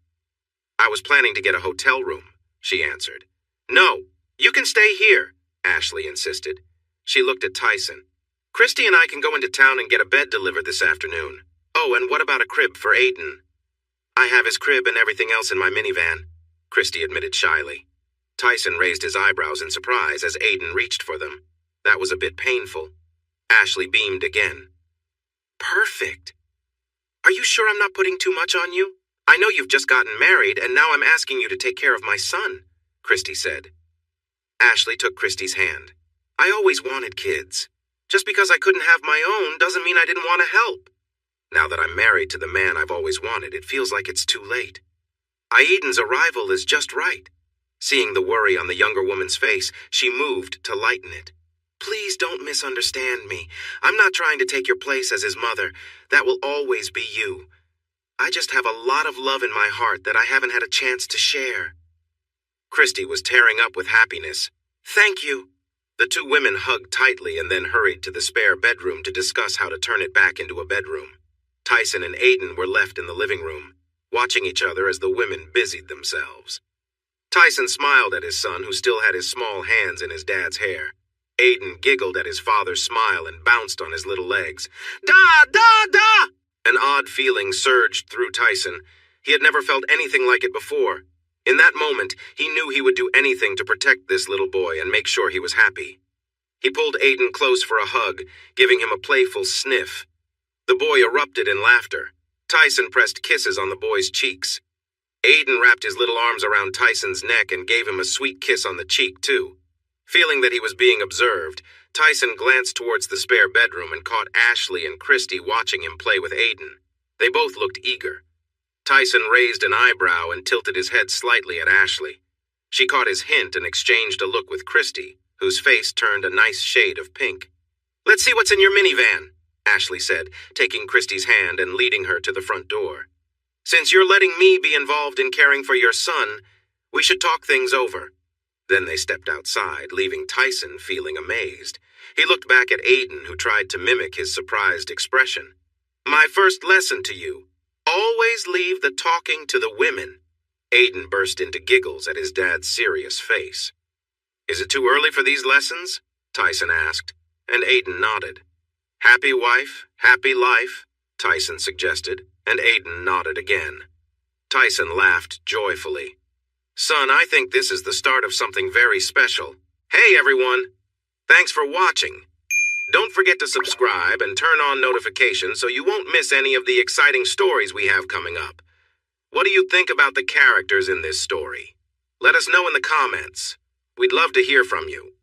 I was planning to get a hotel room, she answered. No, you can stay here, Ashley insisted. She looked at Tyson. Christy and I can go into town and get a bed delivered this afternoon. Oh, and what about a crib for Aiden? I have his crib and everything else in my minivan, Christy admitted shyly. Tyson raised his eyebrows in surprise as Aiden reached for them. That was a bit painful. Ashley beamed again. Perfect. Are you sure I'm not putting too much on you? I know you've just gotten married, and now I'm asking you to take care of my son, Christy said. Ashley took Christy's hand. I always wanted kids. Just because I couldn't have my own doesn't mean I didn't want to help. Now that I'm married to the man I've always wanted, it feels like it's too late. Aiden's arrival is just right. Seeing the worry on the younger woman's face, she moved to lighten it. Please don't misunderstand me. I'm not trying to take your place as his mother. That will always be you. I just have a lot of love in my heart that I haven't had a chance to share. Christy was tearing up with happiness. Thank you. The two women hugged tightly and then hurried to the spare bedroom to discuss how to turn it back into a bedroom. Tyson and Aiden were left in the living room, watching each other as the women busied themselves. Tyson smiled at his son, who still had his small hands in his dad's hair. Aiden giggled at his father's smile and bounced on his little legs. Da, da, da! An odd feeling surged through Tyson. He had never felt anything like it before. In that moment, he knew he would do anything to protect this little boy and make sure he was happy. He pulled Aiden close for a hug, giving him a playful sniff. The boy erupted in laughter. Tyson pressed kisses on the boy's cheeks. Aiden wrapped his little arms around Tyson's neck and gave him a sweet kiss on the cheek, too. Feeling that he was being observed, Tyson glanced towards the spare bedroom and caught Ashley and Christy watching him play with Aiden. They both looked eager. Tyson raised an eyebrow and tilted his head slightly at Ashley. She caught his hint and exchanged a look with Christy, whose face turned a nice shade of pink. Let's see what's in your minivan, Ashley said, taking Christy's hand and leading her to the front door. Since you're letting me be involved in caring for your son, we should talk things over. Then they stepped outside, leaving Tyson feeling amazed. He looked back at Aiden, who tried to mimic his surprised expression. My first lesson to you. Always leave the talking to the women. Aiden burst into giggles at his dad's serious face. Is it too early for these lessons? Tyson asked, and Aiden nodded. Happy wife, happy life, Tyson suggested, and Aiden nodded again. Tyson laughed joyfully. Son, I think this is the start of something very special. Hey, everyone! Thanks for watching. Don't forget to subscribe and turn on notifications so you won't miss any of the exciting stories we have coming up. What do you think about the characters in this story? Let us know in the comments. We'd love to hear from you.